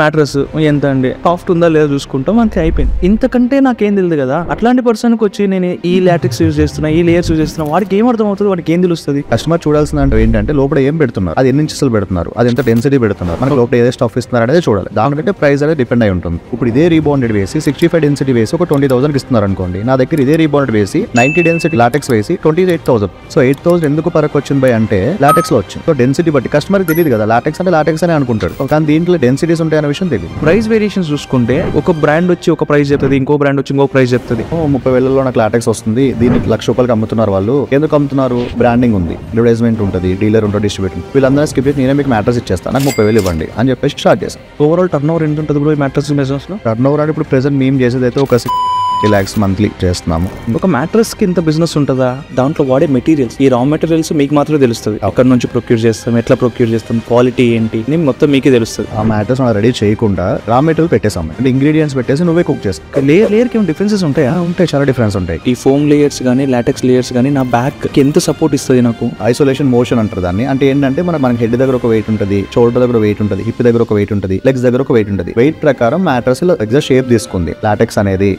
Mattress ఎంత అండి, soft ఉందా లేదా చూసుకుంటాం, మనకి అయిపోయింది. ఇంతకంటే నాకేం తెలియదు కదా. అట్లాంటి పర్సన్కి వచ్చి నేను ఈ లాటెక్స్ యూజ్ చేస్తున్నా, ఈ లేయర్స్ యూజ్ చేస్తున్నా, వాడికి ఏం అర్థం అవుతుంది, వాడికి ఏం తెలుస్తుంది? కస్టమర్ చూడాల్సిన అంటే ఏంటంటే లోపల ఏం పెడుతున్నారు, అది ఎన్ని ఇంచెస్ పెడుతున్నారు, అది ఎంత డెన్సిటీ పెడుతున్నారు, మనకు లోపల ఏదే స్టఫ్ ఇస్తున్నారు అనేది చూడాలి. దానికంటే ప్రైస్ అనేది డిపెండ్ అయి ఉంటుంది. ఇప్పుడు ఇదే రీబౌండెడ్ వేసి 65 డెన్సిటీ వేసి ఒక 20,000 ఇస్తున్నారు అనుకోండి, నా దగ్గర ఇదే రీబౌండెడ్ వేసి 90 డెన్సిటీ లాటెక్స్ వేసి 28,000. సో 8,000 ఎందుకు పరకు వచ్చింది బై అంటే లాటెక్స్ లో వచ్చింది. సో డెన్సిటీ బట్టి కస్టమర్ తెలియదు కదా, లాటెక్స్ అంటే లాటెక్స్ అని అనుకుంటాడు, కానీ దీంట్లో డెన్సిటీస్ ఉంటాయి అనే విషయం తెలియదు. ప్రైస్ వేరియేషన్స్ చూసుకుంటే ఒక బ్రాండ్ వచ్చి ఒక ప్రైస్ చెప్తుంది, ఇంకో బ్రాండ్ వచ్చి ఇంకో ప్రైస్ చెప్తుంది. 30,000లో నాకు లాటెక్స్ వస్తుంది, దీన్ని ₹1,00,000 అమ్ముతున్నారు. వాళ్ళు ఎందుకు అమ్ముతున్నారు? బ్రాండింగ్ ఉంది, అడ్వర్టైజ్మెంట్ ఉంటుంది, డీలర్ ఉంటుంది, డిస్ట్రిబ్యూటర్. వీళ్ళందరూ స్కిప్ చేసి నేనే మీకు మ్యాట్రస్ ఇచ్చేస్తాను, నాకు 30,000 ఇవ్వండి అని చెప్పేసి స్టార్ట్ చేస్తాను. ఓవరాల్ టర్న్ ఓవర్ ఎంత ఉంటుంది బ్రో ఈ మ్యాట్రస్ బిజినెస్ లో? టర్న్ ఓవర్ అంటే ఇప్పుడు ప్రెసెంట్ మేము చేసేది అయితే ఒక 60 lakhs మంత్లీ చేస్తున్నాము. ఒక మ్యాట్రస్ కి ఇంత బిజినెస్ ఉంటుందా? దాంట్లో వాడే మెటీరియల్స్, ఈ రా మెటీరియల్స్ మీకు మాత్రమే తెలుస్తుంది. అక్కడ నుంచి ప్రొక్యూర్ చేస్తాం, ఎట్లా ప్రొక్యూర్ చేస్తాం, క్వాలిటీ ఏంటి మొత్తం మీకే తెలుస్తుంది. ఆ మ్యాట్రస్ మనం రెడీ చేయకుండా రా మెటీరియల్ పెట్టేసాము, అంటే ఇంగ్రీడియంట్స్ పెట్టేసి నువ్వే కుక్ చేస్తావు. లేయర్ కి డిఫరెన్సెస్ ఉంటాయా? ఉంటాయి, చాలా డిఫరెన్స్ ఉంటాయి. ఈ ఫోమ్ లేయర్స్ కానీ లాటెక్స్ లేయర్స్ కానీ నా బ్యాక్ కి ఎంత సపోర్ట్ ఇస్తుంది నాకు? ఐసోలేషన్ మోషన్ అంటారు దాన్ని. అంటే ఏంటంటే మనకి హెడ్ దగ్గర ఒక వెయిట్ ఉంటుంది, షోల్డర్ దగ్గర వెయిట్ ఉంటుంది, హిప్ దగ్గర ఒక వెయిట్ ఉంటుంది, లెగ్స్ దగ్గర ఒక వెయిట్ ఉంటుంది. వెయిట్ ప్రకారం మ్యాట్రస్ లో ఎగ్జాక్ట్ షేప్ తీసుకుంది లాటెక్స్ అనేది.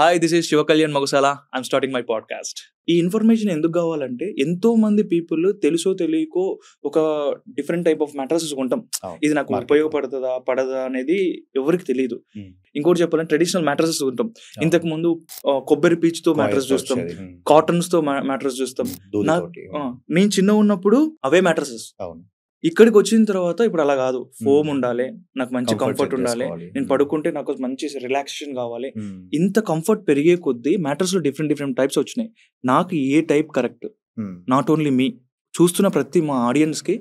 Hi, this is Shiva Kalyan Magusala. I'm starting my podcast. ఈ ఇన్ఫర్మేషన్ ఎందుకు కావాలంటే ఎంతో మంది పీపుల్ తెలుసో తెలియకో ఒక డిఫరెంట్ టైప్ ఆఫ్ మ్యాట్రసెస్ కొంటాం. ఇది నాకు ఉపయోగపడుతుందా పడదా అనేది ఎవరికి తెలియదు. ఇంకోటి చెప్పాలంటే ట్రెడిషనల్ మ్యాట్రసెస్ ఉంటాం. ఇంతకు ముందు కొబ్బరి పీచ్ తో మ్యాట్రస్ చూస్తాం, కాటన్స్ తో మ్యాట్రస్ చూస్తాం. నేను చిన్న ఉన్నప్పుడు అవే మ్యాట్రసెస్. ఇక్కడికి వచ్చిన తర్వాత ఇప్పుడు అలా కాదు, ఫోమ్ ఉండాలి, నాకు మంచి కంఫర్ట్ ఉండాలి, నేను పడుకుంటే నాకు మంచి రిలాక్సేషన్ కావాలి. ఇంత కంఫర్ట్ పెరిగే కొద్దీ మ్యాట్రస్ లో డిఫరెంట్ టైప్స్ వచ్చినాయి. నాకు ఏ టైప్ కరెక్ట్, నాట్ ఓన్లీ మీ, చూస్తున్న ప్రతి మా ఆడియన్స్ కి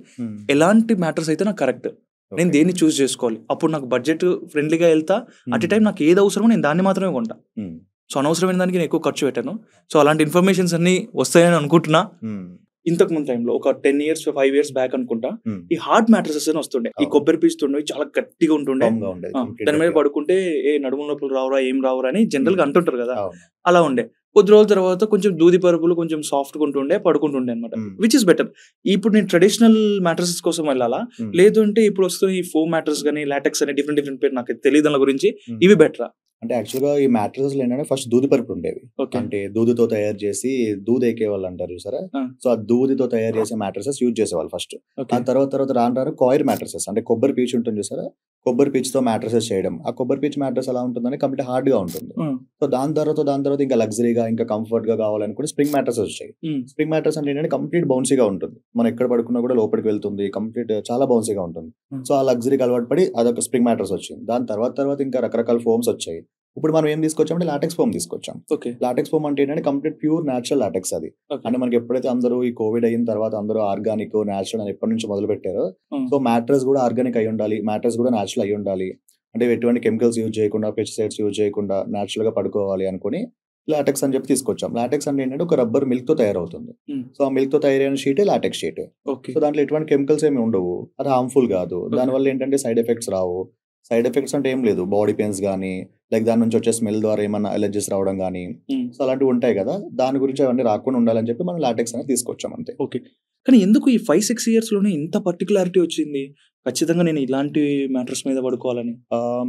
ఎలాంటి మ్యాట్రస్ అయితే నాకు కరెక్ట్, నేను దేన్ని చూస్ చేసుకోవాలి. అప్పుడు నాకు బడ్జెట్ ఫ్రెండ్లీగా వెళ్తా, అట్ ఏ టైం నాకు ఏది అవసరమో నేను దాన్ని మాత్రమే కొంటా. సో అనవసరమైన దానికి నేను ఎక్కువ ఖర్చు పెట్టాను. సో అలాంటి ఇన్ఫర్మేషన్స్ అన్ని వస్తాయని అనుకుంటున్నా. ఇంతకు ముందు టైంలో ఒక 10 years 5 years బ్యాక్ అనుకుంటా, ఈ హార్డ్ మ్యాట్రసెస్ అని వస్తుండే, ఈ కొబ్బరి పీచ్ తుండే, చాలా గట్టిగా ఉంటుండే. దాని మీద పడుకుంటే ఏ నడుము నొప్పులు రావురా, ఏం రావురా అని జనరల్ గా అంటుంటారు కదా, అలా ఉండే. కొద్ది రోజుల తర్వాత కొంచెం దూది పరుపులు కొంచెం సాఫ్ట్ గా ఉంటుండే, పడుకుంటుండే అనమాట, విచ్ ఇస్ బెటర్. ఇప్పుడు నేను ట్రెడిషనల్ మ్యాట్రసెస్ కోసం వెళ్ళాలా, లేదు అంటే ఇప్పుడు వస్తున్న ఈ ఫోమ్ మ్యాట్రస్ కానీ లాటెక్స్ అని డిఫరెంట్ పేరు నాకు తెలియదు దాని గురించి, ఇవి బెటరా? అంటే యాక్చువల్గా ఈ మ్యాట్రసెస్ ఏంటంటే ఫస్ట్ దూది పరుపులు ఉండేవి. అంటే దూదితో తయారు చేసి దూది ఎక్కే వాళ్ళు అంటారు చూసారా, సో ఆ దూదితో తయారు చేసే మ్యాట్రసెస్ యూజ్ చేసేవాళ్ళు ఫస్ట్. ఆ తర్వాత రాను కాయిర్ మ్యాట్రసెస్, అంటే కొబ్బరి పీచ్ ఉంటుంది చూసారా, కొబ్బరి పీచ్ తో మ్యాట్రసెస్ చేయడం. ఆ కొబ్బరి పీచ్ మ్యాట్రస్ ఎలా ఉంటుందని కంప్లీట్ హార్డ్ గా ఉంటుంది. సో దాని తర్వాత ఇంకా లగ్జరీగా ఇంకా కంఫర్ట్ గా కావాలనుకుంటే స్ప్రింగ్ మ్యాట్రసెస్ వచ్చాయి. స్ప్రింగ్ మ్యాట్రస్ అంటే ఏంటంటే కంప్లీట్ బౌన్సీగా ఉంటుంది, మనం ఎక్కడ పడుకున్నా కూడా లోపలికి వెళ్తుంది, కంప్లీట్ చాలా బౌన్సీగా ఉంటుంది. సో ఆ లగ్జరీకి అలవాటు పడి అదొక స్ప్రింగ్ మ్యాట్రస్ వచ్చింది. దాని తర్వాత ఇంకా రకరకాల ఫోమ్స్ వచ్చాయి. ఇప్పుడు మనం ఏం తీసుకొచ్చామంటే లాటెక్స్ ఫోమ్ తీసుకొచ్చాం. లాటెక్స్ ఫోమ్ అంటే ఏంటంటే కంప్లీట్ ప్యూర్ న్యాచురల్ లాటెక్స్. అది అంటే మనకి ఎప్పుడైతే అందరూ ఈ కోవిడ్ అయిన తర్వాత అందరూ ఆర్గానిక్ న్యాచురల్ అని ఎప్పటి నుంచి మొదలు పెట్టారో, సో మ్యాట్రస్ కూడా ఆర్గానిక్ అయి ఉండాలి, మ్యాట్రస్ కూడా న్యాచురల్ అయి ఉండాలి, అంటే ఎటువంటి కెమికల్స్ యూజ్ చేయకుండా, పెస్టిసైడ్స్ యూజ్ చేయకుండా న్యాచురల్ గా పడుకోవాలి అనుకుని లాటెక్స్ అని చెప్పి తీసుకొచ్చాం. లాటెక్స్ అంటే ఏంటంటే ఒక రబ్బర్ మిల్క్ తో తయారవుతుంది. సో ఆ మిల్క్ తో తయారైన షీటే లాటెక్స్ షీట్. సో దాంట్లో ఎటువంటి కెమికల్స్ ఏమి ఉండవు, అది హార్మ్ఫుల్ కాదు. దానివల్ల ఏంటంటే సైడ్ ఎఫెక్ట్స్ రావు. సైడ్ ఎఫెక్ట్స్ అంటే ఏం లేదు, బాడీ పెయిన్స్ కానీ, లైక్ దాని నుంచి వచ్చే స్మెల్ ద్వారా ఏమన్నా అలర్జీస్ రావడం కానీ, సో అలాంటివి ఉంటాయి కదా, దాని గురించి అవన్నీ రాకుండా ఉండాలని చెప్పి మనం లాటెక్స్ అనేది తీసుకొచ్చాం అంతే. ఓకే, కానీ ఎందుకు ఈ 5-6 years లోనే ఇంత పర్టికులారిటీ వచ్చింది, ఖచ్చితంగా నేను ఇలాంటి మ్యాటర్స్ మీద పడుకోవాలని?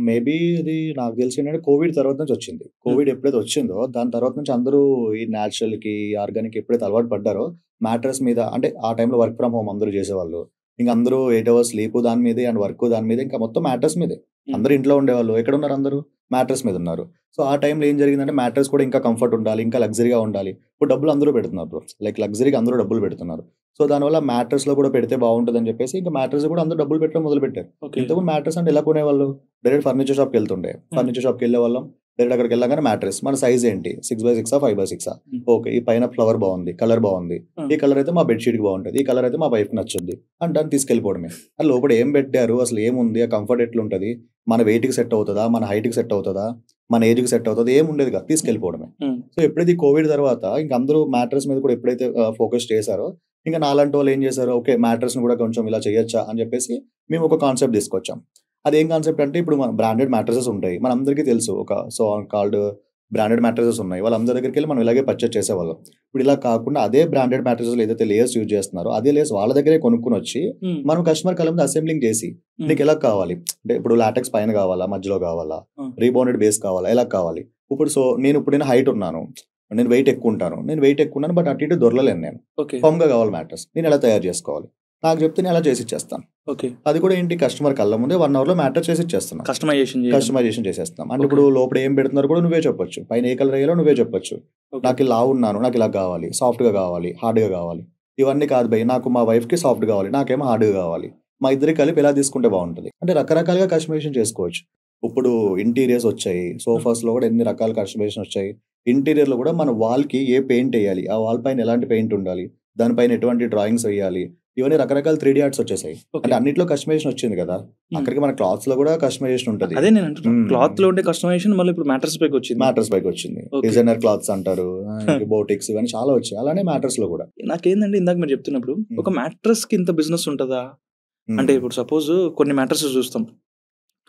మేబీ ఇది నాకు తెలిసి ఏంటంటే కోవిడ్ తర్వాత నుంచి వచ్చింది. కోవిడ్ ఎప్పుడైతే వచ్చిందో దాని తర్వాత నుంచి అందరూ ఈ న్యాచురల్ కి ఆర్గానిక్ ఎప్పుడైతే అలవాటు పడ్డారో మ్యాట్రస్ మీద, అంటే ఆ టైంలో వర్క్ ఫ్రమ్ హోమ్ అందరూ చేసేవాళ్ళు, ఇంకా అందరూ 8 hours స్లీప్ దాని మీదే అండ్ వర్క్ దాని మీద, ఇంకా మొత్తం మ్యాట్రస్ మీదే అందరూ ఇంట్లో ఉండేవాళ్ళు. ఎక్కడ ఉన్నారు? అందరూ మ్యాట్రస్ మీద ఉన్నారు. సో ఆ టైంలో ఏం జరిగిందంటే మ్యాట్రస్ కూడా ఇంకా కంఫర్ట్ ఉండాలి, ఇంకా లగ్జరీగా ఉండాలి. ఇప్పుడు డబ్బులు అందరూ పెడుతున్నారు, లైక్ లగ్జరీగా అందరూ డబ్బులు పెడుతున్నారు. సో దానివల్ల మ్యాట్రస్ లో కూడా పెడితే బాగుంటుంది అని చెప్పేసి ఇంకా మ్యాట్రస్ కూడా అందరూ డబ్బులు పెట్టడం మొదలు పెట్టారు. ఇంతకు మ్యాట్రస్ అంటే ఎలా కొనేవాళ్ళు, డైరెక్ట్ ఫర్నిచర్ షాప్కి వెళ్తుండే, ఫర్నిచర్ షాప్కి వెళ్ళే వాళ్ళం, డైరెక్ట్ అక్కడికి వెళ్ళగానే మ్యాట్రస్ మన సైజ్ ఏంటి, 6x6 5x6, ఓకే ఈ పైన ఫ్లవర్ బాగుంది, కలర్ బాగుంది, ఈ కలర్ అయితే మా బెడ్షీట్ కి బాగుంటుంది, ఈ కలర్ అయితే మా వైఫ్ నచ్చుద్ది అని దాన్ని తీసుకెళ్ళిపోవడమే. అది లోపల ఏం పెట్టారు, అసలు ఏముంది, ఆ కంఫర్ట్ ఎట్లుంటది, మన వెయిట్ కి సెట్ అవుతుందా, మన హైట్ కి సెట్ అవుతుందా, మన ఏజ్ కి సెట్ అవుతుంది, ఏం ఉండేది కదా, తీసుకెళ్ళిపోవడమే. సో ఎప్పుడైతే కోవిడ్ తర్వాత ఇంకా అందరూ మ్యాట్రస్ మీద కూడా ఎప్పుడైతే ఫోకస్ చేశారో, ఇంకా నాలాంటి వాళ్ళు ఏం చేశారు, ఓకే మ్యాట్రస్ ని కూడా కొంచెం ఇలా చేయొచ్చా అని చెప్పేసి మేము ఒక కాన్సెప్ట్ తీసుకొచ్చాం. అదేం కాన్సెప్ట్ అంటే ఇప్పుడు మన బ్రాండెడ్ మ్యాట్రసెస్ ఉంటాయి, మన అందరికీ తెలుసు, ఒక సో కాల్డ్ బ్రాండెడ్ మ్యాట్రసెస్ ఉన్నాయి, వాళ్ళందరి దగ్గరికి వెళ్ళి మనం ఇలాగే పర్చేస్ చేసేవాళ్ళం. ఇప్పుడు ఇలా కాకుండా అదే బ్రాండెడ్ మ్యాట్రసెస్ ఏదైతే లేయర్స్ యూజ్ చేస్తున్నారో అదే లేయర్స్ వాళ్ళ దగ్గరే కొనుక్కొని వచ్చి మనం కస్టమర్ కళ్ళ ముందు అసెంబ్లింగ్ చేసి నీకు ఎలా కావాలి అంటే ఇప్పుడు లాటెక్స్ పైన కావాలా, మధ్యలో కావాలా, రీబౌండెడ్ బేస్ కావాలా, ఎలా కావాలి. ఇప్పుడు నేను హైట్ ఉన్నాను, నేను వెయిట్ ఎక్కువ ఉన్నాను బట్ అటు ఇటు దొరలేను, నేను ఫామ్ గా కావాలి మ్యాట్రస్, నేను ఎలా తయారు చేసుకోవాలి నాకు చెప్తే నేను అలా చేసి ఇచ్చేస్తాను. అది కూడా ఏంటి కస్టమర్ కళ్ళ ముందే 1 hour లో మ్యాటర్ చేసి ఇచ్చేస్తున్నాం, కస్టమైజేషన్ చేసేస్తున్నాం. అంటే ఇప్పుడు లోపల ఏం పెడుతున్నారు కూడా నువ్వే చెప్పొచ్చు, పైన ఏ కలర్ వేయాలో నువ్వే చెప్పొచ్చు. నాకు ఇలా ఉన్నాను, నాకు ఇలా కావాలి, సాఫ్ట్ గా కావాలి, హార్డ్ గా కావాలి, ఇవన్నీ కాదు భయ్, నాకు మా వైఫ్ కి సాఫ్ట్ కావాలి, నాకేమో హార్డ్ గా కావాలి, మా ఇద్దరికి కలిపి ఎలా తీసుకుంటే బాగుంటుంది అంటే రకరకాలుగా కస్టమైజేషన్ చేసుకోవచ్చు. ఇప్పుడు ఇంటీరియర్స్ వచ్చాయి, సోఫాస్ లో కూడా ఎన్ని రకాల కస్టమైజేషన్ వచ్చాయి. ఇంటీరియర్ లో కూడా మన వాల్ కి ఏ పెయింట్ వేయాలి, ఆ వాల్ పైన ఎలాంటి పెయింట్ ఉండాలి, దానిపైన ఎటువంటి డ్రాయింగ్స్ వేయాలి, ఇవన్నీ రకరకాల 3D ఆర్ట్స్ వచ్చేసాయి. అంటే అన్నిట్లో కస్టమైజేషన్ వచ్చింది కదా, అక్కడికి మన క్లాత్స్ లో కూడా కస్టమైజేషన్ ఉంటుంది. అదే నేను అంటున్నాను, క్లాత్ లో ఉండే కస్టమైజేషన్ మళ్ళీ ఇప్పుడు మ్యాట్రస్ పైకి వచ్చింది. డిజైనర్ క్లాత్స్ అంటారు, బోటిక్స్ ఇవన్నీ చాలా వచ్చాయి. అలానే మ్యాట్రస్ లో కూడా నాకేందంటే ఇందాక మీరు చెప్తున్నప్పుడు ఒక మ్యాట్రస్ కి ఇంత బిజినెస్ ఉంటుందా అంటే, ఇప్పుడు సపోజ్ కొన్ని మ్యాట్రస్ చూస్తాం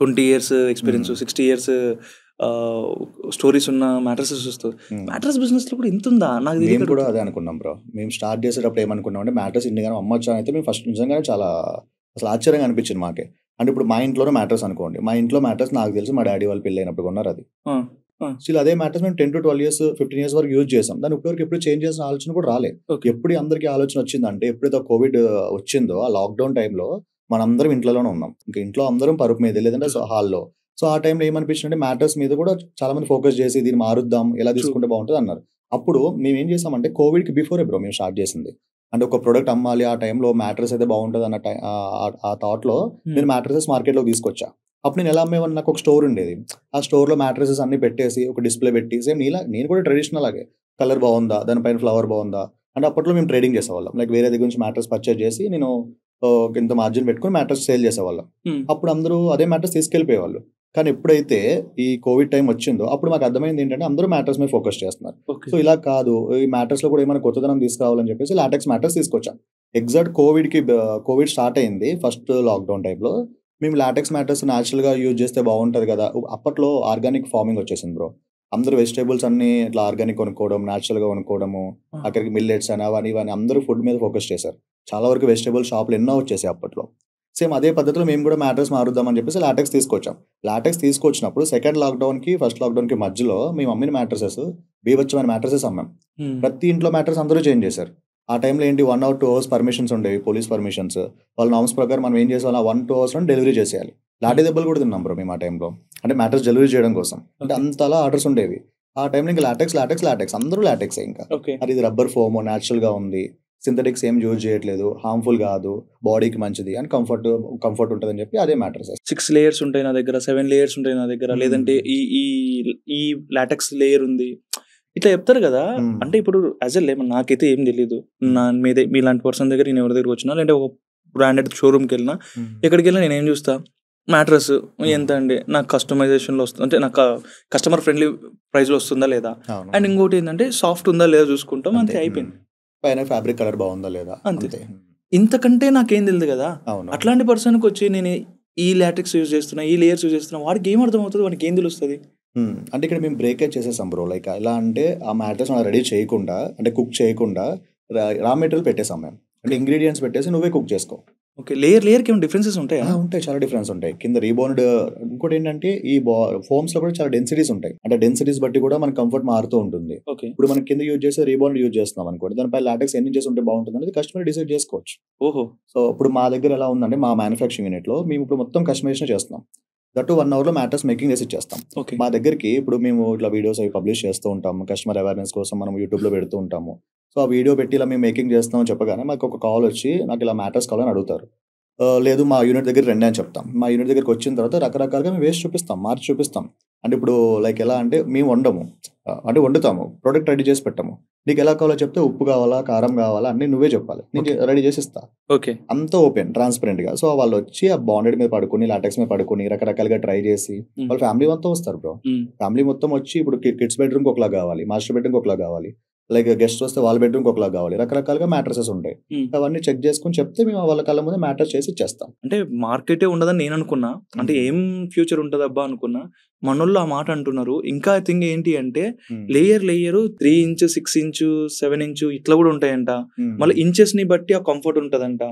20 years ఎక్స్పీరియన్స్, 60 years స్టోరీస్ ఉన్న మ్యాట్రసెస్ చూస్తాం. మ్యాట్రస్ బిజినెస్ లో కూడా ఇంత ఉందా? నాకు మేము కూడా అదే అనుకున్నాం బ్రో. మేము స్టార్ట్ చేసేటప్పుడు ఏమనుకున్నాం అంటే మ్యాట్రస్ ఇండిగానే అమ్మొచ్చా అయితే మేము ఫస్ట్ నిజంగానే చాలా అసలు ఆశ్చర్యంగా అనిపించింది మాకే. అంటే ఇప్పుడు మా ఇంట్లోనే మ్యాట్రస్ అనుకోండి, మా ఇంట్లో మ్యాట్రస్ నాకు తెలిసి మా డాడీ వాళ్ళు పెళ్ళి అయినప్పుడు కొన్నారు. అది స్టిల్ అదే మ్యాట్రస్ మేము 10 to 12 years 15 years వరకు యూజ్ చేసాం. దాని ఇప్పటివరకు ఎప్పుడు చేంజ్ చేసిన ఆలోచన కూడా రాలేదు. ఎప్పుడు అందరికీ ఆలోచన వచ్చిందంటే ఎప్పుడైతే కోవిడ్ వచ్చిందో ఆ లాక్డౌన్ టైంలో మనందరం ఇంట్లోనే ఉన్నాం, ఇంకా ఇంట్లో అందరం పరుపు మీద లేదంటే హాల్లో. సో ఆ టైంలో ఏమనిపించిందంటే మ్యాట్రస్ మీద కూడా చాలా మంది ఫోకస్ చేసి దీన్ని మారుద్దాం, ఎలా తీసుకుంటే బాగుంటుంది అన్నారు. అప్పుడు మేము ఏం చేసామంటే కోవిడ్ కి బిఫోర్ బ్రో మేము స్టార్ట్ చేసింది. అంటే ఒక ప్రొడక్ట్ అమ్మాలి, ఆ టైంలో మ్యాట్రస్ అయితే బాగుంటుంది అన్న ఆ థాట్ లో నేను మ్యాట్రసెస్ మార్కెట్ లో తీసుకొచ్చా. అప్పుడు నేను ఎలా అమ్మేవాడిని, నాకు ఒక స్టోర్ ఉండేది, ఆ స్టోర్ లో మ్యాట్రసెస్ అన్ని పెట్టేసి ఒక డిస్ప్లే పెట్టి సేమ్ నేను కూడా ట్రెడిషనల్ లాగే కలర్ బాగుందా, దానిపైన ఫ్లవర్ బాగుందా అంటే అప్పట్లో మేము ట్రేడింగ్ చేసేవాళ్ళం. లైక్ వేరే దగ్గర నుంచి మ్యాట్రస్ పర్చేజ్ చేసి నేను ఇంత మార్జిన్ పెట్టుకుని మ్యాట్రస్ సేల్ చేసేవాళ్ళం. అప్పుడు అందరూ అదే మ్యాట్రస్ తీసుకెళ్ళిపోయేవాళ్ళు. కానీ ఎప్పుడైతే ఈ కోవిడ్ టైం వచ్చిందో అప్పుడు మాకు అర్థమైంది ఏంటంటే అందరూ మ్యాట్రస్ మీద ఫోకస్ చేస్తున్నారు. సో ఇలా కాదు, ఈ మ్యాట్రస్ లో కూడా ఏమైనా కొత్తదనం తీసుకురావాలని చెప్పేసి లాటెక్స్ మ్యాట్రస్ తీసుకొచ్చాం. ఎగ్జాక్ట్ కోవిడ్ స్టార్ట్ అయింది ఫస్ట్ లాక్డౌన్ టైంలో. మేము లాటెక్స్ మ్యాట్రస్ న్యాచురల్ గా యూజ్ చేస్తే బాగుంటది కదా. అప్పట్లో ఆర్గానిక్ ఫార్మింగ్ వచ్చేసింది బ్రో. అందరూ వెజిటేబుల్స్ అన్ని ఇట్లా ఆర్గానిక్ కొనుక్కోవడం, న్యాచురల్ గా కొనుక్కోవడము, అక్కడికి మిల్లెట్స్ అని అవన్నీ ఇవన్నీ అందరూ ఫుడ్ మీద ఫోకస్ చేశారు. చాలా వరకు వెజిటేబుల్ షాపులు ఎన్నో వచ్చేసాయి అప్పట్లో. సేమ్ అదే పద్ధతిలో మేము కూడా మ్యాట్రస్ మారుద్దామని చెప్పేసి లాటెక్స్ తీసుకొచ్చాం. లాటెక్స్ తీసుకొచ్చినప్పుడు సెకండ్ లాక్డౌన్ కి ఫస్ట్ లాక్డౌన్ కి మధ్యలో మేము అమ్మిన మ్యాట్రసెస్ బీభత్సమైన మ్యాట్రసెస్ అమ్మాం. ప్రతి ఇంట్లో మ్యాట్రస్ అందరూ చేంజ్ చేశారు. ఆ టైంలో ఏంటి 1 or 2 hours పర్మిషన్స్ ఉండేవి, పోలీస్ పర్మిషన్స్. వాళ్ళ నామ్స్ ప్రకారం మనం ఏం చేసాం, 1-2 hours లో డెలివరీ చేసేయాలి. లాఠీ దెబ్బలు కూడా తిన్నాం బ్రో మేము ఆ టైంలో, అంటే మ్యాట్రస్ డెలివరీ చేయడం కోసం. అంటే అంతలా ఆర్డర్స్ ఉండేవి ఆ టైంలో. ఇంకా లాటెక్స్ అందరూ లాటెక్స్. ఇంకా అది ఇది రబ్బర్ ఫోమ్ న్యాచురల్ గా ఉంది, సింథటిక్స్ ఏం యూజ్ చేయట్లేదు, హార్మ్ఫుల్ కాదు, బాడీకి మంచిది అని కంఫర్ట్ ఉంటుంది అని చెప్పి అదే మ్యాట్రస్. 6 layers ఉంటాయి నా దగ్గర, 7 layers ఉంటాయి నా దగ్గర, లేదంటే ఈ లాటెక్స్ లేయర్ ఉంది ఇట్లా చెప్తారు కదా. అంటే ఇప్పుడు యాజ్ ఎ లేమన్ నాకైతే ఏం తెలియదు. నా మీద మీలాంటి పర్సన్ దగ్గర నేను ఎవరి దగ్గర వచ్చినా, లేదంటే ఒక బ్రాండెడ్ షోరూమ్కి వెళ్ళినా, ఎక్కడికి వెళ్ళినా నేను ఏం చూస్తా, మ్యాట్రస్ ఎంత అండి, నాకు కస్టమైజేషన్లో వస్తుంది అంటే నాకు కస్టమర్ ఫ్రెండ్లీ ప్రైస్లో వస్తుందా లేదా, అండ్ ఇంకోటి ఏంటంటే సాఫ్ట్ ఉందా లేదా చూసుకుంటాం, అంతే అయిపోయింది. పైన ఫ్యాబ్రిక్ కలర్ బాగుందా లేదా అంతే. ఇంతకంటే నాకేం తెలియదు కదా. అట్లాంటి పర్సన్కి వచ్చి నేను ఈ లాటెక్స్ యూజ్ చేస్తున్నా, ఈ లేయర్స్ యూజ్ చేస్తున్నా, వాడికి ఏం అర్థం అవుతుంది, వాడికి ఏం తెలుస్తుంది? అంటే ఇక్కడ మేము బ్రేకేజ్ చేసేసాం బ్రో. లైక్ ఎలా అంటే ఆ మ్యాట్రస్ రెడీ చేయకుండా, అంటే కుక్ చేయకుండా రా మెటీరియల్ పెట్టేసాం మేము. అంటే ఇంగ్రీడియంట్స్ పెట్టేసి నువ్వే కుక్ చేసుకో. ఓకే, లేయర్కి ఏమైనా డిఫరెన్సెస్ ఉంటాయా? ఉంటాయి, చాలా డిఫరెన్స్ ఉంటాయి. కింద రీబౌండ్. ఇంకోటి ఏంటంటే ఈ ఫోమ్స్ లో కూడా చాలా డెన్సిటీస్ ఉంటాయి. అంటే డెన్సిటీస్ బట్టి కూడా మన కంఫర్ట్ మారుతూ ఉంటుంది. ఇప్పుడు మనం కింద యూజ్ చేస్తే రీబౌండ్ యూజ్ చేస్తున్నాం అనుకోండి, దానిపై లాటెక్స్ ఎన్ని ఇంచెస్ ఉంటే బాగుంటుంది అనేది కస్టమర్ డిసైడ్ చేసుకోవచ్చు. ఓహో. సో ఇప్పుడు మా దగ్గర ఎలా ఉందంటే మా మ్యానుఫ్యాక్చరింగ్ యూనిట్ లో మేము ఇప్పుడు మొత్తం కస్టమైజేషన్ చేస్తున్నాం. దట్టు 1 hour లో మ్యాట్రస్ మేకింగ్ చేసి ఇచ్చేస్తాం. మా దగ్గరికి ఇప్పుడు మేము ఇట్లా వీడియోస్ అవి పబ్లిష్ చేస్తూ ఉంటాము, కస్టమర్ అవేర్నెస్ కోసం మనం యూట్యూబ్ లో పెడుతూ ఉంటాము. సో ఆ వీడియో పెట్టి ఇలా మేము మేకింగ్ చేస్తామని చెప్పగానే మాకు ఒక కాల్ వచ్చి నాకు ఇలా మ్యాట్రస్ కావాలని అడుగుతారు. లేదు మా యూనిట్ దగ్గర రండి అని చెప్తాం. మా యూనిట్ దగ్గరికి వచ్చిన తర్వాత రకరకాలుగా మేము వేస్ట్ చూపిస్తాం, మార్చి చూపిస్తాం. అంటే ఇప్పుడు లైక్ ఎలా అంటే మేము వండుతాము, ప్రోడక్ట్ రెడీ చేసి పెట్టాము. నీకు ఎలా కావాలో చెప్తే ఉప్పు కావాలా, కారం కావాలా అన్ని నువ్వే చెప్పాలి, నేను రెడీ చేసి ఇస్తా. ఓకే, అంతా ఓపెన్ ట్రాన్స్పరెంట్ గా. సో వాళ్ళు వచ్చి ఆ బాండెడ్ మీద పడుకుని, లాటెక్స్ మీద పడుకుని రకరకాలుగా ట్రై చేసి వాళ్ళ ఫ్యామిలీ మొత్తం వస్తారు బ్రో. ఫ్యామిలీ మొత్తం వచ్చి ఇప్పుడు కిడ్స్ బెడ్రూమ్ ఒకలా కావాలి, మాస్టర్ బెడ్రూమ్ ఒకలా కావాలి, లైక్ గెస్ట్ వస్తే వాళ్ళ బెడ్రూమ్ ఒకలాగా కావాలి, రకరకాలుగా మ్యాట్రసెస్ ఉంటాయి. అవన్నీ చెక్ చేసుకుని చెప్తే మేము వాళ్ళ కళ్ళ ముందు మ్యాట్రస్ చేసి ఇచ్చేస్తాం. అంటే మార్కెటే ఉండదని నేను అనుకున్నా, అంటే ఏం ఫ్యూచర్ ఉంటుంది అబ్బా అనుకున్నా. మనోళ్ళు ఆ మాట అంటున్నారు. ఇంకా థింగ్ ఏంటి అంటే లేయర్ 3 ఇంచ్ 6 ఇంచ్ 7 ఇంచ్ ఇట్లా కూడా ఉంటాయంట. మళ్ళీ ఇంచెస్ ని బట్టి ఆ కంఫర్ట్ ఉంటదంట.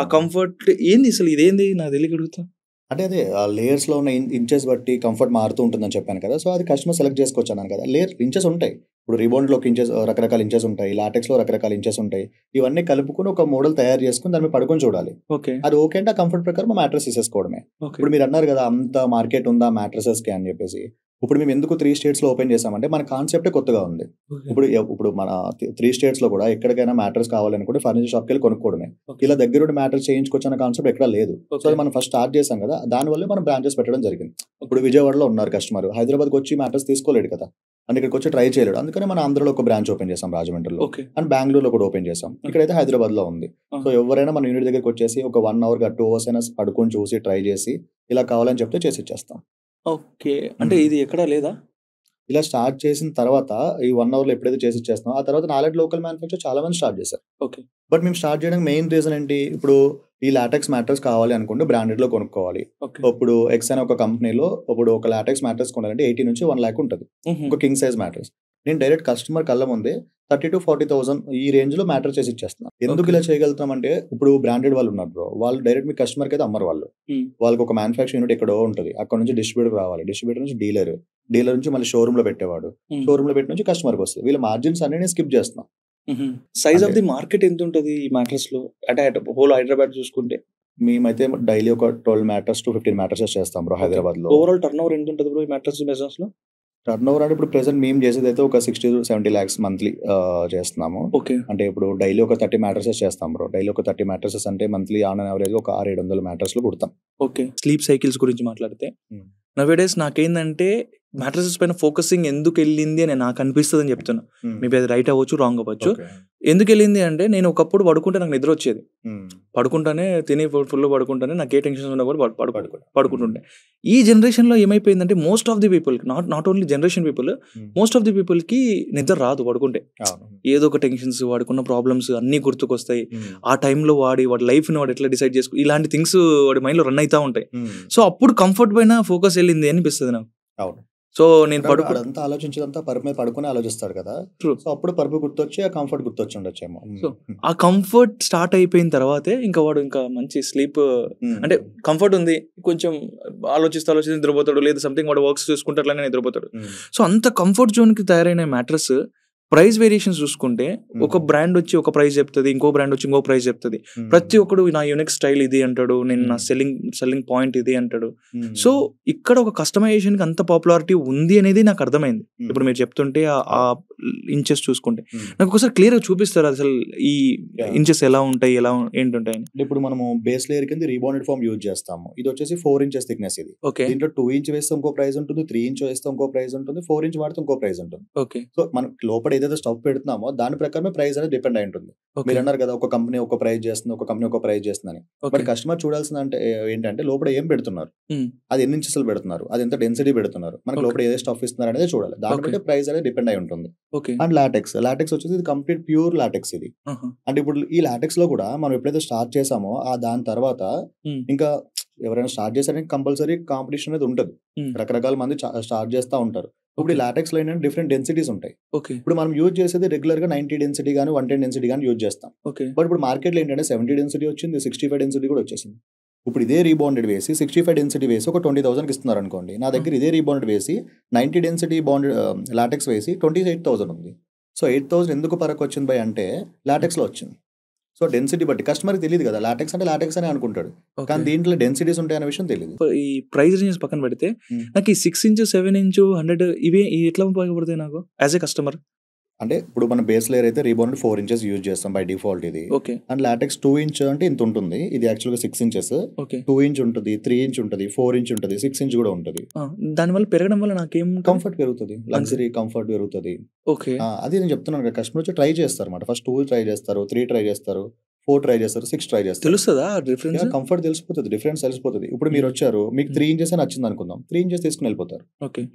ఆ కంఫర్ట్ ఏంది అసలు, ఇదేంది నాకు తెలియగలుగుతా. అంటే అదే ఆ లేయర్స్ లో ఉన్న ఇంచెస్ బట్టి కంఫర్ట్ మారుతూ ఉంటుందని చెప్పాను కదా. సో అది కస్టమర్ సెలెక్ట్ చేసుకోవచ్చు అన్నాను కదా. లేయర్ ఇంచెస్ ఉంటాయి. ఇప్పుడు రిబౌండ్ లో ఇంచెస్ రకరకాల ఇంచెస్ ఉంటాయి, లాటెక్స్ లో రకరకాల ఇంచెస్ ఉంటాయి. ఇవన్నీ కలుపుకుని ఒక మోడల్ తయారు చేసుకుని దాన్ని పడుకొని చూడాలి. అది ఓకే అంటే ఆ కంఫర్ట్ ప్రకారం మ్యాట్రస్ తీసేసుకోవడమే. ఇప్పుడు మీరు అన్నారు కదా అంత మార్కెట్ ఉందా మ్యాట్రసెస్ కి అని చెప్పేసి. ఇప్పుడు మేము ఎందుకు 3 స్టేట్స్ లో ఓపెన్ చేసామంటే మన కాన్సెప్టే కొత్తగా ఉంది. ఇప్పుడు మన 3 స్టేట్స్ లో కూడా ఎక్కడికైనా మ్యాట్రస్ కావాలనుకుంటే ఫర్నిచర్ షాప్కి వెళ్ళి కొనుక్కోవడమే. ఇలా దగ్గర మ్యాట్రస్ చేయించుకోవచ్చు అన్న కాన్సెప్ట్ ఎక్కడ లేదు. సో అది మనం ఫస్ట్ స్టార్ట్ చేసాం కదా, దానివల్ల మనం బ్రాంచెస్ పెట్టడం జరిగింది. ఇప్పుడు విజయవాడలో ఉన్నారు కస్టమర్, హైదరాబాద్కి వచ్చి మ్యాట్రస్ తీసుకోలేడు కదా, అంటే ఇక్కడికి వచ్చి ట్రై చేయలేడు. అందుకని మనం ఆంధ్రలో ఒక బ్రాంచ్ ఓపెన్ చేసాం, రాజమండ్రిలో, అండ్ బెంగళూరులో కూడా ఓపెన్ చేసాం. ఇక్కడైతే హైదరాబాద్ లో ఉంది. సో ఎవరైనా మన యూనిట్ దగ్గరికి వచ్చేసి ఒక 1 hour 2 hours అయినా పడుకొని చూసి ట్రై చేసి ఇలా కావాలని చెప్తే చేసి ఇచ్చేస్తాం. ఓకే, అంటే ఇది ఎక్కడా లేదా? ఇలా స్టార్ట్ చేసిన తర్వాత ఈ 1 hour లో ఎప్పుడైతే చేసి ఇచ్చేస్తామో ఆ తర్వాత నాలెడ్జ్ లోకల్ మ్యానుఫ్యాక్చర్ చాలా మంది స్టార్ట్ చేశారు. ఓకే, బట్ మేము స్టార్ట్ చేయడానికి మెయిన్ రీజన్ ఏంటి, ఇప్పుడు ఈ లాటెక్స్ మ్యాట్రస్ కావాలి అనుకుంటే బ్రాండెడ్ లో కొనుక్కోవాలి. ఇప్పుడు ఎక్స్ అనే ఒక కంపెనీలో ఇప్పుడు ఒక లాటెక్స్ మ్యాట్రస్ కొనాలంటే 80 నుంచి 1 lakh ఉంటుంది, ఒక కింగ్ సైజ్ మ్యాట్రస్. నేను డైరెక్ట్ కస్టమర్ కళ్ళ ముందే 30,000 to 40,000 ఈ రేంజ్ లో మ్యాట్రస్ చేసి ఇచ్చేస్తున్నాను. ఎందుకు ఇలా చేయగలుగుతాం అంటే ఇప్పుడు బ్రాండెడ్ వాళ్ళు ఉన్నారు బ్రో, వాళ్ళు డైరెక్ట్ మీ కస్టమర్ కి అయితే అమ్మరు. వాళ్ళకి ఒక మ్యానుఫ్యాక్చరింగ్ యూనిట్ ఎక్కడో ఉంటుంది, అక్కడ నుంచి డిస్ట్రిబ్యూటర్ రావాలి, డిస్ట్రిబ్యూటర్ నుంచి డీలర్ నుంచి మళ్ళీ షోరూమ్ లో పెట్టేవాడు, షోరూమ్ లో పెట్టి నుంచి కస్టమర్కి వస్తుంది. వీళ్ళ మార్జిన్స్ అన్ని స్కిప్ చేస్తున్నాం. సైజ్ ఆఫ్ ది మార్కెట్ ఎంత ఉంటుంది ఈ మ్యాట్రస్ లో, అంటే హోల్ హైదరాబాద్ చూసుకుంటే? మేమైతే డైలీ ఒక 12 మ్యాట్రస్ to 15 మ్యాట్రసెస్ చేస్తాం బ్రో హైదరాబాద్ లో. ఓవరాల్ టర్న్ ఓవర్ ఎంత ఉంటుంది బ్రో ఈ మ్యాట్రస్ బిజినెస్ లో? టర్న్ ఓవర్ అంటే ఇప్పుడు ప్రెసెంట్ మేము చేసేది అయితే ఒక 60 to 70 lakhs మంత్లీ చేస్తున్నాము. అంటే ఇప్పుడు డైలీ ఒక 30 మ్యాట్రసెస్ చేస్తాం బ్రో. డైలీ ఒక 30 మ్యాట్రసెస్ అంటే మంత్లీ ఆన్ యావరేజ్ ఒక 600-700 మ్యాట్రస్లు కుడతాం. ఓకే, స్లీప్ సైకిల్స్ గురించి మాట్లాడితే నవేడేస్ నాకేందంటే మ్యాట్రసెస్ పైన ఫోకసింగ్ ఎందుకు వెళ్ళింది అని నాకు అనిపిస్తుంది అని చెప్తున్నా. మేబీ అది రైట్ అవ్వచ్చు, రాంగ్ అవ్వచ్చు. ఎందుకు వెళ్ళింది అంటే నేను ఒకప్పుడు పడుకుంటే నాకు నిద్ర వచ్చేది, పడుకుంటానే తిని ఫుల్ పడుకుంటానే, నాకు ఏ టెన్షన్స్ ఉన్నా కూడా పడుకుంటుండే. ఈ జనరేషన్ లో ఏమైపోయిందంటే most of the people, not only generation people, most of the people కి నిద్ర రాదు పడుకుంటే. ఏదో ఒక టెన్షన్స్, వాడుకున్న ప్రాబ్లమ్స్ అన్ని గుర్తుకొస్తాయి. ఆ టైంలో వాడి లైఫ్ ని వాడు ఎట్లా డిసైడ్ చేసుకో, ఇలాంటి థింగ్స్ వాడి మైండ్ లో రన్ అవుతా ఉంటాయి. సో అప్పుడు కంఫర్ట్ పైన ఫోకస్ వెళ్ళింది అనిపిస్తుంది నాకు. సో నేను అదంతా ఆలోచించదంతా పరుపు మీద పడుకుని ఆలోచిస్తాడు కదా, సో అప్పుడు పరుపు గుర్తొచ్చి ఆ కంఫర్ట్ గుర్తొచ్చి ఉండొచ్చేమో. సో ఆ కంఫర్ట్ స్టార్ట్ అయిపోయిన తర్వాతే ఇంకా వాడు ఇంకా మంచి స్లీప్, అంటే కంఫర్ట్ ఉంది, కొంచెం ఆలోచిస్తే నిద్రపోతాడు, లేదా సంథింగ్ వాడు వర్క్స్ చూసుకుంటే అట్లానే నిద్రపోతాడు. సో అంత కంఫర్ట్ జోన్ కి తయారైన మ్యాట్రస్ ప్రైస్ వేరియేషన్స్ చూసుకుంటే ఒక బ్రాండ్ వచ్చి ఒక ప్రైస్ చెప్తుంది, ఇంకో బ్రాండ్ వచ్చి ఇంకో ప్రైస్ చెప్తుంది. ప్రతి ఒక్కడు నా యూనిక్ స్టైల్ ఇది అంటాడు, నేను నా సెల్లింగ్ పాయింట్ ఇది అంటాడు. సో ఇక్కడ ఒక కస్టమైజేషన్ కి అంత పాపులారిటీ ఉంది అనేది నాకు అర్థమైంది ఇప్పుడు మీరు చెప్తుంటే. ఆ ఇంచెస్ చూసుకుంటే నాకు ఒకసారి క్లియర్ గా చూపిస్తారు అసలు ఈ ఇంచెస్ ఎలా ఉంటాయి, ఎలా ఏంటుంటాయి. ఇప్పుడు మనము బేస్ లేయర్ కింద రీబాండెడ్ ఫామ్ యూజ్ చేస్తాము. ఇది వచ్చేసి 4 inches థిక్నెస్. ఇది దీంట్లో 2 inch వేస్తే ఇంకో ప్రైస్ ఉంటుంది, 3 inch వేస్తే ఇంకో ప్రైస్ ఉంటుంది, 4 inch వాడితే ఇంకో ప్రైస్ ఉంటుంది. సో మనం లోపల ఏదైతే స్టఫ్ పెడుతున్నామో దాని ప్రకారమే ప్రైస్ అనేది డిపెండ్ అయి ఉంటుంది. మీరు అన్నారు కదా ఒక కంపెనీ ఒక ప్రైస్ చేస్తుంది, ఒక కంపెనీ ఒక ప్రైస్ చేస్తుందని. బట్ కస్టమర్ చూడాల్సింది అంటే ఏంటంటే లోపల ఏం పెడుతున్నారు, అది ఎన్ని ఇంచెస్ పెడుతున్నారు, అది ఎంత డెన్సిటీ పెడుతున్నారు, మనకి లోపల ఏదే స్టఫ్ ఇస్తున్నారు అనేది చూడాలి. దాన్ని బట్టి ప్రైస్ అనేది డిపెండ్ అయి ఉంటుంది. అండ్ లాటెక్స్ వచ్చేసి ఇది కంప్లీట్ ప్యూర్ లాటెక్స్. ఇది అంటే ఇప్పుడు ఈ లాటెక్స్ లో కూడా మనం ఎప్పుడైతే స్టార్ట్ చేసామో దాని తర్వాత ఇంకా ఎవరైనా స్టార్ట్ చేశారంటే కంపల్సరీ కాంపిటీషన్ అనేది ఉంటుంది. రకరకాల మంది స్టార్ట్ చేస్తూ ఉంటారు. ఇప్పుడు ఈ లాటెక్స్ లో ఏంటంటే డిఫరెంట్ డెన్సిటీస్ ఉంటాయి. ఇప్పుడు మనం యూజ్ చేసేది రెగ్యులర్ గా 90 డెన్సిటీ గానీ 110 డెన్సిటీ గానీ యూజ్ చేస్తాం. బట్ ఇప్పుడు మార్కెట్ లో ఏంటంటే 70 డెన్సిటీ వచ్చింది, 65 డెన్సిటీ కూడా వచ్చేసింది. ఇప్పుడు ఇదే రీబాండెడ్ వేసి 65 డెన్సిటీ వేసి ఒక 20,000 ఇస్తున్నారు అనుకోండి, నా దగ్గర ఇదే రీబాండెడ్ వేసి 90 డెన్సిటీ బాండెడ్ లాటెక్స్ వేసి 28,000 ఉంది. సో 8,000 ఎందుకు పరకు వచ్చింది బై అంటే లాటెక్స్ లో వచ్చింది. సో డెన్సిటీ బట్టి కస్టమర్కి తెలియదు కదా, లాటెక్స్ అంటే లాటెక్స్ అని అనుకుంటాడు, కానీ దీంట్లో డెన్సిటీస్ ఉంటాయి అనే విషయం తెలియదు. ఈ ప్రైస్ రేంజెస్ పక్కన పెడితే నాకు ఈ 6 inch 7 inch 100 ఇవి ఎట్లా ఉపయోగపడతాయి నాకు యాజ్ ఏ కస్టమర్? అంటే ఇప్పుడు మన బేస్ లేయర్ అయితే రీబాండెడ్ 4 inches యూజ్ చేస్తాం బై డిఫాల్ట్. ఇది అండ్ లాటెక్స్ 2 inch అంటే ఇంత ఉంటుంది. ఇది యాక్చువల్గా 6 inches. 2 inch ఉంటుంది, 3 inch ఉంటుంది, 4 inch ఉంటుంది, 6 inch కూడా ఉంటుంది. దానివల్ల పెరగడం వల్ల నాకేం కంఫర్ట్ పెరుగుతుంది, లగ్జరీ కంఫర్ట్ పెరుగుతుంది. అది నేను చెప్తున్నాను కదా, కస్టమర్ వచ్చి ట్రై చేస్తారు అన్నమాట. ఫస్ట్ 2 ట్రై చేస్తారు, 3 ట్రై చేస్తారు, 4 ట్రై చేస్తారు, 6 ట్రై చేస్తారు. తెలుస్తుందా డిఫరెన్స్? కంఫర్ట్ తెలిసిపోతుంది, డిఫరెన్స్ తెలిసిపోతుంది. ఇప్పుడు మీరు వచ్చారు, మీకు 3 inches నచ్చింది అనుకుందాం, 3 inches తీసుకుని వెళ్ళిపోతారు.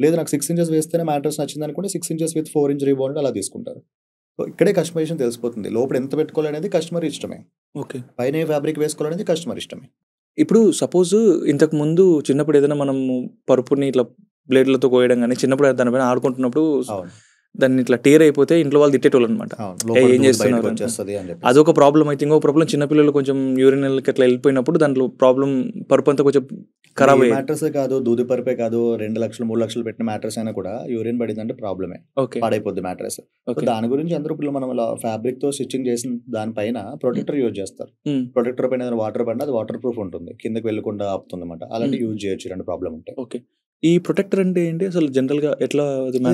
లేదా నాకు 6 inches వేస్తేనే మ్యాట్రస్ నచ్చింది అనుకుంటే 6 inches విత్ 4 inch రీబాండెడ్ అలా తీసుకుంటారు. ఇక్కడే కస్టమైజేషన్ తెలిసిపోతుంది. లోపల ఎంత పెట్టుకోవాలనేది కస్టమర్ ఇష్టమే. ఓకే. పైన ఏ ఫ్యాబ్రిక్ వేసుకోవాలనేది కస్టమర్ ఇష్టమే. ఇప్పుడు సపోజ్ ఇంతకు ముందు చిన్నప్పుడు ఏదైనా మనము పరుపుని ఇట్లా బ్లేడ్లతో కోయడం కానీ చిన్నప్పుడు దానిపైన ఆడుకుంటున్నప్పుడు దాన్ని ఇట్లా టేర్ అయిపోతే ఇంట్లో వాళ్ళు తిట్టేటోళ్ళు అనమాట. ఏం చేస్తున్నారు అదొక ప్రాబ్లం. అయితే ఇంకో ప్రాబ్లం, చిన్నపిల్లలు కొంచెం యూరినల్కి అట్లా వెళ్ళిపోయినప్పుడు దాంట్లో ప్రాబ్లం పరుపు అంతా కొంచెం ఖరాబ్ అయ్యి మ్యాట్రస్ కాదు, దూది పరుపే కాదు, 2 లక్షలు 3 లక్షలు పెట్టిన మ్యాట్రస్ అయినా కూడా యూరిన్ పడిందంటే ప్రాబ్లమే, పాడైపోద్ది మ్యాట్రస్. దాని గురించి అందరూ ఇప్పుడు మనం ఫ్యాబ్రిక్ తో స్టిచ్చింగ్ చేసిన దానిపైన ప్రొటెక్టర్ యూజ్ చేస్తారు. ప్రొటెక్టర్ పైన వాటర్ పడినా అది వాటర్ ప్రూఫ్ ఉంటుంది, కిందకి వెళ్ళకుండా ఆపుతుంది అనమాట. అలాంటి యూజ్ చేయొచ్చు రెండు ప్రాబ్లం ఉంటాయి. ఓకే. ఈ ప్రొటెక్టర్ అంటే ఏంటి అసలు? జనరల్ గా ఎట్లా?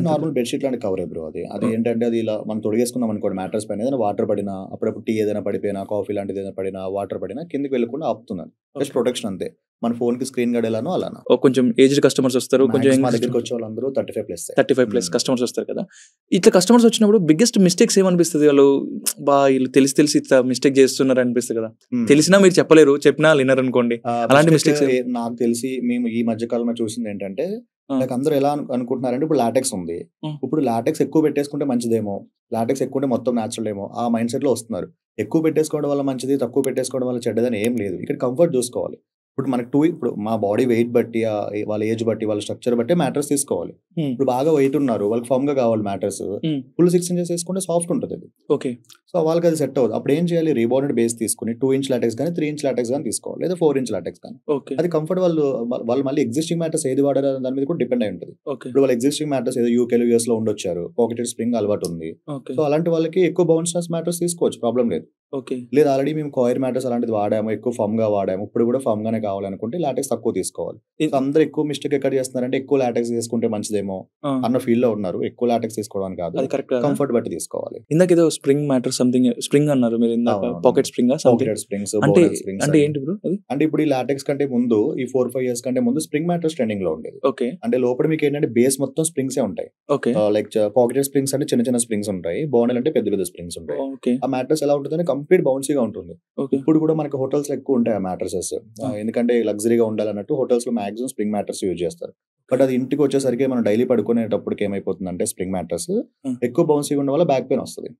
నార్మల్ బెడ్షీట్ లాంటి కవర్ బ్రో. అది ఏంటంటే అది ఇలా మనం తొడిగేసుకున్నాం అనుకోండి, మ్యాట్రస్ పైన ఏదైనా వాటర్ పడినా, అప్పుడప్పుడు టీ ఏదైనా పడిపోయినా, కాఫీ లాంటిది ఏదైనా పడినా, వాటర్ పడినా కిందకి వెళ్ళకుండా ఆపుతుంది. జస్ట్ ప్రొటెక్షన్ అంతే. మన ఫోన్ కి స్క్రీన్ గార్డ్ ఎలానో అలానా. కొంచెం ఏజ్డ్ కస్టమర్స్ వస్తారు, కొంచెం మా దగ్గరికి వచ్చే వాళ్ళందరూ 35+ కస్టమర్స్ వస్తారు కదా. ఇట్లా కస్టమర్స్ వచ్చినప్పుడు బిగ్గెస్ట్ మిస్టేక్స్ ఏమనిపిస్తుంది? వాళ్ళు వీళ్ళు తెలిసి ఇట్లా మిస్టేక్ చేస్తున్నారు అనిపిస్తుంది కదా. తెలిసినా మీరు చెప్పలేరు, చెప్పినా వినరు అనుకోండి. అలాంటి మిస్టేక్స్ నాకు తెలిసి మేము ఈ మధ్య కాలంలో చూసింది ఏంటంటే, అందరూ ఎలా అనుకుంటున్నారంటే, ఇప్పుడు లాటెక్స్ ఉంది, ఇప్పుడు లాటెక్స్ ఎక్కువ పెట్టేసుకుంటే మంచిదేమో, లాటెక్స్ ఎక్కువ ఉంటే మొత్తం న్యాచురల్ ఏమో, ఆ మైండ్ సెట్ లో వస్తున్నారు. ఎక్కువ పెట్టేసుకోవడం వల్ల మంచిది, తక్కువ పెట్టేసుకోవడం వల్ల చెడ్డదని ఏం లేదు. ఇక్కడ కంఫర్ట్ చూసుకోవాలి. ఇప్పుడు మనకు ఇప్పుడు మా బాడీ వెయిట్ బట్టి, వాళ్ళ ఏజ్ బట్టి, వాళ్ళ స్ట్రక్చర్ బట్టి మ్యాట్రస్ తీసుకోవాలి. ఇప్పుడు బాగా వెయిట్ ఉన్నారు, వాళ్ళకి ఫామ్ గా కావాలి మ్యాట్రస్, ఫుల్ 6 ఇంచెస్ వేసుకుంటే సాఫ్ట్ ఉంటుంది అది. ఓకే. సో వాళ్ళకి అది సెట్ అవుతుంది. అప్పుడు ఏం చేయాలి? రీబాండెడ్ బేస్ తీసుకుని 2 ఇంచ్ లాటెక్స్ కానీ 3 ఇంచ్ లాటెక్స్ కానీ తీసుకోవాలి, లేదా 4 ఇంచ్ లాటెక్స్ కానీ. అది కంఫర్ట్. వాళ్ళు మళ్ళీ ఎగ్జిస్టింగ్ మ్యాట్రస్ ఏది వాడారు దాని మీద కూడా డిపెండ్ అయి ఉంటుంది. ఇప్పుడు వాళ్ళ ఎగ్జిస్టింగ్ మ్యాట్రస్ ఏదో యూకేలో యూఎస్ లో ఉండొచ్చారు, పాకెటెడ్ స్ప్రింగ్ అలవాటు ఉంది, సో అలాంటి వాళ్ళకి ఎక్కువ బౌన్స్నెస్ మ్యాట్రస్ తీసుకోవచ్చు, ప్రాబ్లం లేదు. లేదు ఆల్రెడీ మేము కాయిర్ మ్యాట్రస్ అలాంటిది వాడాము, ఎక్కువ ఫామ్ గా వాడాము, ఇప్పుడు కూడా ఫామ్ గానే కావాలనుకుంటే లాటెక్స్ తక్కువ తీసుకోవాలి. అందరూ ఎక్కువ మిస్టేక్ ఎక్కడ చేస్తున్నారంటే, ఎక్కువ లాటెక్స్ తీసుకుంటే మంచిదేమో అన్న ఫీల్ లో ఉన్నారు. ఎక్కువ లాటెక్స్ తీసుకోవడం కాదు, కంఫర్ట్ బట్టి తీసుకోవాలి. ఇందాక ఏదో స్ప్రింగ్ మ్యాట్రస్ సంథింగ్ స్ప్రింగ్ అన్నారు మీరు ఇందాక, పాకెట్ స్ప్రింగ్ అంటే ఏంటి బ్రో అది? అంటే ఇప్పుడు ఈ లాటెక్స్ కంటే ముందు, ఈ 4-5 ఇయర్స్ కంటే ముందు స్ప్రింగ్ మ్యాట్రస్ ట్రెండింగ్ లో ఉండేది. ఓకే. అంటే లోపల మీకు ఏంటంటే బేస్ మొత్తం స్ప్రింగ్స్ ఉంటాయి. లైక్ పాకెటెడ్ స్ప్రింగ్స్ అంటే చిన్న చిన్న స్ప్రింగ్స్ ఉంటాయి, బోనెల్ అంటే పెద్ద పెద్ద స్ప్రింగ్స్ ఉంటాయి. ఆ మ్యాట్రస్ ఎలా ఉంటుంది? కంప్లీట్ బౌన్సీగా ఉంటుంది. ఇప్పుడు కూడా మనకి హోటల్స్ లో ఎక్కువ ఉంటాయి ఆ మ్యాట్రసెస్, ఎందుకంటే లగ్జరీగా ఉండాలన్నట్టు హోటల్స్ లో మాక్సిమం స్ప్రింగ్ మ్యాట్రస్ యూజ్ చేస్తారు. బట్ అది ఇంటికి వచ్చేసరికి మనం డైలీ పడుకునేటప్పటికి ఏమైపోతుందంటే, స్ప్రింగ్ మ్యాట్రస్ ఎక్కువ బౌన్సీగా ఉండడం వల్ల బ్యాక్ పెయిన్ వస్తుంది.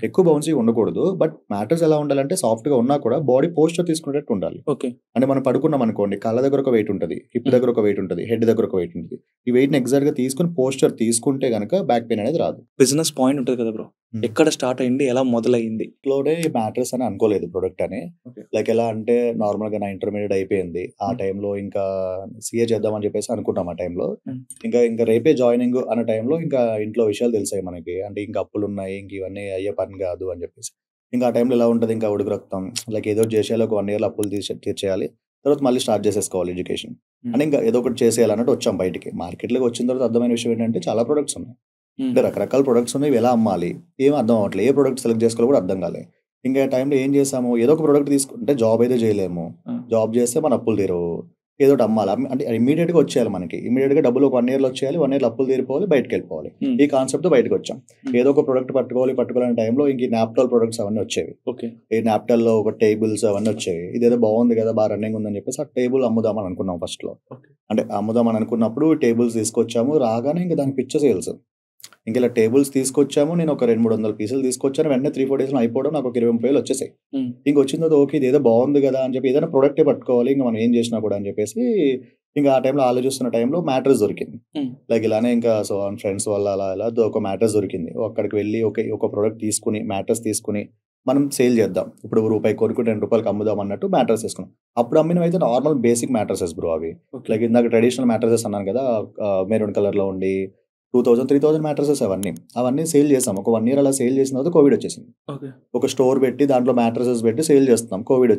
ఎక్కువ బౌన్సీగా ఉండకూడదు, బట్ మ్యాట్రస్ ఎలా ఉండాలంటే సాఫ్ట్ గా ఉన్నా కూడా బాడీ పోస్చర్ తీసుకునేటట్టు ఉండాలి. అంటే మనం పడుకున్నాం అనుకోండి, కాళ్ళ దగ్గర ఒక వెయిట్ ఉంటుంది, హిప్ దగ్గర ఒక వెయిట్ ఉంటుంది, హెడ్ దగ్గర ఒక వెయిట్ ఉంటుంది. ఈ వెయిట్ ని ఎగ్జాక్ట్ గా తీసుకుని పోస్చర్ తీసుకుంటే గనక బ్యాక్ పెయిన్ అనేది రాదు. బిజినెస్ పాయింట్ ఉంటుంది కదా బ్రో, ఎక్కడ స్టార్ట్ అయింది, ఎలా మొదలైంది? ఇట్లోనే మ్యాట్రస్ అని అనుకోలేదు ప్రొడక్ట్ అని. లైక్ ఎలా అంటే, నార్మల్ గా నా ఇంటర్మీడియట్ అయిపోయింది, ఆ టైంలో ఇంకా సిఏ చేద్దామని చెప్పేసి అనుకుంటాం. ఆ టైంలో ఇంకా రేపే జాయినింగ్ అన్న టైంలో ఇంకా ఇంట్లో విషయాలు తెలిసాయి మనకి. అంటే ఇంకా అప్పులు ఉన్నాయి, ఇంక ఇవన్నీ అయ్యే పని కాదు అని చెప్పేసి. ఇంకా ఆ టైంలో ఎలా ఉంటుంది, ఇంకా ఉడుకు రక్తం, లైక్ ఏదో చేసేయాలి, ఒక 1 year అప్పులు తీర్చేయాలి, తర్వాత మళ్ళీ స్టార్ట్ చేసేసుకోవాలి ఎడ్యుకేషన్ అని. ఇంకా ఏదో ఒకటి చేసేయాలన్నట్టు వచ్చాం బయటికి. మార్కెట్లోకి వచ్చిన తర్వాత అర్థమైన విషయం ఏంటంటే, చాలా ప్రొడక్ట్స్ ఉన్నాయి, అంటే రకరకాల ప్రొడక్ట్స్ ఉన్నాయి, ఇవి ఎలా అమ్మాలి ఏం అర్థం అవ్వట్లేదు, ఏ ప్రొడక్ట్ సెలెక్ట్ చేసుకోవాలో కూడా అర్థం కాలేదు. ఇంకా టైంలో ఏం చేసాము, ఏదో ఒక ప్రొడక్ట్ తీసుకుంటే జాబ్ అయితే చేయలేము, జాబ్ చేస్తే మన అప్పులు తీరవు, ఏదో ఒకటి అమ్మాలి. అంటే ఇమీడియట్ గా వచ్చేయాలి మనకి, ఇమీడియట్ గా డబ్బులు ఒక 1 year లో వచ్చేయాలి, 1 year అప్పులు తీరిపోవాలి, బయటకు వెళ్ళిపోవాలి. ఈ కాన్సెప్ట్ బయటకు వచ్చాం. ఏదో ఒక ప్రొడక్ట్ పట్టుకోవాలనే టైంలో ఇంక నాప్టాల్ ప్రొడక్ట్స్ అవన్నీ వచ్చేవి. ఈ నాప్టాల్ లో ఒక టేబుల్స్ అవన్నీ వచ్చేవి. ఇదేదో బాగుంది కదా, బాగా రన్నింగ్ ఉందని చెప్పేసి ఆ టేబుల్ అమ్ముదామని అనుకున్నాం ఫస్ట్ లో. అంటే అమ్ముదామని అనుకున్నప్పుడు టేబుల్స్ తీసుకొచ్చాము, రాగానే ఇంకా దానికి పిచ్చ సేల్స్. ఇంకా ఇలా టేబుల్స్ తీసుకొచ్చాము, నేను ఒక 200-300 పీసులు తీసుకొచ్చాను, వెంటనే 3-4 days లో అయిపోవడం, నాకు ఒక 20-30 వచ్చేసాయి. ఇంక వచ్చిన తర్వాత ఓకే, ఇది ఏదో బాగుంది కదా అని చెప్పి, ఏదైనా ప్రొడక్టే పట్టుకోవాలి ఇంకా మనం ఏం చేసినా కూడా అని చెప్పేసి, ఇంకా ఆ టైంలో ఆలోచిస్తున్న టైంలో మ్యాట్రస్ దొరికింది. లైక్ ఇలానే ఇంకా సో ఫ్రెండ్స్ వల్ల అలా ఒక మ్యాట్రస్ దొరికింది. అక్కడికి వెళ్ళి ఒక ప్రొడక్ట్ తీసుకుని, మ్యాట్రస్ తీసుకుని మనం సేల్ చేద్దాం, ఇప్పుడు రూపాయి కొనుక్కుంటే 2 రూపాయలకి అమ్ముదాం అన్నట్టు మ్యాట్రస్ తీసుకున్నాం. అప్పుడు అమ్మినవి అయితే నార్మల్ బేసిక్ మ్యాట్రసెస్ బ్రో అవి. లైక్ ఇందాక ట్రెడిషనల్ మ్యాట్రసెస్ అన్నాను కదా, మెరూన్ కలర్ లో ఉండి 2000-3000 మ్యాట్రసెస్ అవన్నీ సేల్ చేసాం. ఒక 1 year అలా సేల్ చేసిన తర్వాత కోవిడ్ వచ్చేసింది. ఒక స్టోర్ పెట్టి దాంట్లో మ్యాట్రసెస్ పెట్టి సేల్ చేస్తున్నాం. కోవిడ్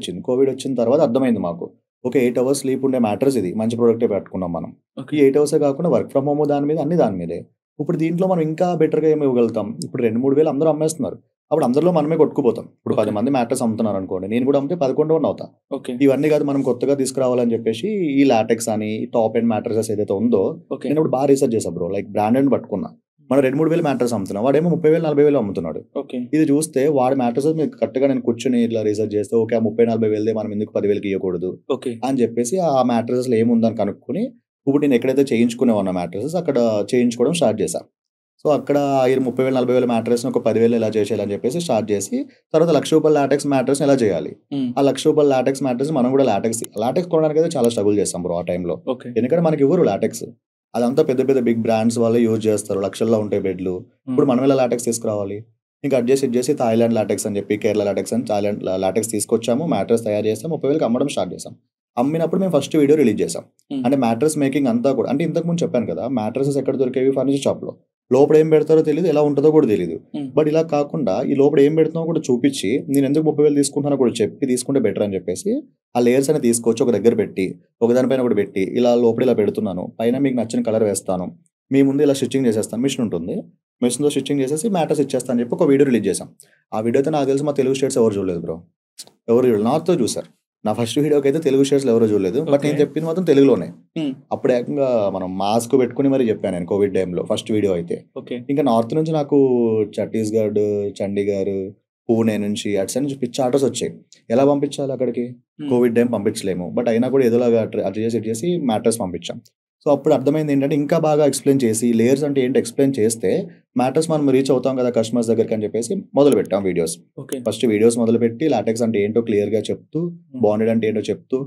వచ్చిన తర్వాత అర్థమైంది మాకు, ఓకే 8 hours స్లీప్ ఉండే మ్యాట్రస్ ఇది, మంచి ప్రొడక్టే పెట్టుకున్నాం మనం. ఈ 8 hours కాకుండా వర్క్ ఫ్రమ్ హోమ్ దాని మీద, అన్ని దాని మీదే. ఇప్పుడు దీంట్లో మనం ఇంకా బెటర్గా ఏమి ఇవ్వగలుగుతాం? ఇప్పుడు 2-3 వేలు అందరూ అమ్మేస్తున్నారు, అప్పుడు అందరిలో మనమే కొట్టుకుపోతాం. ఇప్పుడు 10 మంది మ్యాట్రస్ అమ్ముతున్నారు అనుకోండి, నేను కూడా అమ్మితే 11 అవుతా. ఇవన్నీ కాదు, మనం కొత్తగా తీసుకురావాలని చెప్పేసి ఈ లాటెక్స్ అని టాప్ ఎండ్ మ్యాట్రసెస్ ఏదైతే ఉందో, నేను ఇప్పుడు బాగా రీసెర్చ్ చేశాను బ్రో. లైక్ బ్రాండెడ్ పట్టుకున్నా, మనం 2-3 వేలు మ్యాట్రస్ అమ్ముతున్నాం, వాడేమో 30,000-40,000 అమ్ముతున్నాడు. ఇది చూస్తే వాడి మ్యాట్రసెస్ మీకు కరెక్ట్గా నేను కూర్చొని ఇట్లా రీసెర్చ్ చేస్తే, ఓకే ఆ 30,000-40,000 వేలదే మనం ఎందుకు 10,000కి ఇవ్వకూడదు అని చెప్పేసి ఆ మ్యాట్రసెస్ లో ఏముందని కనుక్కొని, ఇప్పుడు నేను ఎక్కడైతే చేయించుకునే ఉన్న మ్యాట్రసెస్ అక్కడ చేయించుకోవడం స్టార్ట్ చేశాను. సో అక్కడ 30,000 40,000 మ్యాట్రెస్ ఒక 10,000 ఎలా చేసేయాలని చెప్పేసి స్టార్ట్ చేసి తర్వాత ₹1,00,000 లాటెక్స్ మ్యాట్రెస్ ఎలా చేయాలి, ఆ ₹1,00,000 లాటెక్స్ మ్యాట్రెస్ మనం కూడా లాటెక్స్ కొనడానికి అయితే చాలా స్ట్రగుల్ చేస్తాం బ్రో ఆ టైంలో. ఎందుకంటే మనకి ఇవ్వరు లాటెక్స్, అదంతా పెద్ద పెద్ద బిగ్ బ్రాండ్స్ వాళ్ళే యూజ్ చేస్తారు, లక్షల్లో ఉంటాయి బెడ్లు. ఇప్పుడు మనం ఎలా లాటెక్స్ తీసుకురావాలి, ఇంకా అడ్జస్ట్ చేసి థాయిలాండ్ లాటెక్స్ అని చెప్పి కేరళ లాటెక్స్ అని థాయిలాండ్ లాటెక్స్ తీసుకొచ్చాము, మ్యాట్రెస్ తయారు చేస్తాం, 30,000కి అమ్మడం స్టార్ట్ చేసాం. అమ్మినప్పుడు మేము ఫస్ట్ వీడియో రిలీజ్ చేసాం. అంటే మ్యాట్రెస్ మేకింగ్ అంతా కూడా, అంటే ఇంతకు ముందు చెప్పాను కదా మ్యాట్రెసెస్ ఎక్కడ దొరికేవి, ఫర్నిచర్ షాప్ లో, లోపల ఏం పెడతారో తెలియదు, ఎలా ఉంటుందో కూడా తెలియదు. బట్ ఇలా కాకుండా ఈ లోపల ఏం పెడుతున్నావు కూడా చూపించి నేను ఎందుకు 30,000 తీసుకుంటానో కూడా చెప్పి తీసుకుంటే బెటర్ అని చెప్పేసి ఆ లేయర్స్ అని తీసుకొచ్చి ఒక దగ్గర పెట్టి ఒకదానిపైన ఒకటి పెట్టి ఇలా లోపల ఇలా పెడుతున్నాను, పైన మీకు నచ్చిన కలర్ వేస్తాను, మీ ముందు ఇలా స్టిచ్చింగ్ చేసేస్తాను, మిషన్ ఉంటుంది, మిషన్తో స్టిచ్చింగ్ చేసేసి మ్యాట్రెస్ ఇచ్చేస్తాను అని చెప్పి ఒక వీడియో రిలీజ్ చేసాం. ఆ వీడియో అయితే నాకు తెలిసి మా తెలుగు స్టేట్స్ ఎవరు చూడలేదు బ్రో, ఎవరు చూడలేదు, నార్త్తో చూసారు. నా ఫస్ట్ వీడియోకి అయితే తెలుగు స్టేట్స్లో ఎవరో చూడలేదు, బట్ నేను చెప్పింది మాత్రం తెలుగులోనే. అప్పుడు ఏకంగా మనం మాస్క్ పెట్టుకుని మరి చెప్పాను నేను కోవిడ్ టైంలో ఫస్ట్ వీడియో అయితే. ఇంకా నార్త్ నుంచి నాకు ఛత్తీస్గఢ్, చండీగఢ్, పూణే నుంచి అటు సైడ్ నుంచి పిచ్చి ఆర్డర్స్ వచ్చాయి. ఎలా పంపించాలి అక్కడికి, కోవిడ్ టైం పంపించలేము, బట్ అయినా కూడా ఏదోలాగా అటు చేసి మ్యాట్రెస్ పంపించాం. సో అప్పుడు అర్థమైంది ఏంటంటే ఇంకా బాగా ఎక్స్ప్లెయిన్ చేసి లేయర్స్ అంటే ఏంటి ఎక్స్ప్లెయిన్ చేస్తే మ్యాటర్స్ మనం రీచ్ అవుతాం కదా కస్టమర్స్ దగ్గరికి అని చెప్పేసి మొదలు పెట్టాం వీడియోస్. ఫస్ట్ వీడియోస్ మొదలుపెట్టి లాటెక్స్ అంటే ఏంటో క్లియర్గా చెప్తూ, బాండెడ్ అంటే ఏంటో చెప్తూ,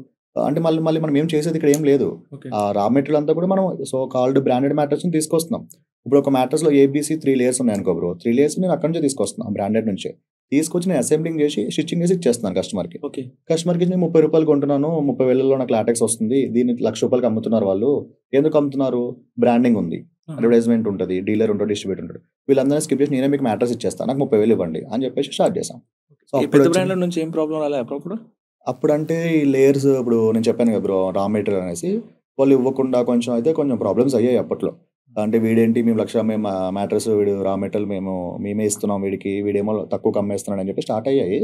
అంటే మళ్ళీ మనం ఏం చేసేది ఇక్కడ ఏం లేదు, రా మెటీరియల్ అంతా కూడా మనం సో కాల్డ్ బ్రాండెడ్ మ్యాటర్స్ తీసుకొస్తున్నాం. ఇప్పుడు ఒక మ్యాటర్స్ లో ABC 3 లేయర్స్ ఉన్నాయి అనుకో బ్రో, 3 లేయర్స్ నేను అక్కడి నుంచి తీసుకొస్తున్నాను, బ్రాండెడ్ నుంచి తీసుకొచ్చి నేను అసెంబ్లింగ్ చేసి స్టిచ్చింగ్ చేసి ఇచ్చేస్తున్నాను కస్టమర్కి. కస్టమర్కి నేను ₹30 కొంటున్నాను, 30,000లో నాకు లాటెక్స్ వస్తుంది, దీన్ని ₹1,00,000 అమ్ముతున్నారు వాళ్ళు. ఎందుకు అమ్ముతున్నారు, బ్రాండింగ్ ఉంది, అడ్వర్టైజ్మెంట్ ఉంటుంది, డీలర్ ఉంటాడు, డిస్ట్రిబ్యూటర్ ఉంటాడు, వీళ్ళందరినీ స్కిప్ చేసి నేనే మీకు మ్యాటర్స్ ఇచ్చేస్తాను, నాకు 30,000 ఇవ్వండి అని చెప్పేసి స్టార్ట్ చేసాం. సో అప్పుడు అంటే ఈ లేయర్స్ ఇప్పుడు నేను చెప్పాను కదా బ్రో రా మెటీరియల్ అనేసి వాళ్ళు ఇవ్వకుండా కొంచెం ప్రాబ్లమ్స్ అయ్యాయి అప్పట్లో. అంటే వీడేంటి మేము మేము మ్యాట్రెస్ వీడు రా మెటీరియల్ మేమే ఇస్తున్నాం వీడికి, వీడేమో తక్కువ అమ్మేస్తున్నాడు అని చెప్పి స్టార్ట్ అయ్యాయి.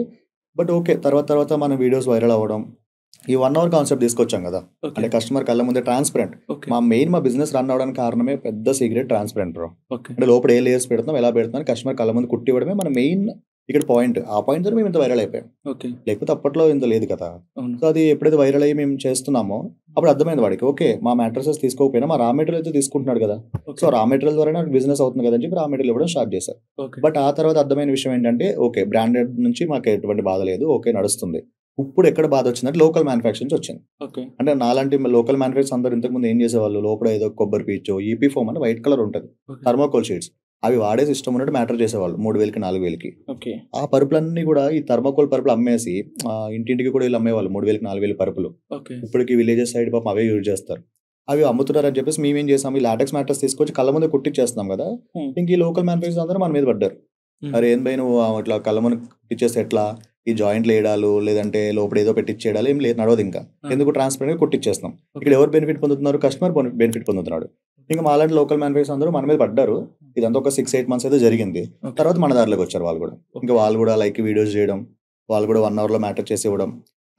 బట్ ఓకే, తర్వాత మన వీడియోస్ వైరల్ అవ్వడం, ఈ 1 hour కాన్సెప్ట్ తీసుకొచ్చాం కదా, అంటే కస్టమర్ కళ్ళ ముందే ట్రాన్స్పరెంట్. మా బిజినెస్ రన్ అవడానికి కారణమే పెద్ద సీక్రెట్ ట్రాన్స్పరెంట్ బ్రో. అంటే లోపల ఏ లేయర్స్ పెడుతున్నాం, ఎలా పెడుతున్నాం, కస్టమర్ కళ్ళ ముందు కుట్టి ఇవ్వడమే మన మెయిన్ ఇక్కడ పాయింట్. ఆ పాయింట్ తో మేము ఇంత వైరల్ అయిపోయాం, లేకపోతే అప్పట్లో ఇంత లేదు కదా. సో అది ఎప్పుడైతే వైరల్ అయ్యి మేము చేస్తున్నామో అప్పుడు అర్థమైంది వాడికి, ఓకే మా మ్యాట్రెసెస్ తీసుకోకపోయినా మా రా మెటీరియల్ అయితే తీసుకుంటున్నాడు కదా, సో రా మెటీరియల్ ద్వారా బిజినెస్ అవుతుంది కదా అని చెప్పి రా మెటీరియల్ ఇవ్వడం స్టార్ట్ చేశారు. బట్ ఆ తర్వాత అర్థమైన విషయం ఏంటంటే ఓకే బ్రాండెడ్ నుంచి మాకు ఎటువంటి బాధ లేదు, ఓకే నడుస్తుంది. ఇప్పుడు ఎక్కడ బాధ వచ్చిందంటే లోకల్ మ్యానుఫ్యాక్చర్ నుంచి వచ్చింది. అంటే నాలాంటి లోకల్ మ్యానుఫ్యాక్చర్స్ అందరూ ఇంతకుముందు ఏం చేసేవాళ్ళు, లోపల ఏదో కొబ్బరి పీచు EP ఫోమ్ అని వైట్ కలర్ ఉంటుంది, థర్మోకోల్ షీట్స్, అవి వాడే సిస్టమ్ ఉన్నట్టు మ్యాటర్ చేసేవాళ్ళు 3,000కి 4,000కి. ఆ పరుపులన్నీ కూడా ఈ థర్మోకోల్ పరుపులు అమ్మేసి ఇంటింటికి కూడా వీళ్ళు అమ్మేవాళ్ళు 3,000కి 4,000 పరుపులు. ఇప్పటికి విలేజెస్ సైడ్ పాపం అవే యూజ్ చేస్తారు. అవి అమ్ముతున్నారు అని చెప్పేసి మేమేం చేసాం, ఈ లాటెక్స్ మ్యాటర్స్ తీసుకొచ్చి కళ్ళ ముందు కుట్టిచ్చేస్తున్నాం కదా. ఇంక ఈ లోకల్ మ్యానుఫ్యాక్చర్స్ అందరూ మన మీద పడ్డారు, అరే ఏం పోయి నువ్వు ఇట్లా కళ్ళ ముందు కుట్టిచ్చేస్తే ఎట్లా, ఈ జాయింట్లు వేయడాలు లేదంటే లోపల ఏదో పెట్టించేయడాలు ఏం లేదు, నడవదు, ఇంకా ఎందుకు ట్రాన్స్పరెంట్ గా కుట్టిచ్చేస్తున్నాం. ఇక్కడ ఎవరు బెనిఫిట్ పొందుతున్నారు, కస్టమర్ బెనిఫిట్ పొందుతున్నాడు. ఇంకా మాలాంటి లోకల్ మ్యానుఫ్యాక్చర్స్ అందరూ మన మీద పడ్డారు. ఇదంతా ఒక 6-8 months అయితే జరిగింది. తర్వాత మన దారిలోకి వచ్చారు వాళ్ళు కూడా. ఇంకా వాళ్ళు కూడా లైక్ వీడియోస్ చేయడం, వాళ్ళు కూడా 1 hour లో మ్యాటర్ చేసి ఇవ్వడం.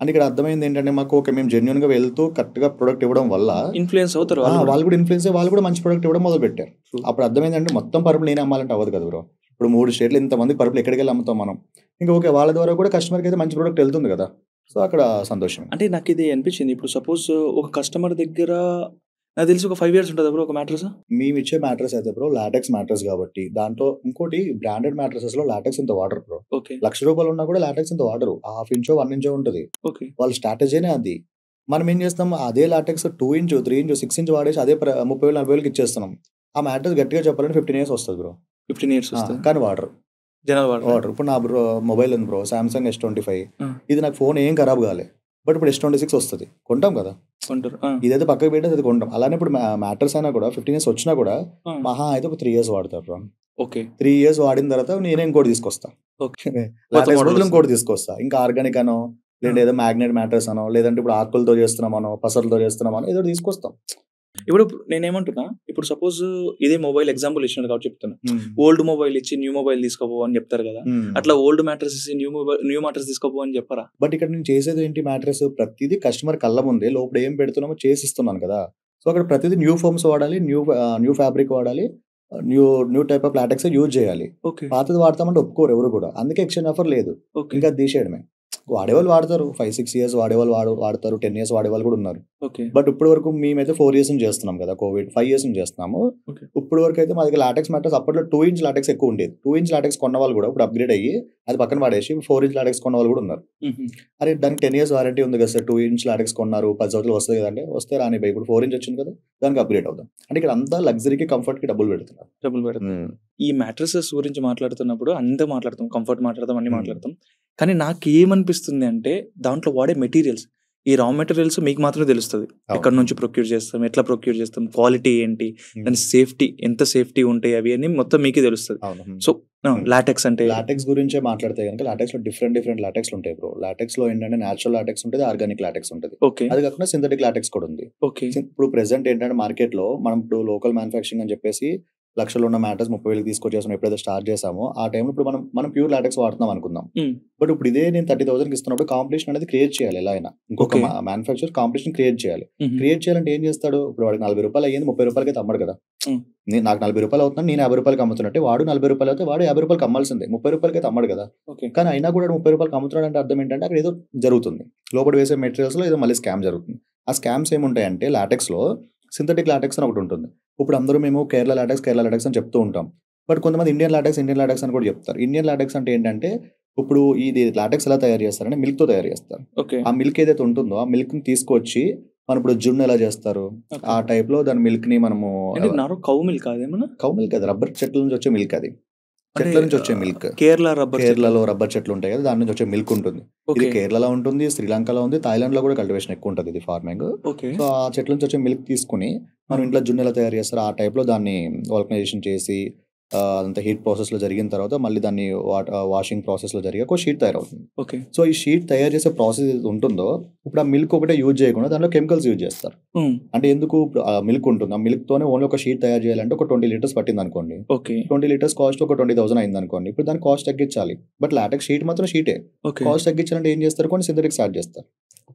అంటే ఇక్కడ అర్థమైంది ఏంటంటే మాకు ఓకే మేము జెన్యున్ గా వెళ్తూ కరెక్ట్ గా ప్రొడక్ట్ ఇవ్వడం వల్ల ఇన్ఫ్లుయెన్స్ అవుతారు, వాళ్ళు కూడా ఇన్ఫ్లుయెన్స్ అయ్యి వాళ్ళు కూడా మంచి ప్రొడక్ట్ ఇవ్వడం మొదలు పెట్టారు. అప్పుడు అర్థమైంది అంటే మొత్తం పరుపులు నేనే అమ్మాలంటే అవ్వదు కదా బ్రో. ఇప్పుడు 3 స్టేట్లు ఇంతమంది పరుపులు ఎక్కడికి వెళ్ళి అమ్ముతాం మనం. ఇంకా ఓకే వాళ్ళ ద్వారా కూడా కస్టమర్కి అయితే మంచి ప్రొడక్ట్ వెళ్తుంది కదా. సో అక్కడ సంతోషం. అంటే నాకు ఇది అనిపించింది, ఇప్పుడు సపోజ్ ఒక కస్టమర్ దగ్గర నాకు తెలిసి ఒక 5 years ఉంటుంది బ్రో ఒక మ్యాట్రెస్. మేము ఇచ్చే మ్యాట్రెస్ అయితే బ్రో లాటెక్స్ మ్యాట్రెస్ కాబట్టి దాంట్లో ఇంకోటి బ్రాండెడ్ మ్యాట్రెసెస్ లో లాటెక్స్ ఇంత వాటర్ బ్రో. ₹1,00,000 ఉన్నా కూడా లాటెక్స్ ఇంత వాటర్ 1/2 inch 1 inch ఉంటుంది. వాళ్ళ స్ట్రాటజీనే అది. మనం ఏం చేస్తాం, అదే లాటెక్స్ 2 inch 3 inch 6 inch వాడేసి అదే 30,000 40,000కి ఇచ్చేస్తున్నాం. ఆ మ్యాట్రెస్ గట్టిగా చెప్పాలంటే 15 years వస్తుంది బ్రో. 15 years వస్తుంది కానీ వాటర్. ఇప్పుడు నా బ్రో మొబైల్ ఉంది బ్రో, Samsung S25. ఇది నాకు ఫోన్ ఏం ఖరాబ్ కాలే, బట్ ఇప్పుడు S26 వస్తుంది, కొంటాం కదా, ఇదైతే పక్కకి పెట్టి అది కొంటాం. అలానే ఇప్పుడు మ్యాటర్స్ అయినా కూడా 15 years వచ్చినా కూడా మహా అయితే ఒక 3 years వాడతారు బ్రో. 3 years వాడిన తర్వాత నేనే ఇంకోటి తీసుకొస్తా, ఇంకోటి తీసుకొస్తా, ఇంకా ఆర్గానిక్ అనో లేదంటే ఏదో మ్యాగ్నెట్ మ్యాటర్స్ అనో లేదంటే ఇప్పుడు ఆకులతో చేస్తున్నామనో పసలతో చేస్తున్నామనో ఏదో తీసుకొస్తాం. ఇప్పుడు నేనేమంటున్నా, ఇప్పుడు సపోజ్ ఇదే మొబైల్ ఎగ్జాంపుల్ ఇచ్చినట్టు కాబట్టి చెప్తున్నా, ఓల్డ్ మొబైల్ ఇచ్చి న్యూ మొబైల్ తీసుకోపో అని చెప్తారు కదా, అట్లా ఓల్డ్ మ్యాట్రెస్ ఇచ్చి న్యూ మ్యాట్రెస్ తీసుకోపో అని చెప్పారా? బట్ ఇక్కడ నేను చేసేది ఏంటి, మ్యాట్రెస్ ప్రతిదీ కస్టమర్ కళ్ళ ముందే లోపల ఏం పెడుతున్నామో చేసిస్తున్నాను కదా. సో అక్కడ ప్రతిదీ న్యూ ఫోమ్స్ వాడాలి, న్యూ ఫ్యాబ్రిక్ వాడాలి, new type of LaTeX use చేయాలి. పాతది వాడతామంటే ఒప్పుకోరు ఎవరు కూడా, అందుకే ఎక్స్చేంజ్ ఆఫర్ లేదు, ఇంకా తీసేయడమే. వాడేవాళ్ళు వాడతారు, 5-6 years వాడేవాళ్ళు వాడతారు, 10 years వాడేవాళ్ళు కూడా ఉన్నారు. ఓకే. బట్ ఇప్పటి వరకు మేమైతే 4 years నుంచి చేస్తున్నాం కదా, కోవిడ్ 5 years నుంచి చేస్తున్నాము. ఓకే. ఇప్పుడు వరకు అయితే మా దగ్గర లాటెక్స్ మ్యాట్రెస్ అప్పట్లో 2 inch లాటెక్స్ ఎక్కువ ఉండేది. 2 inch లాటెక్స్ కొన్న వాళ్ళు కూడా ఇప్పుడు అప్గ్రేడ్ అయ్యి అది పక్కన పడేసి 4 inch లాటెక్స్ కొన్న వాళ్ళు కూడా ఉన్నారు. అరే దానికి 10 years వారంటీ ఉంది కదా సార్, 2 inch లాటెక్స్ కొన్నారు 10 సంవత్సరాలు వస్తుంది కదంటే, వస్తే రాని బై, ఇప్పుడు 4 inch వచ్చింది కదా దానికి అప్గ్రేడ్ అవుతాం. అంటే ఇక్కడ అంతా లగ్జరీకి కంఫర్ట్కి డబ్బులు పెడుతున్నారు. ఈ మ్యాట్రసెస్ గురించి మాట్లాడుతున్నప్పుడు అంతా మాట్లాడతాం, కంఫర్ట్ మాట్లాడతాం, అన్ని మాట్లాడతాం. కానీ నాకు ఏమనిపిస్తుంది అంటే దాంట్లో వాడే మెటీరియల్స్, ఈ రా మెటీరియల్స్ మీకు మాత్రమే తెలుస్తుంది. ఎక్కడ నుంచి ప్రొక్యూర్ చేస్తాం, ఎట్లా ప్రొక్యూర్ చేస్తాం, క్వాలిటీ ఏంటి, దాని సేఫ్టీ ఎంత సేఫ్టీ ఉంటాయి అవి అని మొత్తం మీకే తెలుస్తుంది. సో లాటెక్స్ అంటే లాటెక్స్ గురించే మాట్లాడితే కనుక లాటెక్స్ లో డిఫరెంట్ లాటెక్స్ ఉంటాయి బ్రో. లాటెక్స్ లో ఏంటంటే నేచురల్ లాటెక్స్ ఉంటుంది, ఆర్గానిక్ లాటెక్స్ ఉంటుంది. అది కాకుండా సింథటిక్ లాటెక్స్ కూడా ఉంది. ఇప్పుడు ప్రెసెంట్ ఏంటంటే మార్కెట్ లో మనం ఇప్పుడు లోకల్ మ్యానుఫాక్చరింగ్ అని చెప్పేసి లక్షలు ఉన్న మ్యాటర్స్ 30,000 తీసుకొచ్చేసాం. ఎప్పుడైతే స్టార్ట్ చేసామో ఆ టైంలో ఇప్పుడు మనం ప్యూర్ లాటెక్స్ వాడుతున్నాం అనుకుందాం. బట్ ఇప్పుడు ఇదే నేను 30,000 ఇస్తున్నప్పుడు కాంపిటీషన్ అనేది క్రియేట్ చేయాలి. ఎలా అయినా ఇంకొక మ్యానుఫాక్చర్ కాంపిటీషన్ క్రియేట్ చేయాలి. క్రియేట్ చేయాలంటే ఏం చేస్తాడు, ఇప్పుడు వాడికి 40 రూపాయలు అయ్యింది 30 రూపాయలకి అమ్మడు కదా. నాకు 40 రూపాయలు అవుతున్నాను, నేను 50 రూపాయలకి అమ్ముతున్నట్టే వాడు 40 రూపాయలు అయితే వాడు 50 రూపాయలకి అమ్మాల్సిందే, 30 రూపాయలకి అయితే అమ్మడు కదా. కానీ అయినా కూడా 30 రూపాయలకి అమ్ముతున్నాడు అంటే అర్థం ఏంటంటే అక్కడ ఏదో జరుగుతుంది, లోపల వేసే మెటీరియల్స్ లో ఏదో మళ్ళీ స్కామ్ జరుగుతుంది. ఆ స్కామ్స్ ఏముంటాయంటే లాటెక్స్ లో సింథటిక్ లాటెక్స్ అని ఒకటి ఉంటుంది. ఇప్పుడు అందరూ మేము కేరళ లాటెక్స్ అని చెప్తూ ఉంటాం. బట్ కొంతమంది ఇండియన్ లాటెక్స్ అని కూడా చెప్తారు. ఇండియన్ లాటెక్స్ అంటే ఏంటంటే ఇప్పుడు ఇది లాటెక్స్ ఎలా తయారు చేస్తారంటే మిల్క్ తో తయారు చేస్తారు. ఆ మిల్క్ ఏదైతే ఉంటుందో ఆ మిల్క్ ని తీసుకొచ్చి మనం ఇప్పుడు జున్ను ఎలా చేస్తారు ఆ టైప్ లో దాని మిల్క్ ని మనము కౌ మిల్క్ అది రబ్బర్ చెట్ల నుంచి వచ్చే మిల్క్, అది చెట్ల నుంచి వచ్చే మిల్క్. కేరళలో రబ్బర్ చెట్లు ఉంటాయి కదా, దాని నుంచి వచ్చే మిల్క్ ఉంటుంది. ఇది కేరళలో ఉంటుంది, శ్రీలంకలో ఉంది, థాయిలాండ్ లో కూడా కల్టివేషన్ ఎక్కువ ఉంటుంది ఇది ఫార్మింగ్. సో ఆ చెట్ల నుంచి వచ్చే మిల్క్ తీసుకుని మనం ఇంట్లో జున్ను ఎలా తయారు చేస్తారు ఆ టైప్ లో దాన్ని వాల్కనైజేషన్ చేసి అదంతా హీట్ ప్రాసెస్ లో జరిగిన తర్వాత మళ్ళీ దాన్ని వాషింగ్ ప్రాసెస్ లో జరిగి ఒక షీట్ తయారవుతుంది. సో ఈ షీట్ తయారు చేసే ప్రాసెస్ ఏది ఉంటుందో ఇప్పుడు ఆ మిల్క్ ఒకటే యూజ్ చేయకుండా దాంట్లో కెమికల్స్ యూజ్ చేస్తారు. అంటే ఎందుకు, మిల్క్ ఉంటుంది, ఆ మిల్క్ తోనే ఓన్లీ ఒక షీట్ తయారు చేయాలంటే ఒక 20 liters పట్టింది అనుకోండి, 20 liters కాస్ట్ ఒక 20,000 అయింది అనుకోండి. ఇప్పుడు దాని కాస్ట్ తగ్గించాలి, బట్ లాటెక్స్ షీట్ మాత్రం షీటే. కాస్ట్ తగ్గించాలంటే ఏం చేస్తారు, కొన్ని సింథటిక్స్ యాడ్ చేస్తారు.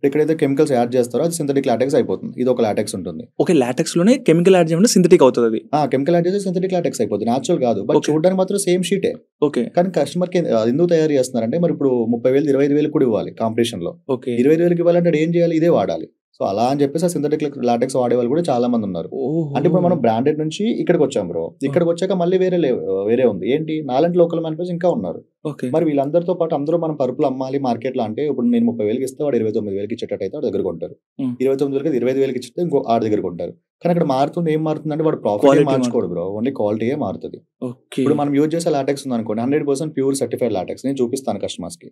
ఎక్కడైతే కెమికల్స్ యాడ్ చేస్తారో అది సింథటిక్ లాటెక్స్ అయిపోతుంది. ఇది ఒక లాటెక్స్ ఉంటుంది. ఓకే, లాటెక్స్ లోనే కెమికల్ యాడ్ చేయడం సింథటిక్ అవుతుంది. కెమికల్ యాడ్ చేస్తే సింథటిక్ లాటెక్స్ అయిపోతుంది, న్యాచురల్ కాదు. బట్ చూడడానికి మాత్రం సేమ్ షీటే. ఓకే, కానీ కస్టమర్ కి ఎందుకు తయారు చేస్తున్నారంటే మరి ఇప్పుడు 30,000 25,000 కూడా ఇవ్వాలి కాంపిటీషన్ లో. 25,000 ఇవ్వాలంటే ఏం చేయాలి, ఇదే వాడాలి. సో అలా అని చెప్పేసి ఆ సింథటిక్ లాటెక్స్ వాడే వాళ్ళు కూడా చాలా మంది ఉన్నారు. అంటే ఇప్పుడు మనం బ్రాండెడ్ నుంచి ఇక్కడికి వచ్చాం బ్రో. ఇక్కడికి వచ్చాక మళ్ళీ వేరే ఉంది ఏంటి, నాలాంటి లోకల్ మ్యానుఫ్యాక్చర్ ఇంకా ఉన్నారు. మరి వీళ్ళందరితో పాటు అందరూ మనం పరుపులు అమ్మాలి మార్కెట్ లో అంటే ఇప్పుడు నేను 30,000 ఇస్తే వాడు 29,000 ఇచ్చేటట్టు అయితే వాడు దగ్గర కొంటారు. 29,000 25,000 ఇచ్చితే ఇంకో ఆడి దగ్గర కొంటారు. కానీ అక్కడ ఏం మారుతుంది అంటే వాడు ప్రాఫిట్ మార్చుకోడు బ్రో, ఓన్లీ క్వాలిటీయే మారుతుంది. ఇప్పుడు మనం యూజ్ చేసే లాటెక్స్ ఉంది అనుకోండి 100% ప్యూర్ సర్టిఫైడ్ లాటెక్స్ నేను చూపిస్తాను కస్టమర్స్ కి.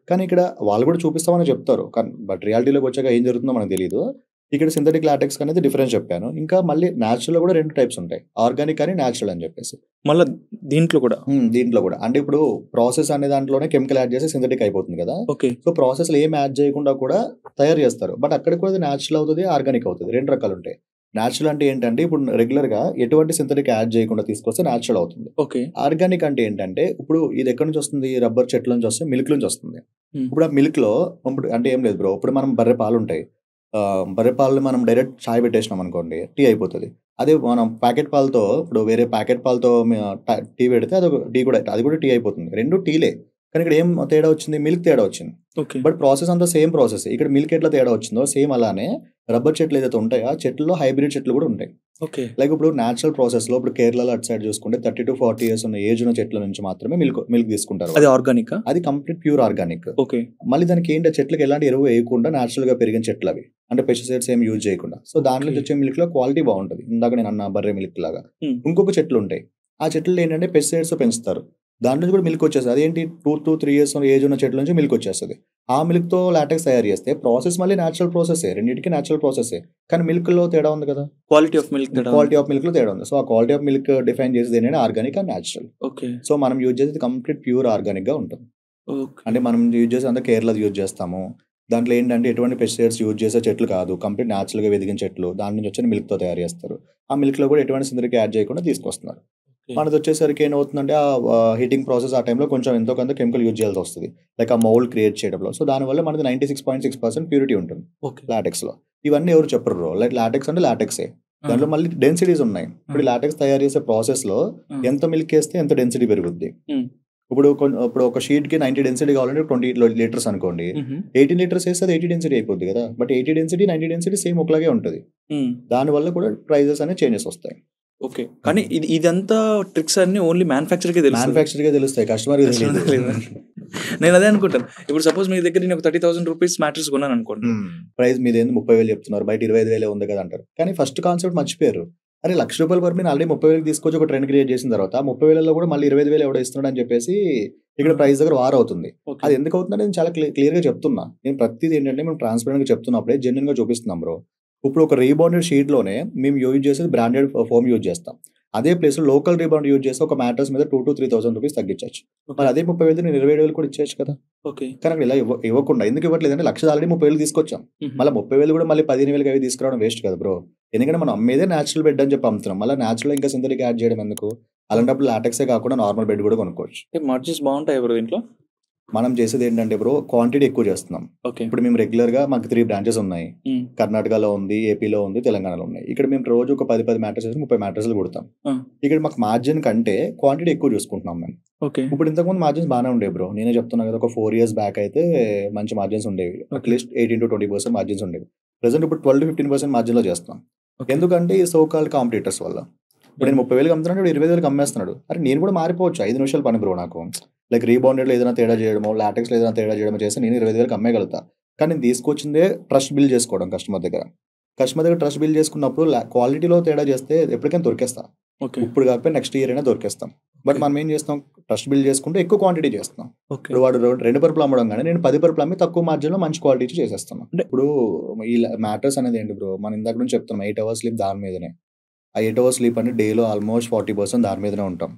కానీ ఇక్కడ వాళ్ళు కూడా చూపిస్తామని చెప్తారు, బట్ రియాలిటీలోకి వచ్చాక ఏం జరుగుతుందో మనకు తెలియదు. ఇక్కడ సింథటిక్ లాటెక్స్ అనేది డిఫరెన్స్ చెప్పాను. ఇంకా మళ్ళీ న్యాచురల్ లో కూడా 2 టైప్స్ ఉంటాయి, ఆర్గానిక్ అని న్యాచురల్ అని చెప్పేసి. మళ్ళీ దీంట్లో కూడా అంటే ఇప్పుడు ప్రాసెస్ అనే దాంట్లోనే కెమికల్ యాడ్ చేసి సింథటిక్ అయిపోతుంది కదా. సో ప్రాసెస్ లో ఏం యాడ్ చేయకుండా కూడా తయారు చేస్తారు. బట్ అక్కడ కూడా న్యాచురల్ అవుతుంది, ఆర్గానిక్ అవుతుంది, 2 రకాలు ఉంటాయి. న్యాచురల్ అంటే ఏంటంటే ఇప్పుడు రెగ్యులర్ గా ఎటువంటి సింథటిక్ యాడ్ చేయకుండా తీసుకొస్తే న్యాచురల్ అవుతుంది. ఆర్గానిక్ అంటే ఏంటంటే ఇప్పుడు ఇది ఎక్కడి నుంచి వస్తుంది, రబ్బర్ చెట్ల నుంచి వస్తుంది, మిల్క్ నుంచి వస్తుంది. ఇప్పుడు ఆ మిల్క్ లో అంటే ఏం లేదు బ్రో, ఇప్పుడు మనం బర్రె పాలు ఉంటాయి, బర్రె పాలు మనం డైరెక్ట్ చాయ్ పెట్టేసినాం అనుకోండి టీ అయిపోతుంది. అదే మనం ప్యాకెట్ పాలతో ఇప్పుడు వేరే ప్యాకెట్ పాలతో టీ పెడితే అది కూడా టీ అయిపోతుంది. 2 టీలే, కానీ ఇక్కడ ఏం తేడా వచ్చింది, మిల్క్ తేడా వచ్చింది. బట్ ప్రాసెస్ అంతా సేమ్ ప్రాసెస్. ఇక్కడ మిల్క్ ఎట్లా తేడా వచ్చిందో సేమ్ అలానే రబ్బర్ చెట్లు ఏదైతే ఉంటాయో ఆ చెట్లలో హైబ్రిడ్ చెట్లు కూడా ఉంటాయి. లైక్ ఇప్పుడు న్యాచురల్ ప్రాసెస్ లో ఇప్పుడు కేరళలో అటు సైడ్ చూసుకుంటే 30 to 40 years ఉన్న ఏజ్ ఉన్న చెట్ల నుంచి మాత్రమే మిల్క్ తీసుకుంటారు. అది ఆర్గానిక్, అది కంప్లీట్ ప్యూర్ ఆర్గానిక్. మళ్ళీ దానికి ఏంటి, చెట్లకి ఎలాంటి ఎరువు వేయకుండా న్యాచురల్ గా పెరిగిన చెట్లు అవి, అంటే పెస్టిసైడ్స్ ఏం యూజ్ చేయకుండా. సో దాంట్లో వచ్చే మిల్క్ లో క్వాలిటీ బాగుంటుంది. ఇందాక నేను అన్న బర్రె మిల్క్ లాగా ఇంకొక చెట్లు ఉంటాయి, ఆ చెట్లు ఏంటంటే పెస్టిసైడ్స్ పెంచుతారు, దాంట్లో నుంచి కూడా మిల్క్ వచ్చేస్తుంది. అదేంటి 2 to 3 years ఏజ్ ఉన్న చెట్ల నుంచి మిల్క్ వచ్చేస్తుంది. ఆ మిల్క్ తో లాటెక్స్ తయారు చేస్తే ప్రాసెస్ మళ్ళీ న్యాచురల్ ప్రాసెస్, రెండింటికి న్యాచురల్ ప్రాసెస్. కానీ మిల్క్ లో తేడా ఉంది కదా, క్వాలిటీ ఆఫ్ మిల్క్ లో తేడా ఉంది. సో ఆ క్వాలిటీ ఆఫ్ మిల్క్ డిఫైన్ చేసేది ఏంటంటే ఆర్గానిక్ అండ్ న్యాచురల్. సో మనం యూజ్ చేసేది కంప్లీట్ ప్యూర్ ఆర్గానిక్ గా ఉంటుంది. అంటే మనం యూజ్ చేసే అంతా కేరళ యూజ్ చేస్తాము. దాంట్లో ఏంటంటే ఎటువంటి పెస్టిసైడ్స్ యూజ్ చేసే చెట్లు కాదు, కంప్లీట్ న్యాచురల్ గా వెదిగిన చెట్లు, దాని నుంచి వచ్చిన మిల్క్ తో తయారు చేస్తారు. ఆ మిల్క్ లో కూడా ఎటువంటి సింథటిక్ యాడ్ చేయకుండా తీసుకొస్తున్నారు. మనది వచ్చేసరికి ఏమవుతుందంటే ఆ హీటింగ్ ప్రాసెస్ ఆ టైంలో కొంచెం ఎంతో కొంత కెమికల్ యూజ్ చేయాల్సి వస్తుంది, లైక్ ఆ మౌల్డ్ క్రియేట్ చేయడంలో. సో దానివల్ల మనది 96.6% ప్యూరిటీ ఉంటుంది లాటెక్స్ లో. ఇవన్నీ ఎవరు చెప్పరు, లైక్ లాటెక్స్ అంటే లాటెక్సే, దాంట్లో మళ్ళీ డెన్సిటీస్ ఉన్నాయి. ఇప్పుడు లాటెక్స్ తయారు చేసే ప్రాసెస్ లో ఎంత మిల్క్ వేస్తే ఎంత డెన్సిటీ పెరుగుద్ది, ఇప్పుడు ఒక షీట్ కి 90 డెన్సిటీ కావాలంటే 20 లీటర్స్ అనుకోండి, 18 లీటర్స్ వేస్తే అది 80 డెన్సిటీ అయిపోద్ది కదా. బట్ 80 డెన్సిటీ 90 డెన్సిటీ సేమ్ ఒకలాగే ఉంటుంది. దాని వల్ల కూడా ప్రైజెస్ అనేది చేంజెస్ వస్తాయి. ఓకే, కానీ ఇదంతా ట్రిక్స్ అన్ని ఓన్లీ మ్యానుఫ్యాక్చర్ కే తెలుస్తాయి, కస్టమర్ నేను అదే అనుకుంటాను. ఇప్పుడు సపోజ్ మీ దగ్గర నేను 30,000 రూపీస్ మ్యాట్రెస్ కొన్నాను అనుకోండి, ప్రైస్ మీద 30,000 చెప్తున్నారు, బయట 25,000 ఉంది కదా అంటారు. కానీ ఫస్ట్ కాన్సెప్ట్ మర్చిపోయారు. అరే ₹1,00,000 పర్ నేను ఆల్రెడీ 30,000 తీసుకొచ్చి ఒక ట్రెండ్ క్రియేట్ చేసిన తర్వాత 30,000లో కూడా మళ్ళీ 25,000 ఎవడో ఇస్తున్నాడు అని చెప్పేసి ఇక్కడ ప్రైస్ దగ్గర వార్ అవుతుంది. అది ఎందుకు అవుతుందని నేను చాలా క్లియర్ గా చెప్తున్నా. నేను ప్రతిదీ ఏంటంటే మేము ట్రాన్స్పరెంట్ గా చెప్తున్నప్పుడే జెన్యున్ గా చూపిస్తున్నాం బ్రో. ఇప్పుడు ఒక రీబౌండెడ్ షీట్ లోనే మేము యూజ్ చేసేది బ్రాండెడ్ ఫోమ్ యూజ్ చేస్తాం. అదే ప్లేస్ లో లోకల్ రీబౌండ్ యూజ్ చేస్తే ఒక మ్యాట్రెస్ మీద 2,000 to 3,000 రూపీస్ తగ్గించచ్చు. మరి అదే 30,000 నేను 27,000 కూడా ఇచ్చేయచ్చు కదా. కానీ ఇలా ఇవ్వకుండా ఎందుకు ఇవ్వట్లేదు అంటే 1,00,000 ఆల్రెడీ 30,000 తీసుకొచ్చాం. మళ్ళీ 30,000 కూడా మళ్ళీ 15,000 అవి తీసుకురావడం వేస్ట్ కదా బ్రో. ఎందుకంటే మనం అమ్మేదే న్యాచురల్ బెడ్ అని చెప్పి అమ్ముతున్నాం, మళ్ళీ న్యాచురల్ ఇంకా సింథటిక్ యాడ్ చేయడం ఎందుకు? అలాంటప్పుడు లాటెక్సే కాకుండా నార్మల్ బెడ్ కూడా కొనుక్కోవచ్చు. మార్జిన్స్ బాగుంటాయి బ్రో దీంట్లో. మనం చేసేది ఏంటంటే బ్రో క్వాంటిటీ ఎక్కువ చేస్తున్నాం. ఇప్పుడు మేము రెగ్యులర్ గా మాకు 3 బ్రాంచెస్ ఉన్నాయి. కర్ణాటకలో ఉంది, ఏపీలో ఉంది, తెలంగాణలో ఉన్నాయి. ఇక్కడ మేము రోజు ఒక 10 మ్యాట్రెసెస్ 30 మ్యాట్రెస్లు కుడతాం. ఇక్కడ మాకు మార్జిన్ కంటే క్వాంటిటీ ఎక్కువ చూసుకుంటున్నాం మేము. ఇప్పుడు ఇంతకుముందు మార్జిన్స్ బాగానే ఉండేవి బ్రో. నేనే చెప్తున్నా కదా, ఒక 4 years బ్యాక్ అయితే మంచి మార్జిన్స్ ఉండేవి. అట్లీస్ట్ 18 to 20% మార్జిన్స్ ఉండేవి. ప్రెసెంట్ ఇప్పుడు 12 to 15% మార్జిన్ లో చేస్తాం. ఎందుకంటే ఈ సో కాల్డ్ కాంపిటీటర్స్ వల్ల. ఇప్పుడు నేను 30,000 అమ్ముతున్నాడు, 25,000 అమ్మేస్తున్నాడు. అరే నేను కూడా మారిపోవచ్చు, 5 నిమిషాలు పని బ్రో నాకు. లైక్ రీబౌండెడ్ ఏదైనా తేడా చేయడమో, లాటెక్స్ ఏదైనా తేడా చేయడమో చేస్తే నేను 25,000 అమ్మేయగలుగుతా. కానీ నేను తీసుకొచ్చిందే ట్రస్ట్ బిల్డ్ చేసుకోవడం కస్టమర్ దగ్గర. ట్రస్ట్ బిల్డ్ చేసుకున్నప్పుడు క్వాలిటీలో తేడా చేస్తే ఎప్పటికైనా దొరికేస్తాం. ఇప్పుడు కాకపోతే నెక్స్ట్ ఇయర్ అయినా దొరికేస్తాం. బట్ మనం ఏం చేస్తాం, ట్రస్ట్ బిల్డ్ చేసుకుంటే ఎక్కువ క్వాంటిటీ చేస్తాం. ఇప్పుడు వాడు 2 పరుపులు అమ్మడం కానీ నేను 10 పరుపులు అమ్మి తక్కువ మార్జిన్ లో మంచి క్వాలిటీ చేసేస్తాం. అంటే ఇప్పుడు ఈ మ్యాటర్స్ అనేది ఏంటి బ్రో, మనం ఇందాక నుంచి చెప్తున్నాం 8 hours స్లీప్ దాని మీదనే. ఆ 8 hours స్లీప్ అంటే డేలో ఆల్మోస్ట్ 40% దాని మీదనే ఉంటాం.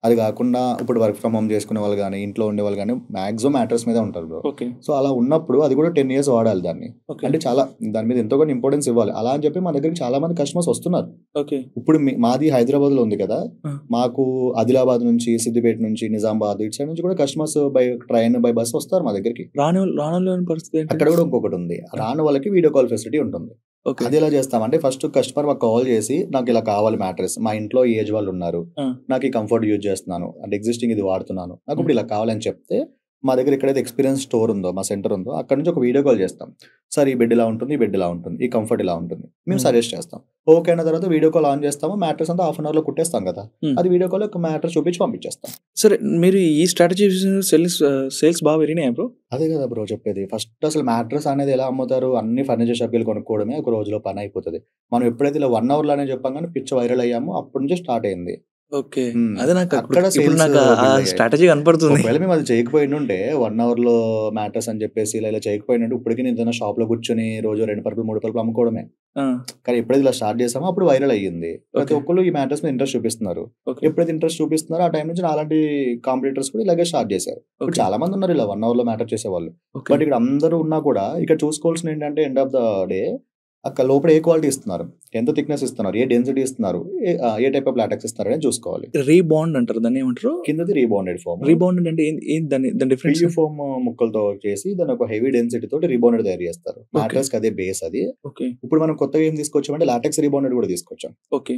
అది కాకుండా ఇప్పుడు వర్క్ ఫ్రమ్ హోమ్ చేసుకునే వాళ్ళు కానీ, ఇంట్లో ఉండే వాళ్ళు కానీ మాక్సిమం మ్యాటర్స్ మీద ఉంటారు బ్రో. సో అలా ఉన్నప్పుడు అది కూడా 10 years వాడాలి దాన్ని. అంటే చాలా దాని మీద ఎంతో కొంత ఇంపార్టెన్స్ ఇవ్వాలి. అలా అని చెప్పి మా దగ్గరికి చాలా మంది కస్టమర్స్ వస్తున్నారు. ఇప్పుడు మాది హైదరాబాద్ లో ఉంది కదా, మాకు ఆదిలాబాద్ నుంచి, సిద్దిపేట నుంచి, నిజామాబాద్ ఇటు సైడ్ నుంచి కూడా customers by train, by bus వస్తారు మా దగ్గరికి. అక్కడ కూడా ఇంకొకటి ఉంది, రాని వాళ్ళకి వీడియో కాల్ ఫెసిలిటీ ఉంటుంది. అది ఎలా చేస్తామంటే ఫస్ట్ కస్టమర్ మాకు కాల్ చేసి నాకు ఇలా కావాలి మ్యాట్రెస్, మా ఇంట్లో ఏజ్ వాళ్ళు ఉన్నారు, నాకు ఈ కంఫర్ట్ యూజ్ చేస్తున్నాను అంటే ఎగ్జిస్టింగ్ ఇది వాడుతున్నాను, నాకు ఇప్పుడు ఇలా కావాలని చెప్తే మా దగ్గర ఎక్కడైతే ఎక్స్పీరియన్స్ స్టోర్ ఉందో, మా సెంటర్ ఉందో, అక్కడ నుంచి ఒక వీడియో కాల్ చేస్తాం. సార్ ఈ బెడ్ ఇలా ఉంటుంది, ఈ బెడ్ ఇలా ఉంటుంది, ఈ కంఫర్ట్ ఇలా ఉంటుంది, మేము సజెస్ట్ చేస్తాం. ఓకే అయిన తర్వాత వీడియో కాల్ ఆన్ చేస్తాము, మ్యాట్రెస్ అంతా హాఫ్ అన్ అవర్ లో కుట్టేస్తాం కదా, అది వీడియో కాల్ ఒక మ్యాట్రెస్ చూపించి పంపించేస్తాం. సరే, మీరు ఈ స్ట్రాటజీ సేల్స్ బాగా పెరిగినాయి బ్రో? అదే కదా బ్రో చెప్పేది. ఫస్ట్ అసలు మ్యాట్రెస్ అనేది ఎలా అమ్ముతారు, అన్ని ఫర్నిచర్ షాప్కి వెళ్ళి కొనుక్కోవడమే ఒక రోజులో పని అయిపోతుంది. మనం ఎప్పుడైతే ఇలా 1 hour లోనే చెప్పాం కానీ పిచ్చ వైరల్ అయ్యాము, అప్పటి నుంచి స్టార్ట్ అయింది. ఓకే, అదే నాకు స్ట్రాటజీ కనపడుతుంది. ఒకవేళ మేము అది చేయకపోయింటే 1 hour లో మ్యాటర్స్ అని చెప్పేసి ఇలా చేయకపోయినట్టు ఇప్పటికీ నేను షాప్ లో కూర్చొని రోజు 2 పరుపులు 3 పరుపులు అమ్ముకోవడమే. కానీ ఎప్పుడైతే ఇలా స్టార్ట్ చేసామో అప్పుడు వైరల్ అయ్యింది. ప్రతి ఒక్కళ్ళు ఈ మ్యాటర్స్ మీద ఇంట్రెస్ట్ చూపిస్తున్నారు. ఎప్పుడైతే ఇంట్రెస్ట్ చూపిస్తున్నారో ఆ టైం నుంచి అలాంటి కాంపిటీటర్స్ కూడా ఇలాగే స్టార్ట్ చేశారు. ఇప్పుడు చాలా మంది ఉన్నారు ఇలా 1 hour లో మ్యాటర్ చేసేవాళ్ళు. బట్ ఇక్కడ అందరూ ఉన్నా కూడా ఇక్కడ చూసుకోవాల్సిన ఏంటంటే ఎండ్ ఆఫ్ ద డే అక్కడ లోపల ఏ క్వాలిటీ ఇస్తున్నారు, ఎంత థిక్నెస్ ఇస్తున్నారు, ఏ డెన్సిటీ ఇస్తున్నారు, ఏ టైప్ ఆఫ్ లాటెక్స్ ఇస్తున్నారు అని చూసుకోవాలి. రీబాండ్ అంటారు దాన్ని, ఏమంటారు? కిందది రీబాండెడ్ ఫోమ్. రీబాండెడ్ అంటే దాని డిఫరెన్స్? PU ఫోమ్ ముక్కలతో చేసి దాని ఒక హెవీ డెన్సిటీ తోటి రీబాండెడ్ తయారు చేస్తారు. మ్యాట్రెస్ కి అదే బేస్ అది. ఇప్పుడు మనం కొత్తగా ఏం తీసుకొచ్చామంటే లాటెక్స్ రీబాండెడ్ కూడా తీసుకొచ్చాం.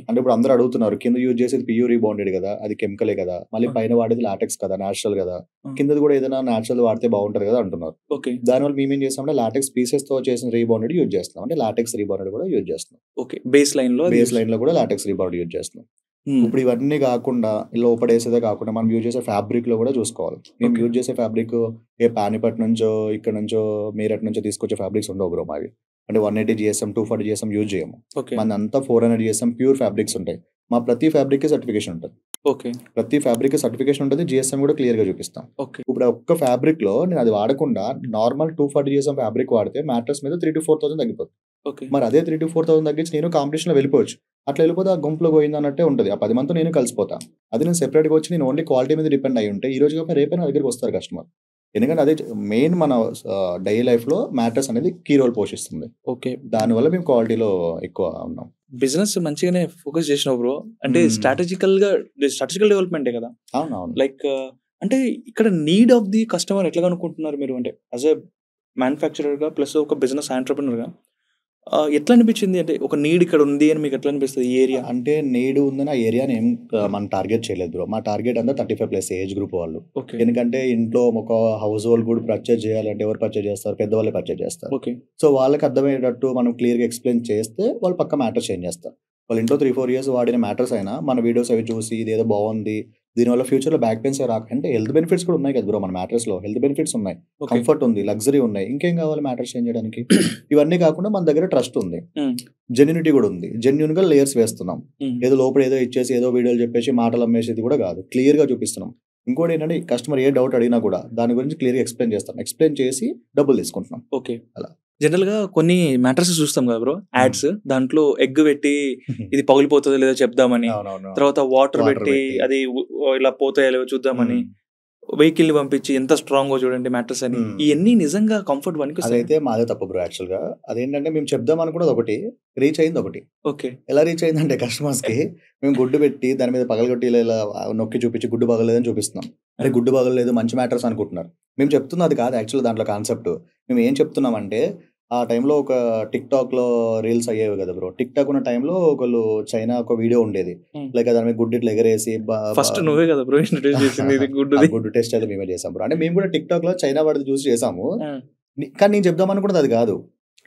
అంటే ఇప్పుడు అందరూ అడుగుతున్నారు, కింద యూజ్ చేసేది PU రీబాండెడ్ కదా, అది కెమికలే కదా, మళ్ళీ పైన వాడేది లాటెక్స్ కదా, నేచురల్ కదా, కిందది కూడా ఏదైనా నేచురల్ వాడితే బాగుంటది కదా అంటున్నారు. దానివల్ల మేము ఏం చేస్తామంటే లాటెక్స్ పీసెస్ తో చేసిన రీబాండెడ్ యూజ్ చేస్తాం. అంటే లాటెక్స్ రీబాండెడ్ కూడా యూజ్ చేస్తాం. బేస్ లైన్ లో కూడా లాటెక్స్ రీబాండెడ్ యూజ్ చేస్తున్నాం. ఇప్పుడు ఇవన్నీ కాకుండా లోపడేసేదే కాకుండా మనం యూజ్ చేసే ఫ్యాబ్రిక్ లో కూడా చూసుకోవాలి. మేము యూజ్ చేసే ఫ్యాబ్రిక్ ఏ పానిపట్ నుంచో ఇక్కడ నుంచో మీరట్ నుంచో తీసుకొచ్చే ఫ్యాబ్రిక్స్ ఉండవు బ్రో మావి. అంటే 180 GSM 240 GSM యూజ్ చేయము. మనదంతా 400 GSM ప్యూర్ ఫ్యాబ్రిక్స్ ఉంటాయి. మా ప్రతి ఫ్యాబ్రిక్ కి సర్టిఫికేషన్ ఉంటుంది. ప్రతి ఫ్యాబ్రిక్ సర్టిఫికేషన్ ఉంటుంది, GSM కూడా క్లియర్ గా చూపిస్తాం. ఇప్పుడు ఒక్క ఫ్యాబ్రిక్ లో నేను అది వాడకుండా నార్మల్ 240 GSM ఫ్యాబ్రిక్ వాడితే మ్యాట్రెస్ మీద 3,000 to 4,000 తగ్గిపోతుంది. మరి అదే 3,000 to 4,000 తగ్గించి నేను కాంపిటీషన్ లో వెళ్ళిపోవచ్చు. అట్లా వెళ్ళిపోతే ఆ గుంపులో పోయింది అన్నట్టే ఉంటుంది. ఆ 10 మందితో నేను కలిసిపోతా. అది నేను సెపరేట్ గా వచ్చి నేను ఓన్లీ క్వాలిటీ మీద డిపెండ్ అయ్యి ఉంటే ఈ రోజు కాకపోతే రేపే నా దగ్గరికి వస్తారు కస్టమర్. ఎందుకంటే అదే మెయిన్ మన డైలీ లైఫ్ లో మ్యాట్రెస్ అనేది కీ రోల్ పోషిస్తుంది. దానివల్ల మేము క్వాలిటీలో ఎక్కువ ఉన్నాం. బిజినెస్ మంచిగానే ఫోకస్ చేసినావు బ్రో. అంటే స్ట్రాటజికల్ డెవలప్మెంటే కదా. అవునవును. లైక్ అంటే ఇక్కడ నీడ్ ఆఫ్ ది కస్టమర్ ఎట్లా కనుక్కుంటున్నారు మీరు? అంటే యాజ్ ఎ మ్యానుఫ్యాక్చరర్ గా ప్లస్ ఒక బిజినెస్ ఎంటర్‌ప్రెన్యూర్ గా ఎట్లా అనిపించింది? అంటే ఒక నీడ్ ఇక్కడ ఉంది అని మీకు ఎట్లా అనిపిస్తుంది ఈ ఏరియా? అంటే నీడ్ ఉందని ఆ ఏరియాని ఏం మనం టార్గెట్ చేయలేదు బ్రో. మా టార్గెట్ అంతా 35+ ఏజ్ గ్రూప్ వాళ్ళు. ఓకే. ఎందుకంటే ఇంట్లో ఒక హౌస్ హోల్డ్ కూడా పర్చేజ్ చేయాలంటే ఎవరు పర్చేజ్ చేస్తారు? పెద్దవాళ్ళే పర్చేజ్ చేస్తారు. ఓకే. సో వాళ్ళకి అర్థమయ్యేటట్టు మనం క్లియర్గా ఎక్స్ప్లెయిన్ చేస్తే వాళ్ళు పక్క మ్యాటర్స్ చేంజ్ చేస్తారు. వాళ్ళ ఇంట్లో 3-4 ఇయర్స్ వాడిన మ్యాటర్స్ అయినా మన వీడియోస్ అవి చూసి ఇదేదో బాగుంది, దీనివల్ల ఫ్యూచర్లో బ్యాక్ పెయిన్స్ రాకంటే హెల్త్ బెనిఫిట్స్ కూడా ఉన్నాయి కదా బ్రో. మన మ్యాటర్స్లో హెల్త్ బెనిఫిట్స్ ఉన్నాయి, ఓకే. కంఫర్ట్ ఉంది, లగ్జరీ ఉన్నాయి. ఇంకేం కావాలి మ్యాటర్స్ చేంజ్ చేయడానికి? ఇవన్నీ కాకుండా మన దగ్గర ట్రస్ట్ ఉంది, ఉమ్, జెన్యూనిటీ కూడా ఉంది. జెన్యూన్ గా లేయర్స్ వేస్తున్నాం. ఉమ్, ఏదో లోపల ఏదో ఇచ్చేసి ఏదో వీడియోలు చెప్పేసి మాటలు అమ్మేసేది కూడా కాదు, క్లియర్ గా చూపిస్తున్నాం. ఇంకోటి ఏంటంటే కస్టమర్ ఏ డౌట్ అడిగినా కూడా దాని గురించి క్లియర్ గా ఎక్స్ప్లెయిన్ చేస్తాం. ఎక్స్ప్లెయిన్ చేసి డబ్బులు తీసుకుంటున్నాం. ఓకే. అలా. జనరల్ గా కొన్ని మ్యాటర్స్ చూస్తాం కదా బ్రో, యాడ్స్, దాంట్లో ఎగ్ పెట్టి ఇది పగిలిపోతుందో లేదో చెప్దామని, అవునవును. తర్వాత వాటర్ Water పెట్టి పెట్టి. అది ఇలా పోతాయో లేవో చూద్దామని, వెహికల్ ని పంపించి ఎంత స్ట్రాంగ్ గా చూడండి మ్యాటర్స్ అని. ఇవన్నీ నిజంగా కంఫర్ట్ పనికి వస్తాయి. అదైతే మాదే తప్పు బ్రో. యాక్చువల్ గా అదేంటంటే మేము చెప్దాం అనుకున్నది ఒకటి, రీచ్ అయింది ఒకటి. ఓకే. ఎలా రీచ్ అయిందంటే కస్టమర్స్ కి మేము గుడ్డు పెట్టి దాని మీద పగలగొట్టి ఇలా నొక్కి చూపించి గుడ్డు పగలలేదని చూపిస్తున్నాం. అరే గుడ్డు పగలలేదు, మంచి మ్యాటర్స్ అనుకుంటున్నారు. మేము చెప్తున్నది అది కాదు యాక్చువల్ దాంట్లో కాన్సెప్ట్. మేము ఏం చెప్తున్నామంటే ఆ టైంలో ఒక టిక్ టాక్ లో రీల్స్ అయ్యేవి కదా బ్రో. టిక్ టాక్ ఉన్న టైంలో ఒకళ్ళు చైనా ఒక వీడియో ఉండేది, లైక్ దాని మీద గుడ్డు ఇట్లా ఎగరేసి ఫస్ట్ నువ్వే కదా బ్రో ఇంట్రడ్యూస్ చేసింది ఇది గుడ్డుది. గుడ్డు టెస్ట్ అయితే మేమే చేసాం బ్రో. అంటే మేము కూడా టిక్ టాక్ లో చైనా వాడిది చూసి చేసాము. కానీ నేను చెప్దాం అనుకున్నది అది కాదు.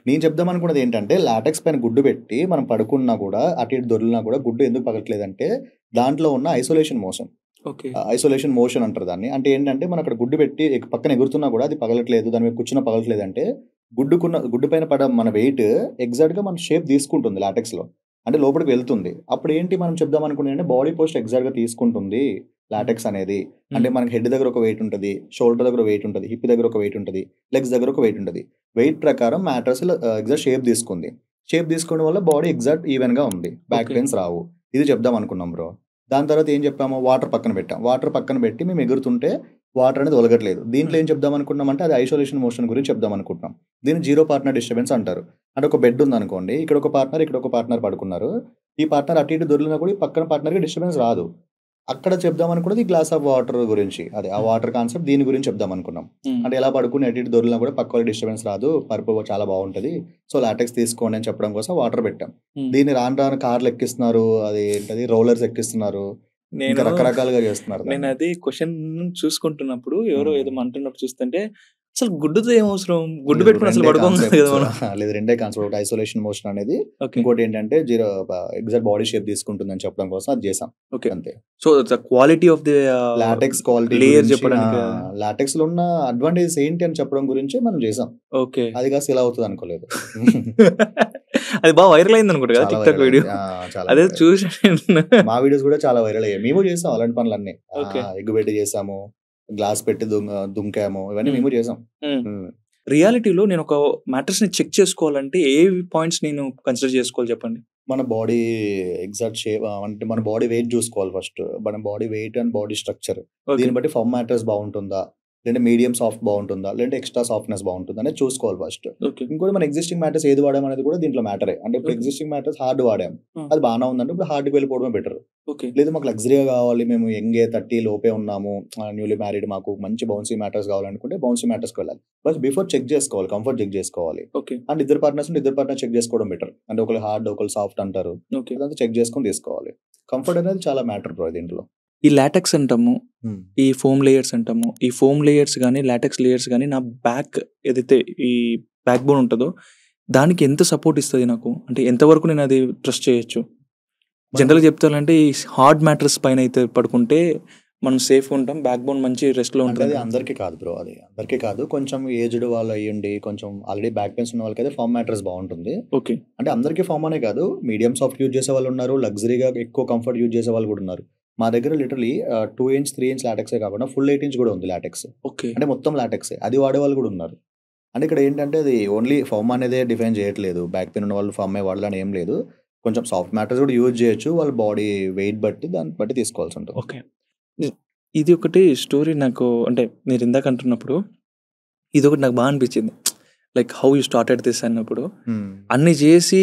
నేను చెప్దాం అనుకున్నది ఏంటంటే లాటెక్స్ పైన గుడ్డు పెట్టి మనం పడుకున్నా కూడా అటు ఇటు దొరికినా కూడా గుడ్డు ఎందుకు పగలట్లేదంటే దాంట్లో ఉన్న isolation motion. Okay. Isolation motion అంటారు దాన్ని. అంటే ఏంటంటే మనం అక్కడ గుడ్డు పెట్టి పక్కన ఎగురుతున్నా కూడా అది పగలట్లేదు, దాని మీద కూర్చున్న పగలట్లేదు అంటే గుడ్డు పైన పడ మన వెయిట్ ఎగ్జాక్ట్ గా మన షేప్ తీసుకుంటుంది లాటెక్స్ లో, అంటే లోపలికి వెళ్తుంది. అప్పుడు ఏంటి మనం చెప్దాం అనుకునే బాడీ పోస్ట్ ఎగ్జాక్ట్ గా తీసుకుంటుంది లాటెక్స్ అనేది. అంటే మనకి హెడ్ దగ్గర ఒక వెయిట్ ఉంటుంది, షోల్డర్ దగ్గర వెయిట్ ఉంటుంది, హిప్ దగ్గర ఒక వెయిట్ ఉంటుంది, లెగ్స్ దగ్గర ఒక వెయిట్ ఉంటుంది. వెయిట్ ప్రకారం మ్యాటర్స్ ఎగ్జాక్ట్ షేప్ తీసుకుంది. షేప్ తీసుకోవడం వల్ల బాడీ ఎగ్జాక్ట్ ఈవెన్ గా ఉంది, బ్యాక్ పెయిన్స్ రావు. ఇది చెప్దాం అనుకున్నాం బ్రో. దాని తర్వాత ఏం చెప్పాము, వాటర్ పక్కన పెట్టాం. వాటర్ పక్కన పెట్టి మేము ఎగురుతుంటే వాటర్ అనేది ఒలగట్లేదు. దీంట్లో ఏం చెప్దాం అనుకున్నామంటే అది ఐసోలేషన్ మోషన్ గురించి చెప్దాం అనుకుంటున్నాం. దీన్ని జీరో పార్ట్నర్ డిస్టర్బెన్స్ అంటారు. అంటే ఒక బెడ్ ఉంది అనుకోండి, ఇక్కడ ఒక పార్ట్నర్ పడుకున్నారు. ఈ పార్ట్నర్ అటు ఇటు దొరికినా కూడా ఈ పక్కన పార్ట్నర్కి డిస్టర్బెన్స్ రాదు. అక్కడ చెప్దాం అనుకున్నది గ్లాస్ ఆఫ్ వాటర్ గురించి, అదే ఆ వాటర్ కాన్సెప్ట్ దీని గురించి చెప్దాం అనుకున్నాం. అంటే ఎలా పడుకుని అటు ఇటు దొరికినా కూడా పక్క వాళ్ళకి డిస్టర్బెన్స్ రాదు, పరుపు చాలా బాగుంటుంది, సో లాటెక్స్ తీసుకోండి అని చెప్పడం కోసం వాటర్ పెట్టాం. దీన్ని రాను కార్లు ఎక్కిస్తున్నారు, అది ఏంటది రోలర్స్ ఎక్కిస్తున్నారు, ఇంకా రకరకాలుగా చేస్తున్నారు. నేను అది క్వశ్చన్ చూసుకుంటున్నప్పుడు ఎవరో ఏదో అంటున్నప్పుడు చూస్తుంటే అసలు గుడ్డుతో ఏం అవసరం, గుడ్డు పెట్టుకుని అసలు పడుకోలేదు కదా మనం. లేదు, రెండే కాన్సెప్ట్. ఐసోలేషన్ మోషన్ అనేది, ఇంకోటి ఏంటంటే జీరో ఎగ్జాక్ట్ బాడీ షేప్ తీసుకుంటుందని చెప్పడం కోసం అది చేసాం. ఓకే, అంతే. So quality of the LaTeX quality layer చెప్పడానికి, లాటెక్స్ లో ఉన్న అడ్వాంటేజెస్ ఏంటి అని చెప్పడం గురించి మనం చేసాం. ఓకే. అది కాస్త ఇలా అవుతుంది అనుకోలేదు. అది బాగా వైరల్ అయింది అనుకుంటా కదా టిక్ టాక్ వీడియో. అదే చూసి మా వీడియోస్ కూడా చాలా వైరల్ అయ్యాయి. మేము చేసాం అలాంటి పనులన్నీ. ఎగ్గు పెట్టి చేసాము, గ్లాస్ పెట్టి దుంకాము, ఇవన్నీ మేము చేసాం. రియాలిటీలో నేను ఒక మ్యాటర్స్ ని చెక్ చేసుకోవాలంటే ఏ పాయింట్స్ నేను కన్సిడర్ చేసుకోవాలి చెప్పండి. మన బాడీ ఎగ్జాక్ట్ షేప్, అంటే మన బాడీ వెయిట్ చూసుకోవాలి ఫస్ట్. మన body weight and body structure, దీన్ని బట్టి ఫామ్ మ్యాటర్స్ బాగుంటుందా, లేదంటే మీడియం సాఫ్ట్ బాగుంటుందా, లేదంటే ఎక్స్ట్రా సాఫ్ట్నెస్ బాగుంటుందా అనేది చూసుకోవాలి ఫస్ట్. ఇంకోటి మన ఎగ్జిస్టింగ్ మ్యాటర్స్ ఏది వాడాం అనేది కూడా దీంట్లో మ్యాటరే. అంటే ఇప్పుడు ఎగ్జిస్టింగ్ మ్యాటర్స్ హార్డ్ వాడాం, అది బాగానే ఉందంటే ఇప్పుడు హార్డ్కి వెళ్ళిపోవడమే బెటర్. లేదు మాకు లగ్జరీగా కావాలి, మేము యంగే 30 లోపే ఉన్నాము, న్యూలీ మ్యారీడ్, మాకు మంచి బౌన్సీ మ్యాటర్స్ కావాలనుకుంటే బౌన్సీ మ్యాటర్స్కి వెళ్ళాలి. బట్ బిఫోర్ చెక్ చేసుకోవాలి, కంఫర్ట్ చెక్ చేసుకోవాలి. అండ్ ఇద్దరు పార్ట్నర్ చెక్ చేసుకోవడం బెటర్. అంటే ఒకళ్ళు హార్డ్ ఒకళ్ళు సాఫ్ట్ అంటారు, అదంతా చెక్ చేసుకొని తీసుకోవాలి. కంఫర్ట్ అనేది చాలా మ్యాటర్ బ్రో దీంట్లో. ఈ లాటెక్స్ అంటాము, ఈ ఫోమ్ లేయర్స్ అంటాము, ఈ ఫోమ్ లేయర్స్ కానీ లాటెక్స్ లేయర్స్ కానీ నా బ్యాక్ ఏదైతే ఈ బ్యాక్ బోన్ ఉంటుందో దానికి ఎంత సపోర్ట్ ఇస్తుంది నాకు, అంటే ఎంతవరకు నేను అది ట్రస్ట్ చేయొచ్చు? జనరల్గా చెప్తానంటే ఈ హార్డ్ మ్యాటర్స్ పైన అయితే పడుకుంటే మనం సేఫ్గా ఉంటాం, బ్యాక్ బోన్ మంచి రెస్ట్లో ఉంటుంది. అది అందరికీ కాదు బ్రో, అది అందరికీ కాదు. కొంచెం ఏజ్డ్ వాళ్ళు అయ్యండి, కొంచెం ఆల్రెడీ బ్యాక్ పెయిన్స్ ఉన్న వాళ్ళకైతే ఫామ్ మ్యాటర్స్ బాగుంటుంది. ఓకే. అంటే అందరికీ ఫామ్ అనే కాదు, మీడియం సాఫ్ట్ యూజ్ చేసే వాళ్ళు ఉన్నారు, లగ్జరీగా ఎక్కువ కంఫర్ట్ యూజ్ చేసే వాళ్ళు కూడా ఉన్నారు. మా దగ్గర లిటరలీ 2 ఇంచ్ 3 ఇంచ్ లాటెక్సే కాకుండా ఫుల్ 8 ఇంచ్ కూడా ఉంది లాటెక్స్. ఓకే. అంటే మొత్తం లాటెక్సే, అది వాడే వాళ్ళు కూడా ఉన్నారు. అంటే ఇక్కడ ఏంటంటే అది ఓన్లీ ఫామ్ అనేదే డిఫైన్ చేయట్లేదు, బ్యాక్ పెయిన్ ఉన్న వాళ్ళు ఫామ్ వాడాలని ఏం లేదు. కొంచెం సాఫ్ట్ మ్యాటర్స్ కూడా యూజ్ చేయొచ్చు, వాళ్ళ బాడీ వెయిట్ బట్టి దాన్ని బట్టి తీసుకోవాల్సి ఉంటుంది. ఓకే. ఇది ఒకటి స్టోరీ నాకు, అంటే మీరు ఇందాక అంటున్నప్పుడు ఇది ఒకటి నాకు బాగా అనిపించింది. Like how you started this అన్నప్పుడు అన్ని చేసి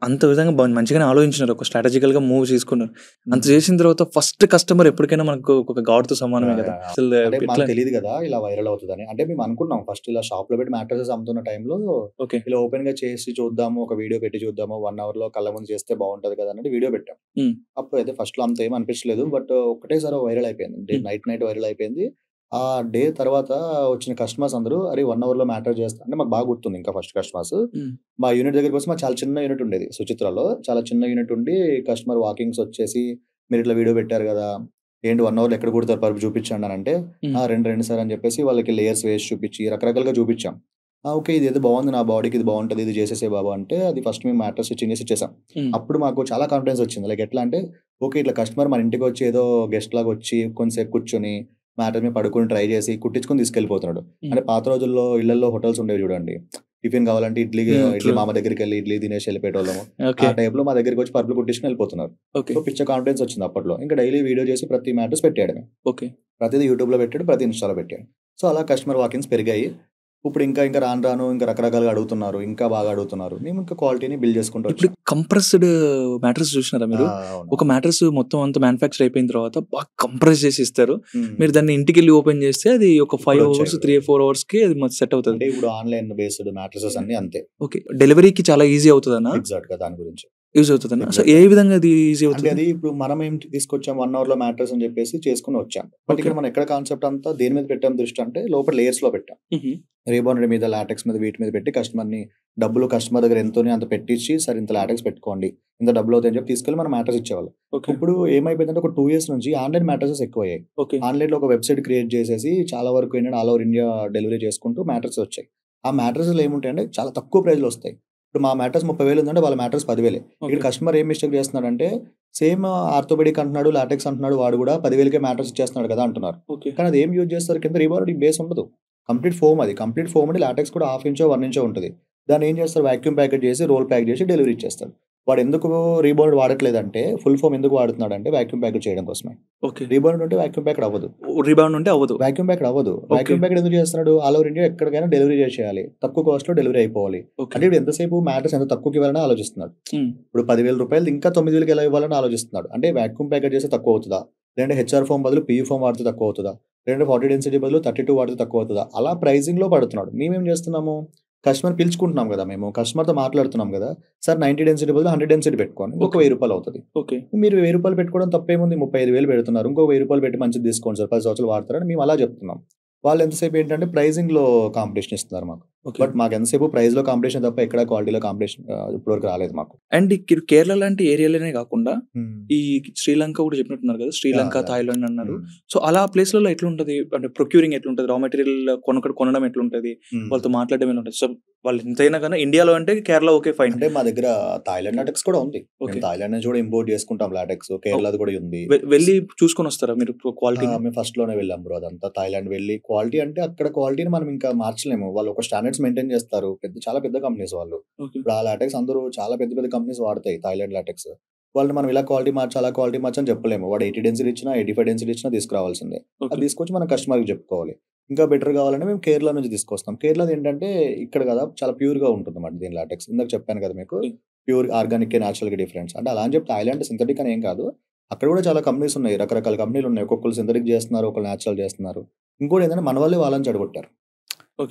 అంత విధంగా మంచిగానే ఆలోచించినారు, ఒక స్ట్రాటజికల్ గా మూవ్ తీసుకున్నారు. అంత చేసిన తర్వాత ఫస్ట్ కస్టమర్ ఎప్పటికైనా మనకు ఒక గాడ్ తో సమానమే కదా. మనకు తెలియదు కదా ఇలా వైరల్ అవుతుందని. అంటే మేము అనుకున్నాం ఫస్ట్ ఇలా షాప్ లో పెట్టి మ్యాట్రసెస్ అమ్ముతున్న టైంలో ఇలా ఓపెన్ గా చేసి చూద్దాము, ఒక వీడియో పెట్టి చూద్దాము, 1 hour లో కళ్ళ ముందు చేస్తే బాగుంటది కదా అన్నట్టు వీడియో పెట్టాం. అప్పుడు అయితే ఫస్ట్ లో అంత ఏం అనిపించలేదు, బట్ ఒకటేసారి వైరల్ అయిపోయింది. నైట్ వైరల్ అయిపోయింది. ఆ డే తర్వాత వచ్చిన కస్టమర్స్ అందరూ అరే 1 hour లో మ్యాటర్ చేస్తా అంటే మాకు బాగా గుర్తుంది. ఇంకా ఫస్ట్ కస్టమర్స్ మా యూనిట్ దగ్గరికి వస్తే, మా చాలా చిన్న యూనిట్ ఉండేది సుచిత్రలో, చాలా చిన్న యూనిట్ ఉండి కస్టమర్ వాకింగ్స్ వచ్చేసి మీరు ఇట్లా వీడియో పెట్టారు కదా, ఏంటి 1 hour ఎక్కడ కుడతారు పరుపు చూపించండి అని అంటే, రెండు సార్ అని చెప్పేసి వాళ్ళకి లేయర్స్ వేసి చూపించి రకరకాలుగా చూపించాం. ఓకే ఇది ఏదో బాగుంది, నా బాడీకి ఇది బాగుంటుంది, ఇది చేసేసే బాబా అంటే అది ఫస్ట్ మేము మ్యాట్రస్ చేంజ్ ఇచ్చేసాం. అప్పుడు మాకు చాలా కాన్ఫిడెన్స్ వచ్చింది. లైక్ ఎట్లా అంటే ఓకే ఇట్లా కస్టమర్ మన ఇంటికి వచ్చి ఏదో గెస్ట్ లాగా వచ్చి కొంతసేపు కూర్చొని మ్యాటర్ మీద పడుకొని ట్రై చేసి కుట్టించుకొని తీసుకెళ్ళిపోతున్నాడు. అంటే పాత రోజుల్లో ఇళ్లలో హోటల్స్ ఉండేవి చూడండి, టిఫిన్ కావాలంటే ఇడ్లీ మామ దగ్గరికి వెళ్ళి ఇడ్లీ తినేసి వెళ్ళిపోయేటోళ్ళము. ఆ టైప్ లో మా దగ్గరికి వచ్చి పరుపులు కుట్టించుకుని వెళ్ళిపోతున్నారు. సో పిచ్చ కాన్ఫిడెన్స్ వచ్చింది అప్పట్లో. ఇంకా డైలీ వీడియో చేసి ప్రతి మ్యాటర్స్ పెట్టాడు, ప్రతిదీ యూట్యూబ్ లో పెట్టాడు, ప్రతి ఇన్స్టాలో పెట్టాడు. సో అలా కస్టమర్ వాకింగ్స్ పెరిగాయి. ఇప్పుడు ఇంకా రాను ఇంకా రకరకాలుగా అడుగుతున్నారు, ఇంకా బాగా అడుగుతున్నారు. మేము ఇంకా క్వాలిటీని బిల్డ్ చేసుకుంటాం. ఇప్పుడు కంప్రెస్డ్ మ్యాట్రస్ చూసినారా మీరు? ఒక మ్యాట్రస్ మొత్తం అంతా మ్యానుఫ్యాక్చర్ అయిపోయిన తర్వాత బాగా కంప్రెస్ చేసి ఇస్తారు. మీరు దాన్ని ఇంటికి వెళ్ళి ఓపెన్ చేస్తే అది ఒక 5 hours 3-4 hours కి అది సెట్ అవుతుంది. ఇప్పుడు ఆన్లైన్ బేస్డ్ మ్యాట్రసెస్ అన్ని అంతే. ఓకే, డెలివరీకి చాలా ఈజీ అవుతుంది అన్న. ఎగ్జాక్ట్ గా దాని గురించి యూజ్ అవుతుంది. సో ఏ విధంగా అది ఈజీ అవుతుంది? అది ఇప్పుడు మనం ఏం తీసుకొచ్చాం 1 hour లో మ్యాట్రస్ అని చెప్పేసి చేసుకుని వచ్చాం. బట్ ఇక్కడ మనం ఎక్కడ కాన్సెప్ట్ అంతా దేని మీద పెట్టాం దృష్టి అంటే లోపల లేయర్స్ లో పెట్టాం. రీబాండెడ్ మీద, లాటెక్స్ మీద, వీటి మీద పెట్టి కస్టమర్ ని డబ్బులు కస్టమర్ దగ్గర ఎంతోనే అంత పెట్టించి సరే ఇంత లాటెక్స్ పెట్టుకోండి, ఇంత డబ్బులు అవుతాయని చెప్పి తీసుకెళ్ళి మనం మ్యాట్రస్ ఇచ్చేవాళ్ళు. ఇప్పుడు ఏమైపోయిందంటే ఒక 2 years నుంచి ఆన్లైన్ మ్యాట్రసెస్ ఎక్కువయ్యాయి. ఆన్లైన్ లో ఒక వెబ్సైట్ క్రియేట్ చేసేసి చాలా వరకు ఏంటంటే ఆల్ ఓవర్ ఇండియా డెలివరీ చేసుకుంటూ మ్యాట్రస్ వచ్చాయి. ఆ మ్యాట్రస్ ఏముంటాయంటే చాలా తక్కువ ప్రైస్ లో వస్తాయి. ఇప్పుడు మా మ్యాట్రస్ 30,000 ఉందంటే వాళ్ళ మ్యాట్రస్ 10,000. ఇక్కడ కస్టమర్ ఏం మిస్టేక్ చేస్తున్నాడంటే సేమ్ ఆర్థోపెడిక్ అంటున్నాడు, లాటెక్స్ అంటున్నాడు, వాడు కూడా 10,000కే మ్యాట్రస్ ఇచ్చేస్తున్నాడు కదా అంటున్నారు. కానీ అది ఏం యూజ్ చేస్తారు, కింద రీబాండెడ్ బేస్ ఉండదు, కంప్లీట్ ఫోమ్. అది కంప్లీట్ ఫోమ్ అంటే లాటెక్స్ కూడా 1/2 inch 1 inch ఉంటుంది. దాన్ని ఏం చేస్తారు, వాక్యూమ్ ప్యాకెట్ చేసి రోల్ ప్యాక్ చేసి డెలివరీ ఇచ్చేస్తారు. వాడు ఎందుకు రీబాండెడ్ వాడట్లేదంటే, ఫుల్ ఫోమ్ ఎందుకు వాడుతున్నాడు అంటే వాక్యూమ్ ప్యాకెట్ చేయడం కోసమే. రీబాండెడ్ ఉంటే వాక్యూమ్ ప్యాకెట్ అవ్వదు, రీబాండ్ ఉంటే అవ్వదు, వాక్యూమ్ ప్యాకెట్ అవ్వదు. వాక్యూమ్ ప్యాకెట్ ఎందుకు చేస్తున్నాడు, ఆల్ ఓవర్ ఇండియా ఎక్కడికైనా డెలివరీ చేసేయాలి, తక్కువ కాస్ట్ లో డెలివరీ అయిపోవాలి. అంటే ఇప్పుడు ఎంతసేపు మ్యాటర్స్ ఎంత తక్కువకి ఇవ్వాలని ఆలోచిస్తున్నాడు. ఇప్పుడు 10,000 రూపాయలు ఇంకా 9,000కి ఎలా ఇవ్వాలని ఆలోచిస్తున్నాడు. అంటే వాక్యూమ్ ప్యాకెట్ చేస్తే తక్కువ అవుతుందా, లేదంటే హెచ్ఆర్ ఫోమ్ బదులు పియూ ఫోమ్ వాడితే తక్కువ అవుతుందా, లేదంటే 40 డెన్సిటీ బదులు 32 వాడితే తక్కువ అవుతుందా, అలా ప్రైజింగ్ లో పడుతున్నాడు. మేమేం చేస్తున్నాము, కస్టమర్ పిలుచుకుంటున్నాం కదా, మేము కస్టమర్తో మాట్లాడుతున్నాం కదా, సార్ 90 డెన్సిటీ బదులు 100 డెన్సిటీ పెట్టుకోండి, ఇంకొక 1,000 రూపాయలు అవుతుంది. మీరు 1,000 రూపాయలు పెట్టుకోవడం తప్పేముంది, 35,000 పెడుతున్నారు, ఇంకో 1,000 రూపాయలు పెట్టి మంచిది తీసుకోండి సార్, 10 సంవత్సరాలు వాడతారని మేము అలా చెప్తున్నాం. వాళ్ళు ఎంతసేపు ఏంటంటే ప్రైజింగ్ లో కాంపిటీషన్ ఇస్తున్నారు మాకు. బట్ మాకు ఎంతసేపు ప్రైస్ లో కాంపిటీషన్ తప్ప ఎక్కడ క్వాలిటీలో కాంపిటీషన్ ఇప్పటివరకు రాలేదు మాకు. అండ్ కేరళ లాంటి ఏరియాలోనే కాకుండా ఈ శ్రీలంక కూడా చెప్పినట్టున్నారు కదా, శ్రీలంక, థాయిలాండ్ అన్నారు. సో అలా ప్లేస్లలో ఎట్లుంటది, అంటే ప్రొక్యూరింగ్ ఎట్లుంటది, రా మెటీరియల్ కొనడం ఎట్లుంటది, వాళ్ళతో మాట్లాడడం ఎట్లుంటది? సో వాళ్ళు ఎంతైనా కానీ ఇండియాలో అంటే కేరళ ఓకే ఫైన్. అంటే మా దగ్గర థాయిలాండ్ లాటెక్స్ కూడా ఉంది, థాయిలాండ్ నుంచి కూడా ఇంపోర్ట్ చేసుకుంటాం లాటెక్స్. కేరళది కూడా ఉంది. వెళ్ళి చూసుకొని వస్తారా మీరు క్వాలిటీ? మేము ఫస్ట్ లోనే వెళ్ళాం బ్రో, అదంతా థాయిలాండ్ వెళ్ళి క్వాలిటీ అంటే అక్కడ క్వాలిటీని మనం ఇంకా మార్చలేము. వాళ్ళు ఒక స్టాండర్డ్స్ మెయింటైన్ చేస్తారు, చాలా పెద్ద కంపెనీస్ వాళ్ళు. ఇప్పుడు ఆ లాటెక్స్ అందరూ చాలా పెద్ద పెద్ద కంపెనీస్ వాడతాయి థాయిలాండ్ లాటెక్స్. వాళ్ళు మనం ఇలా క్వాలిటీ మార్చి అలా క్వాలిటీ మార్చి అని చెప్పలేము. వాడు 80 డెన్సిటీ ఇచ్చినా 85 డెన్సిటీ ఇచ్చినా తీసుకురావాల్సిందే. అది తీసుకొచ్చి మనం కస్టమర్కి చెప్పుకోవాలి. ఇంకా బెటర్ కావాలంటే మేము కేరళ నుంచి తీసుకొస్తాం. కేరళది ఏంటంటే ఇక్కడ కదా చాలా ప్యూర్ గా ఉంటుంది అన్నమాట దీని లాటెక్స్. ఇందాక చెప్పాను కదా మీకు, ప్యూర్ ఆర్గానిక్ న్యాచురల్ గా డిఫరెన్స్. అంటే అలా అని చెప్పి థాయిలాండ్ సింథటిక్ అని ఏం కాదు, అక్కడ కూడా చాలా కంపెనీస్ ఉన్నాయి, రకరకాల కంపెనీలు ఉన్నాయి. ఒక్కొక్కరు సింథటిక్ చేస్తున్నారు, ఒకళ్ళు న్యాచురల్ చేస్తున్నారు. ఇంకోటి ఏంటంటే మన వాళ్ళే వాళ్ళని చెడగొట్టారు.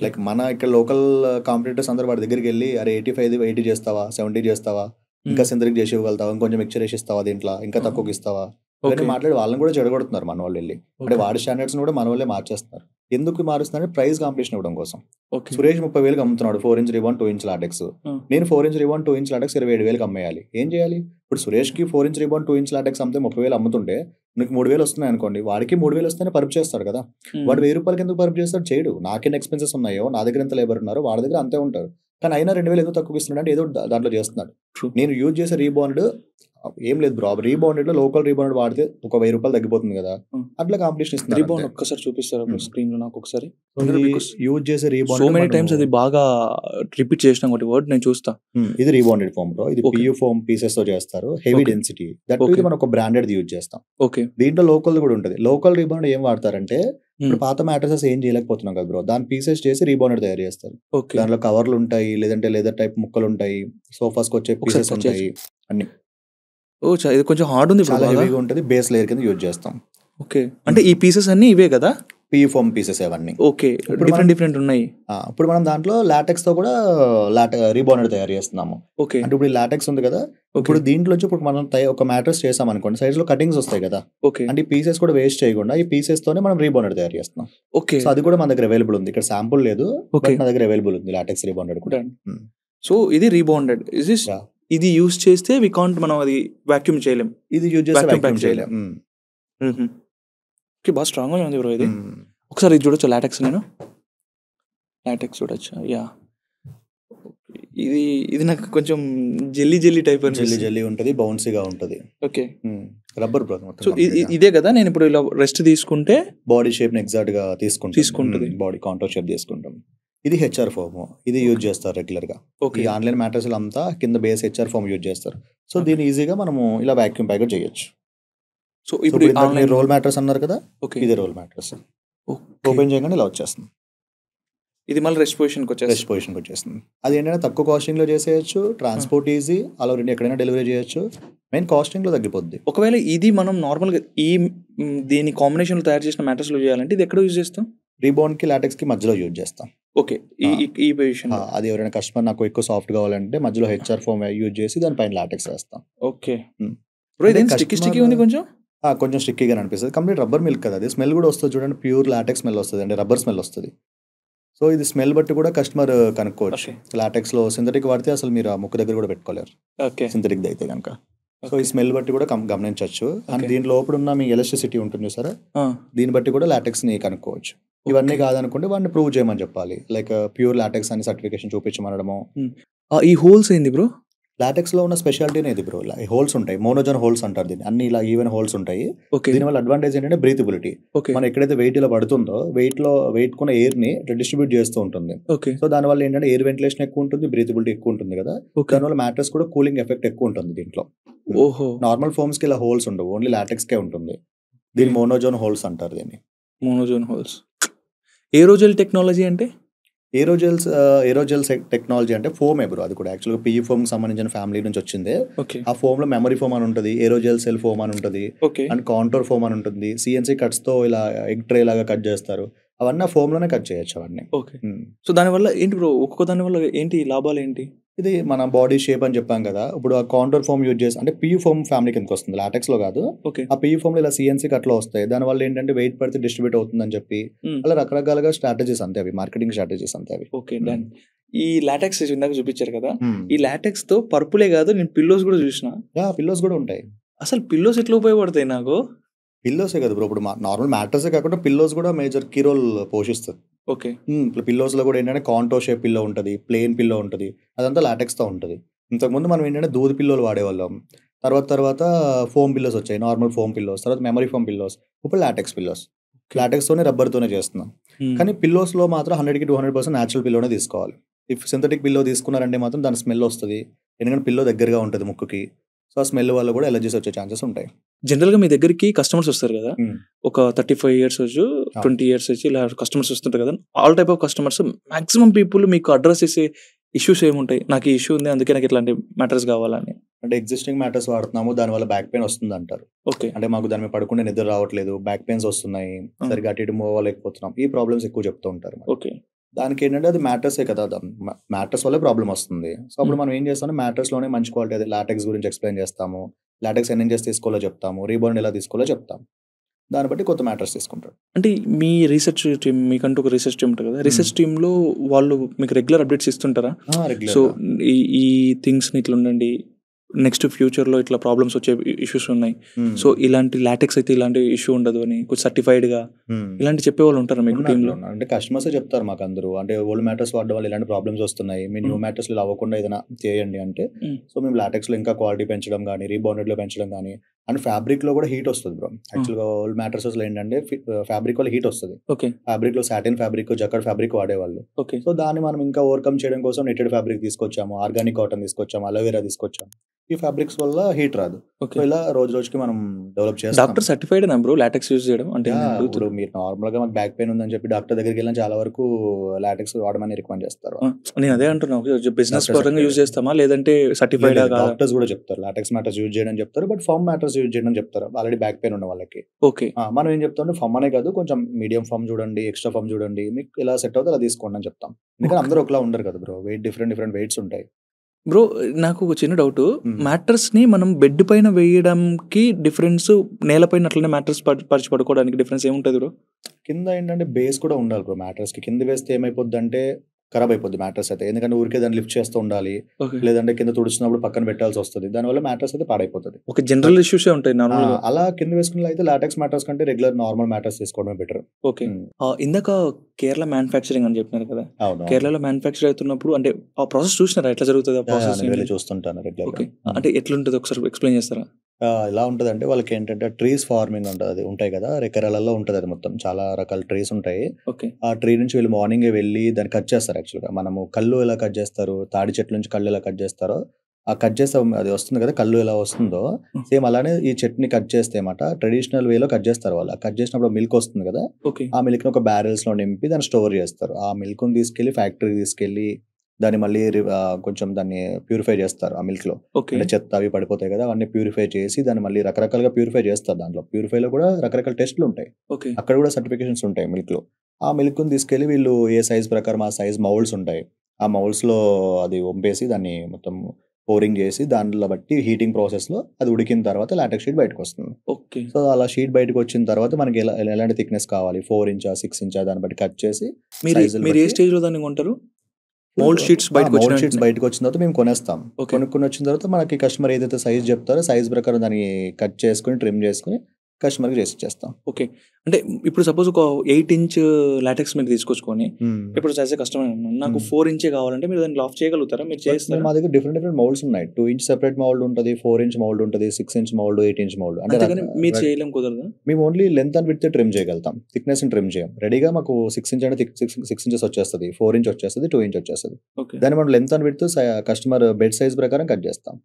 లైక్ మన ఇక్కడ లోకల్ కాంపిటీటర్స్ అందరూ వాడి దగ్గరికి వెళ్ళి అరే 85 80 చేస్తావా, 70 చేస్తావా, ఇంకా సింథటిక్ చేసి ఇవ్వగలుగుతావా, ఇంకొంచెం మిక్చర్ వేసి ఇస్తావా, దీంట్లో ఇంకా తక్కువకి ఇస్తావా, ఇవన్నీ మాట్లాడి వాళ్ళని కూడా చెడగొడుతున్నారు మన వాళ్ళు వెళ్ళి. అంటే వాడి స్టాండర్డ్స్ కూడా మన వాళ్ళే మార్చేస్తున్నారు. ఎందుకు మారుస్తున్నారు, ప్రైస్ కాంపిటీషన్ ఇవ్వడం కోసం. సురేష్ 30,000కి అమ్ముతున్నాడు 4 inch రిబాన్ 2 inch లాటెక్స్. నేను 4 inch రిబాన్ 2 inch లాటెక్స్ 27,000కి అమ్మేయాలి. ఏం చేయాలి? ఇప్పుడు సురేష్ కి 4 inch రిబాన్ 2 inch లాటెక్స్ అమ్మితే 30,000 అమ్ముతుంటే నీకు 3,000 వస్తున్నాయి అనుకోండి, వాడికి 3,000 వస్తేనే పరుపు చేస్తాడు కదా. వాడు 1,000 రూపాయలకి ఎందుకు పరుపు చేస్తాడు? చేయడు. నాకెన్ని ఎక్స్పెన్సెస్ ఉన్నాయో, నా దగ్గర ఎంత లేబర్ ఉన్నారో వాడి దగ్గర అంతే ఉంటారు. కానీ అయినా 2,000 ఎందుకు తక్కువ ఇస్తున్నాడు అంటే ఏదో దాంట్లో చేస్తున్నాడు. నేను యూజ్ చేసే రీబాండ్ ఏం లేదు బ్రో, రీబాండెడ్ లో లోకల్ రీబాండెడ్ వాడితే ఒక 1,000 రూపాయలు తగ్గిపోతుంది కదా, అట్లా కాంపిటీషన్ ఇస్తున్నారు. రీబాండ్ ఒక్కసారి చూపిస్తారా స్క్రీన్ లో నాకు ఒకసారి? యూజ్ చేసే రీబాండ్ సో మెనీ టైమ్స్ అది బాగా రిపీట్ చేసిన ఒకటి వర్డ్ నేను చూస్తా. ఇది రీబాండెడ్ ఫోమ్ బ్రో, ఇది పియూ ఫోమ్ పీసెస్ తో చేస్తారు, హెవీ డెన్సిటీ. దట్ ఇది మనం ఒక బ్రాండెడ్ యూజ్ చేస్తాం. ఓకే, దీంట్లో లోకల్ కూడా ఉంటుంది. లోకల్ రీబాండ్ ఏం వాడతారంటే ఇప్పుడు పాత మ్యాట్రసెస్ ఏం చేయలేకపోతున్నాం కదా బ్రో, దాని పీసెస్ చేసి రీబౌండెడ్ తయారు చేస్తారు. ఓకే. దాంట్లో కవర్లు ఉంటాయి, లేదంటే లెదర్ టైప్ ముక్కలు ఉంటాయి, సోఫాస్కి వచ్చే ఒకసారి పీసెస్ టచ్ ఉంటాయి, చేయొచ్చు. అన్ని ఓ ఇది కొంచెం హార్డ్ ఉంది ఇప్పుడు చాలా బాగా. హెవీగా ఉంటుంది. బేస్ లేయర్ కింద యూజ్ చేస్తాం. ఓకే. అంటే ఈ పీసెస్ అన్ని ఇవే కదా? పియు ఫోమ్ పీసెస్ అవన్నీ. ఓకే. డిఫరెంట్ ఉన్నాయి. ఇప్పుడు మనం దాంట్లో లాటెక్స్ తో కూడా రీబౌండెడ్ తయారు చేస్తున్నాము. ఓకే. అంటే ఇప్పుడు లాటెక్స్ ఉంది కదా, ఇప్పుడు దీంట్లో వచ్చి ఇప్పుడు మనం ఒక మ్యాట్రెస్ చేసాం అనుకోండి, సైజ్ లో కటింగ్స్ వస్తాయి కదా, ఓకే. అంటే ఈ పీసెస్ కూడా వేస్ట్ చేయకుండా ఈ పీసెస్ తోనే మనం రీబౌండెడ్ తయారు చేస్తున్నాం. ఓకే. సో అది కూడా మన దగ్గర అవైలబుల్ ఉంది. ఇక్కడ శాంపుల్ లేదు, ఓకే. నా దగ్గర అవైలబుల్ ఉంది లాటెక్స్ రీబౌండెడ్ కూడా. సో ఇది రీబౌండెడ్. ఇది యూస్ చేస్తే వి కాంట్, మనం అది వాక్యూమ్ చేయలేం. ఇది యూజ్ చేస్తే వాక్యూమ్ చేయలేం. ఓకే, బాగా స్ట్రాంగ్ గా ఉంది బ్రో ఇది. ఒకసారి ఇది చూడొచ్చు, లాటెక్స్. నేను లాటెక్స్ చూడొచ్చు. యా, ఇది నాకు కొంచెం జెల్లీ టైప్ జెల్లీ ఉంటుంది, బౌన్సీగా ఉంటుంది. ఓకే. Rubber bro. సో ఇదే కదా, నేను ఇప్పుడు ఇలా రెస్ట్ తీసుకుంటే బాడీ షేప్ ని ఎగ్జాక్ట్ గా తీసుకుంటుంది, బాడీ కాంటోర్ షేప్ తీసుకుంటాం. ఇది హెచ్ఆర్ ఫోమ్, ఇది యూజ్ చేస్తారు రెగ్యులర్ గా. ఈ ఆన్లైన్ మ్యాట్రెస్ అంతా కింద బేస్ హెచ్ఆర్ ఫోమ్ యూజ్ చేస్తారు. సో దీన్ని ఈజీగా మనము ఇలా వాక్యూమ్ ప్యాకెట్ చేయొచ్చు. సో ఇప్పుడు రోల్ మ్యాట్రెస్ అన్నారు కదా, ఇది రోల్ మ్యాట్రెస్. ఓపెన్ చేయగానే ఇలా వచ్చేస్తుంది. ఇది మళ్ళీ రెస్ట్ పొజిషన్కి వచ్చేస్తుంది. అది ఏంటంటే తక్కువ కాస్టింగ్ లో చేసేయచ్చు, ట్రాన్స్పోర్ట్ ఈజీ, అలా ఎక్కడైనా డెలివరీ చేయొచ్చు, మెయిన్ కాస్టింగ్ లో తగ్గిపోద్ది. ఒకవేళ ఇది మనం నార్మల్ గా దీని కాంబినేషన్ లో తయారు చేసిన మ్యాట్రెస్ లో చేయాలంటే ఇది ఎక్కడ యూజ్ చేస్తాం? రీబౌండ్ కి లాటెక్స్ కి మధ్యలో యూజ్ చేస్తాం. ఓకే. ఈ పొజిషన్ అది ఎవరైనా కస్టమర్ నాకు ఎక్కువ సాఫ్ట్ కావాలంటే మధ్యలో హెచ్ఆర్ ఫోమ్ యూజ్ చేసి దానిపైన లాటెక్స్ వేస్తాం. ఓకే. స్టిక్కీ ఉంది, కొంచెం స్టిక్కీగా అనిపిస్తుంది. కంప్లీట్ రబ్బర్ మిల్క్ కదా, అది స్మెల్ కూడా వస్తుంది చూడండి, ప్యూర్ లాటెక్స్ స్మెల్ వస్తుంది, అంటే రబ్బర్ స్మెల్ వస్తుంది. సో ఇది స్మెల్ బట్టి కూడా కస్టమర్ కనుక్కోవచ్చు. లాటెక్స్ లో సింథటిక్ వాడితే అసలు మీరు ఆ ముక్కు దగ్గర కూడా పెట్టుకోలేరు, సింథటిక్ అయితే కనుక. సో ఈ స్మెల్ బట్టి కూడా గమనించవచ్చు. అండ్ దీని లోపల ఉన్న మీ ఎలక్ట్రిసిటీ ఉంటుంది సరే, దీన్ని బట్టి కూడా లాటెక్స్ ని కనుక్కోవచ్చు. ఇవన్నీ కాదనుకుంటే వాడిని ప్రూవ్ చేయమని చెప్పాలి, లైక్ ప్యూర్ లాటెక్స్ అని సర్టిఫికేషన్ చూపించమనడము. ఈ హోల్స్ ఏంది బ్రో? లాటెక్స్ లో ఉన్న స్పెషాలిటీనే ఇది బ్రో. హోల్స్ ఉంటాయి, మోనోజోన్ హోల్స్ అంటారు దీన్ని, అన్ని ఇలా ఈవెన్ హోల్స్ ఉంటాయి. దీనివల్ల అడ్వాంటేజ్ ఏంటంటే బ్రీతబిలిటీ. మనం ఎక్కడైతే వెయిట్ ఇలా పడుతుందో వెయిట్ కొన్న ఎయిర్ ని డిస్ట్రిబ్యూట్ చేస్తూ ఉంటుంది. సో దానివల్ల ఏంటంటే ఎయిర్ వెంటిలేషన్ ఎక్కువ ఉంటుంది, బ్రీతబిలిటీ ఎక్కువ ఉంటుంది కదా, దానివల్ల మ్యాట్రెస్ కూడా కూలింగ్ ఎఫెక్ట్ ఎక్కువ ఉంటుంది దీంట్లో. నార్మల్ ఫోమ్స్ కి ఇలా హోల్స్ ఉండవు, ఓన్లీ లాటెక్స్ కే ఉంటుంది. దీని మోనోజోన్ హోల్స్ అంటారు దీన్ని. మోనోజోన్ హోల్స్. ఏరోజెల్ టెక్నాలజీ అంటే ఏరోజెల్ టెక్నాలజీ అంటే ఫోమే బ్రో. అది కూడా యాక్చువల్గా పియు ఫోమ్ సంబంధించిన ఫ్యామిలీ నుంచి వచ్చిందే. ఆ ఫోమ్ లో మెమరీ ఫోమ్ అని ఉంటుంది, ఏరోజెల్ సెల్ ఫోమ్ అని ఉంటుంది, అండ్ కాంటోర్ ఫోమ్ అని ఉంటుంది. సిఎన్సీ కట్స్ తో ఇలా ఎగ్ ట్రే లాగా కట్ చేస్తారు, అవన్నీ ఆ ఫోమ్ లోనే కట్ చేయొచ్చు అవన్నీ. సో దానివల్ల ఏంటి బ్రో, ఒక్కొక్క దాని వల్ల ఏంటి లాభాలు ఏంటి? ఇది మన బాడీ షేప్ అని చెప్పాం కదా, ఇప్పుడు ఆ కాంటోర్ ఫోమ్ యూజ్ చేసి, అంటే పియు ఫోమ్ ఫ్యామిలీ కిందకి వస్తుంది, లాటెక్స్ లో కాదు. ఆ పియు ఫోమ్ లో ఇలా సిఎన్సీ కట్లో వస్తాయి, దానివల్ల ఏంటంటే వెయిట్ పడితే డిస్ట్రిబ్యూట్ అవుతుందని చెప్పి అలా రకరకాలుగా స్ట్రాటజీస్ అంతే అవి, మార్కెటింగ్ స్ట్రాటజీస్ అంతే అవి. Okay done. ఈ లాటెక్స్ ఇందాక చూపించారు కదా, ఈ లాటెక్స్ తో పర్పులే కాదు, నేను పిల్లోస్ కూడా చూసిన. పిల్లోస్ కూడా ఉంటాయి. అసలు పిల్లోస్ ఎట్లా ఉపయోగపడతాయి నాకు? పిల్లోసే కదా బ్రో, ఇప్పుడు నార్మల్ మ్యాట్రెసే కాకుండా పిల్లోస్ కూడా మేజర్ కీ రోల్ పోషిస్తుంది. ఓకే. పిల్లోస్ లో కూడా ఏంటంటే కాంటో షేప్ పిల్లో ఉంటుంది, ప్లేన్ పిల్లో ఉంటుంది, అదంతా లాటెక్స్ తో ఉంటుంది. ఇంతకుముందు మనం ఏంటంటే దూది పిల్లోలు వాడేవాళ్ళం, తర్వాత ఫోమ్ పిల్లోస్ వచ్చాయి, నార్మల్ ఫోమ్ పిల్లోస్, తర్వాత మెమరీ ఫోమ్ పిల్లోస్, ఇప్పుడు లాటెక్స్ పిల్లోస్. లాటెక్స్ తోనే రబ్బర్ తోనే చేస్తున్నాం. కానీ పిల్లోస్ లో మాత్రం 100కి 200% న్యాచురల్ పిల్లోనే తీసుకోవాలి. ఇఫ్ సింథటిక్ పిల్లో తీసుకున్నారంటే మాత్రం దాని స్మెల్ వస్తుంది, ఎందుకంటే పిల్లో దగ్గరగా ఉంటుంది ముక్కుకి. సో ఆ స్మెల్ వల్ల కూడా ఎలర్జీస్ వచ్చే ఛాన్సెస్ ఉంటాయి. జనరల్ గా మీ దగ్గరికి కస్టమర్స్ వస్తారు కదా, ఒక 35 years 20 years వచ్చి ఇలా కస్టమర్స్ వస్తుంటారు కదా, all type of customers. Maximum people మీకు అడ్రస్ చేసే ఇష్యూస్ ఏముంటాయి? నాకు ఈ ఇష్యూ ఉంది, అందుకే నాకు ఇట్లాంటి మ్యాటర్స్ కావాలని. అంటే ఎగ్జిస్టింగ్ మ్యాటర్స్ వాడుతున్నాము, దానివల్ల బ్యాక్ పెయిన్ వస్తుంది అంటారు. ఓకే. అంటే మాకు దాని మీద పడుకుంటే నిద్ర రావట్లేదు, బ్యాక్ పెయిన్స్ వస్తున్నాయి, సరిగా అటు ఇటు మూవ్ అవ్వలేకపోతున్నాం, ఈ ప్రాబ్లమ్స్ ఎక్కువ చెప్తూ ఉంటారు. ఓకే. దానికి ఏంటంటే అది మ్యాటర్సే కదా, మ్యాటర్స్ వల్లే ప్రాబ్లం వస్తుంది. సో అప్పుడు మనం ఏం చేస్తాం, మ్యాటర్స్ లోనే మంచి క్వాలిటీ, అది లాటెక్స్ గురించి ఎక్స్ప్లెయిన్ చేస్తాము, లాటెక్స్ ఎన్ని ఇంచెస్ తీసుకోవాలో చెప్తాము, రీబౌండ్ ఎలా తీసుకోవాలో చెప్తాము, దాన్ని బట్టి కొత్త మ్యాటర్స్ తీసుకుంటారు. అంటే మీ రీసెర్చ్ టీమ్, మీకంటూ ఒక రీసెర్చ్ టీమ్ ఉంటుంది కదా, రీసెర్చ్ టీమ్ లో వాళ్ళు మీకు రెగ్యులర్ అప్డేట్స్ ఇస్తుంటారా? సో ఈ థింగ్స్ ని ఇట్లా ఉండండి, నెక్స్ట్ ఫ్యూచర్ లో ఇట్లా ప్రాబ్లమ్స్ వచ్చే ఇష్యూస్ ఉన్నాయి, సో ఇలాంటి లాటెక్స్ అయితే ఇలాంటి ఇష్యూ ఉండదు అని కొంచెం సర్టిఫైడ్ గా ఇలాంటి చెప్పేవాళ్ళు ఉంటారు మీకు టీమ్ లో? అంటే కస్టమర్స్ చెప్తారు మాకు అందరూ, అంటే ఓల్డ్ మ్యాటర్స్ వాడడం వల్ల ఇలాంటి ప్రాబ్లమ్స్ వస్తున్నాయి, మీ న్యూ మ్యాటర్స్ లో అవ్వకుండా ఏదైనా చేయండి అంటే. సో మేము లాటెక్స్ లో ఇంకా క్వాలిటీ పెంచడం కానీ, రీబౌండెడ్ లో పెంచడం కానీ, అండ్ ఫ్యాబ్రిక్ లో కూడా హీట్ వస్తుంది బ్రో. యాక్చువల్గా ఓల్డ్ మ్యాటర్స్ లో ఏంటంటే ఫ్యాబ్రిక్ వల్ల హీట్ వస్తుంది. ఫ్యాబ్రిక్ లో సాటిన్ ఫ్యాబ్రిక్, జకార్డ్ ఫ్యాబ్రిక్ వాడేవాళ్ళు. సో దాన్ని మనం ఇంకా ఓవర్కమ్ చేయడం కోసం నెట్టెడ్ ఫ్యాబ్రిక్ తీసుకొచ్చాము, ఆర్గానిక్ కాటన్ తీసుకొచ్చాము, అలోవెరా తీసుకొచ్చాము. ఈ ఫ్యాబ్రిక్స్ వల్ల హీట్ రాదు. ఓకే. సో ఇలా రోజు రోజుకి మనం డెవలప్ చేస్తాం. Doctor certified bro LaTeX use చేయడం అంటే ఇప్పుడు మీరు నార్మల్ గా మాకు బ్యాక్ పెయిన్ ఉందని చెప్పి డాక్టర్ దగ్గరికి వెళ్ళిన చాలా వరకు లాటెక్స్ వాడమని రికమెండ్ చేస్తారు. నేను అదే అంటున్నా, బిజినెస్ పరంగా యూజ్ చేస్తామా లేదంటే సర్టిఫైడ్? డాక్టర్స్ కూడా చెప్తారు లాటెక్స్ మ్యాటర్స్ యూజ్ చేయడం చెప్తారు, బట్ ఫామ్ మ్యాటర్స్ యూజ్ చేయడం చెప్తారు ఆల్రెడీ బ్యాక్ పెయిన్ ఉన్న వాళ్ళకి. ఓకే. మనం ఏం చెప్తాం, ఫమ్ అనే కాదు, కొంచెం మీడియం ఫమ్ చూడండి, ఎక్స్ట్రా ఫమ్ చూడండి, మీకు ఎలా సెట్ అవుతుందో అలా తీసుకోండి అని చెప్తాం. ఎందుకంటే అందరూ ఒకలా ఉండరు కదా బ్రో, వెయిట్ డిఫరెంట్ వెయిట్స్ ఉంటాయి. బ్రో నాకు ఒక చిన్న డౌట్, మ్యాట్రస్ ని మనం బెడ్ పైన వేయడానికి డిఫరెన్స్, నేలపైన అట్లనే మ్యాట్రస్ పరిచి పడుకోవడానికి డిఫరెన్స్ ఏముంటది బ్రో? కింద ఏంటంటే బేస్ కూడా ఉండాలి బ్రో. మ్యాట్రస్ కి కింద వేస్తే ఏమైపోద్ది అంటే ఖరాబ్ అయిపోద్ది మ్యాట్రస్ అయితే, ఎందుకంటే ఊరికే దాన్ని లిఫ్ట్ చేస్తూ ఉండాలి, లేదంటే కింద తుడిచినప్పుడు పక్కన పెట్టాల్సి వస్తుంది, దానివల్ల మ్యాట్రస్ అయితే పాడైపోతుంది. ఒక జనరల్ ఇష్యూస్ ఉంటాయి నార్మల్. అలా కింద వేసుకున్న అయితే లాటెక్స్ మ్యాట్రస్ కంటే రెగ్యులర్ నార్మల్ మ్యాట్రస్ తీసుకోవడమే బెటర్. ఓకే. ఇందాక కేరళ మ్యానుఫ్యాక్చరింగ్ అని చెప్పినారు కదా, కేరళలో మ్యానుఫ్యాక్చర్ అవుతున్నప్పుడు అంటే ఆ ప్రాసెస్ చూసినారా ఎట్లా జరుగుతుంది? ఆ ప్రాసెస్ చూస్తుంటాను రెగ్యులర్. ఓకే, అంటే ఎట్లుంటుంది ఒకసారి ఎక్స్ప్లెయిన్ చేస్తారా? ఎలా ఉంటుంది అంటే వాళ్ళకి ఏంటంటే ట్రీస్ ఫార్మింగ్ ఉంటుంది, ఉంటాయి కదా కేరళలో ఉంటుంది, అది మొత్తం చాలా రకాల ట్రీస్ ఉంటాయి. ఓకే. ఆ ట్రీ నుంచి వీళ్ళు మార్నింగే వెళ్ళి దాన్ని కట్ చేస్తారు. యాక్చువల్గా మనము కళ్ళు ఎలా కట్ చేస్తారు, తాడి చెట్ల నుంచి కళ్ళు ఎలా కట్ చేస్తారో ఆ కట్ చేస్తే అది వస్తుంది కదా, కళ్ళు ఎలా వస్తుందో సేమ్ అలానే ఈ చెట్టుని కట్ చేస్తే అన్నమాట ట్రెడిషనల్ వేలో కట్ చేస్తారు వాళ్ళు. కట్ చేసినప్పుడు మిల్క్ వస్తుంది కదా, ఆ మిల్క్ ని ఒక బ్యారెల్స్ లో నింపి దాన్ని స్టోర్ చేస్తారు. ఆ మిల్క్ ని తీసుకెళ్లి ఫ్యాక్టరీకి తీసుకెళ్లి దాన్ని మళ్ళీ కొంచెం దాన్ని ప్యూరిఫై చేస్తారు. ఆ మిల్క్ లో అంటే చెత్త అవి పడిపోతాయి కదా, అవన్నీ ప్యూరిఫై చేసి దాన్ని మళ్ళీ రకరకాలుగా ప్యూరిఫై చేస్తారు. దాంట్లో ప్యూరిఫై లో కూడా రకరకాల టెస్ట్లు ఉంటాయి, అక్కడ కూడా సర్టిఫికేషన్స్ ఉంటాయి మిల్క్ లో. ఆ మిల్క్ ని తీసుకెళ్లి వీళ్ళు ఏ సైజ్ ప్రకారం ఆ సైజ్ మౌల్డ్స్ ఉంటాయి, ఆ మౌల్డ్స్ లో అది వంపేసి దాన్ని మొత్తం పోరింగ్ చేసి దాంట్లో బట్టి హీటింగ్ ప్రాసెస్ లో అది ఉడికిన తర్వాత లాటెక్స్ షీట్ బయటకు వస్తుంది. ఓకే. సో అలా షీట్ బయటకు వచ్చిన తర్వాత మనకి ఎలాంటి థిక్నెస్ కావాలి, 4 ఇంచా 6 ఇంచా దాన్ని బట్టి కట్ చేసి మీరు ఏ స్టేజ్ లో దాన్ని కొంటారు? మౌల్డ్ షీట్స్ బయటకు వచ్చిన తర్వాత మేము కొనేస్తాం. కొనుక్కొని వచ్చిన తర్వాత మనకి కస్టమర్ ఏదైతే సైజ్ చెప్తారో సైజ్ ప్రకారం దాన్ని కట్ చేసుకుని ట్రిమ్ చేసుకుని కస్టమర్కి చేసి ఇచ్చేస్తాం. ఓకే. అంటే ఇప్పుడు సపోజ్ ఒక 8 ఇంచ్ లాటెక్స్ మీరు తీసుకొచ్చుకొని ఇప్పుడు యాజ్ ఏ కస్టమర్ నాకు 4 ఇంచే కావాలంటే మీరు దాన్ని లాఫ్ చేయగలుగుతారా? మీరు చేస్తారా? మా దగ్గర డిఫరెంట్ మౌల్డ్స్ ఉన్నాయి. 2 ఇంచ్ సెపరేట్ మౌల్డ్ ఉంటుంది, 4 ఇంచ్ మౌల్డ్ ఉంటుంది, 6 ఇంచ్ మౌల్డ్, 8 ఇంచ్ మౌల్డ్. అంటే మీరు చేయలేం కుదరదా? మేము only length and width trim చేయగలుగుతాం, థిక్నెస్ ట్రిమ్ చేయం. రెడీగా మాకు 6 ఇంచ్ అంటే 6 ఇంచెస్ వచ్చేస్తుంది, 4 ఇంచ్ వచ్చేస్తుంది, 2 ఇంచ్ వచ్చేస్తుంది. దాన్ని మనం length and width customer bed size ప్రకారం కట్ చేస్తాం.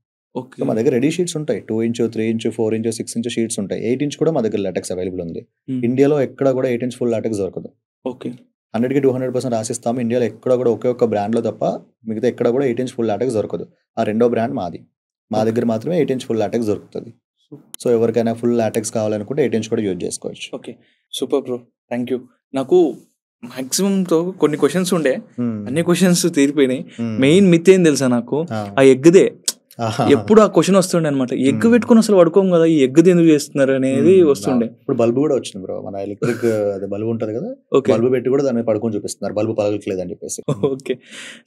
మా దగ్గర రెడీ షీట్స్ ఉంటాయి, 2 inch 3 inch 4 inch 6 inch sheets ఉంటాయి. 8 ఇంచ్ కూడా మా దగ్గర లాటెక్స్ అవైలబుల్ ఉంది. ఇండియాలో ఎక్కడ కూడా 8 ఇంచ్ ఫుల్ లాటెక్స్ దొరకదు. ఓకే. 100కి 200% రాసిస్తాము. ఇండియాలో ఎక్కడ కూడా ఒకే ఒక్క బ్రాండ్ లో తప్ప మిగతా ఎక్కడ కూడా 8 ఇంచ్ ఫుల్ లాటెక్స్ దొరకదు. ఆ రెండో బ్రాండ్ మాది. మా దగ్గర మాత్రమే 8 ఇంచ్ ఫుల్ లాటెక్స్ దొరుకుతుంది. సో ఎవరికైనా ఫుల్ లాటెక్స్ కావాలనుకుంటే 8 ఇంచ్ కూడా యూజ్ చేసుకోవచ్చు. Okay, super bro, thank you. నాకు మాక్సిమం తో కొన్ని క్వశ్చన్స్ ఉండే, అన్ని క్వశ్చన్స్ తీరిపోయినాయి. మెయిన్ మిత్ ఏం తెలుసా నాకు, ఆ ఎగ్దే ఎప్పుడు ఆ క్వశ్చన్ వస్తుండే అనమాట. ఎగ్ పెట్టుకుని అసలు పడుకోం కదా, ఈ ఎగ్ ఎందుకు చేస్తున్నారు అనేది వస్తుండే. ఇప్పుడు బల్బు కూడా వచ్చింది బ్రో, మన ఎలక్ట్రిక్ బల్బు ఉంటది కదా, బల్బు పెట్టి కూడా దాన్ని పడుకొని చూపిస్తున్నారు, బల్బు పగలట్లేదు అని చెప్పేసి. ఓకే.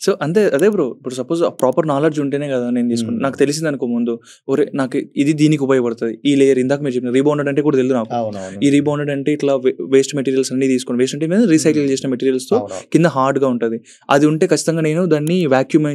సో అదే బ్రో, ఇప్పుడు సపోజ్ ప్రాపర్ నాలెడ్జ్ ఉంటేనే కదా నేను తీసుకుంటాను. నాకు తెలిసింది అనుకో ముందు, ఒరే నాకు ఇది దీనికి ఉపయోగపడుతుంది, ఈ లేయర్ ఇందాక మీరు చెప్పిన రీబౌండెడ్ అంటే కూడా తెలియదు నాకు. ఈ రీబౌండెడ్ అంటే ఇట్లా వేస్ట్ మెటీరియల్స్ అన్ని తీసుకుని, వేస్ట్ అంటే రీసైకిల్ చేసిన మెటీరియల్స్ తో కింద హార్డ్ గా ఉంటది, అది ఉంటే ఖచ్చితంగా నేను దాన్ని వాక్యూమ్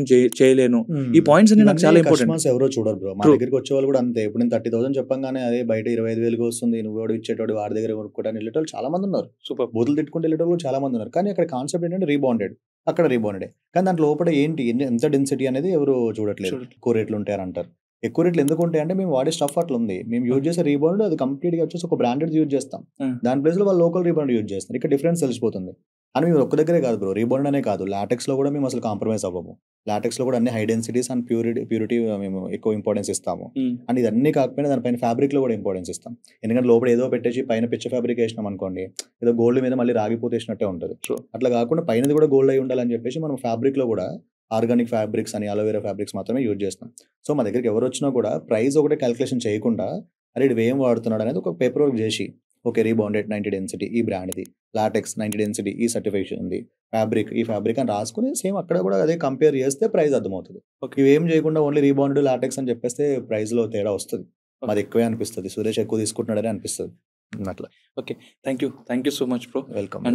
చేయలేను. ఈ పాయింట్స్ అన్ని నాకు చాలా ఇంపార్టెంట్. ఎవరో చూడరు బ్రో, మా దగ్గరికి వచ్చే వాళ్ళు కూడా అంతే. ఇప్పుడు నేను 30,000 చెప్పంగానే అదే బయట 25,000 వస్తుంది, నువ్వు ఇచ్చేటోడు వాడి దగ్గర కొనుక్కోవడానికి వెళ్ళేటోళ్ళు చాలా మంది ఉన్నారు. సూపర్ బూతులు తిట్టుకుంటే వెళ్ళేటోళ్ళు చాలా మంది ఉన్నారు. కానీ అక్కడ కాన్సెప్ట్ ఏంటంటే రీబౌండెడ్, అక్కడ రీబౌండెడ్. కానీ దాంట్లో లోపల ఏంటి ఎంత డెన్సిటీ అనేది ఎవరు చూడట్లేదు. ఎక్కువ రేట్లు ఉంటాయని అంటారు. ఎక్కువ రేట్లు ఎందుకు ఉంటాయి అంటే మేము వాడే స్టఫ్ అట్లా ఉంది. మేము యూజ్ చేసే రీబౌండ్ అది కంప్లీట్ గా వచ్చేసి ఒక బ్రాండెడ్ యూజ్ చేస్తాం, దాని ప్లేస్ లో వాళ్ళు లోకల్ రీబౌండ్ యూజ్ చేస్తారు. ఇక్కడ డిఫరెన్స్ తెలిసిపోతుంది. అని మేము ఒక్క దగ్గరే కాదు బ్రో, రీబౌండ్ అనే కాదు, లాటెక్స్ లో కూడా మేము అసలు కాంప్రమైజ్ అవ్వము. లాటెక్స్ లో కూడా అన్ని హై డెన్సిటీస్ అండ్ ప్యూరిటీ మేము ఎక్కువ ఇంపార్టెన్స్ ఇస్తాము. అండ్ ఇది అన్ని కాకపోయినా దానిపైన ఫ్యాబ్రిక్ లో కూడా ఇంపార్టెన్స్ ఇస్తాం. ఎందుకంటే లోపల ఏదో పెట్టేసి పైన పిచ్చ ఫ్యాబ్రిక్ వేసినాం అనుకోండి, ఏదో గోల్డ్ మీద మళ్ళీ రాగిపోతేసినట్టే ఉంటుంది. అట్లా కాకుండా పైనది కూడా గోల్డ్ అయి ఉండాలని చెప్పేసి మనం ఫ్యాబ్రిక్ లో కూడా ఆర్గానిక్ ఫ్యాబ్రిక్స్ అని, అలోవెరా ఫ్యాబ్రిక్స్ మాత్రమే యూజ్ చేస్తాం. సో మా దగ్గరికి ఎవరు వచ్చినా కూడా ప్రైస్ ఒకటే క్యాలిక్యులేషన్ చేయకుండా, అరే ఇది ఏం వాడుతున్నాడు అనేది ఒక పేపర్ వర్క్ చేసి, ఓకే రీబౌండెడ్ 90 డెన్సిటీ ఈ బ్రాండ్ది, లాటెక్స్ 90 డెన్సిటీ ఈ సర్టిఫికేషన్ ఉంది, ఫ్యాబ్రిక్ ఈ ఫ్యాబ్రిక్ అని రాసుకుని సేమ్ అక్కడ కూడా అదే కంపేర్ చేస్తే ప్రైస్ అర్థమవుతుంది. ఇవి ఏం చేయకుండా ఓన్లీ రీబౌండెడ్ లాటెక్స్ అని చెప్పేస్తే ప్రైస్ లో తేడా వస్తుంది, మాది ఎక్కువే అనిపిస్తుంది, సురేష్ ఎక్కువ తీసుకుంటున్నాడని అనిపిస్తుంది అట్లా. Okay, thank you so much bro. Welcome.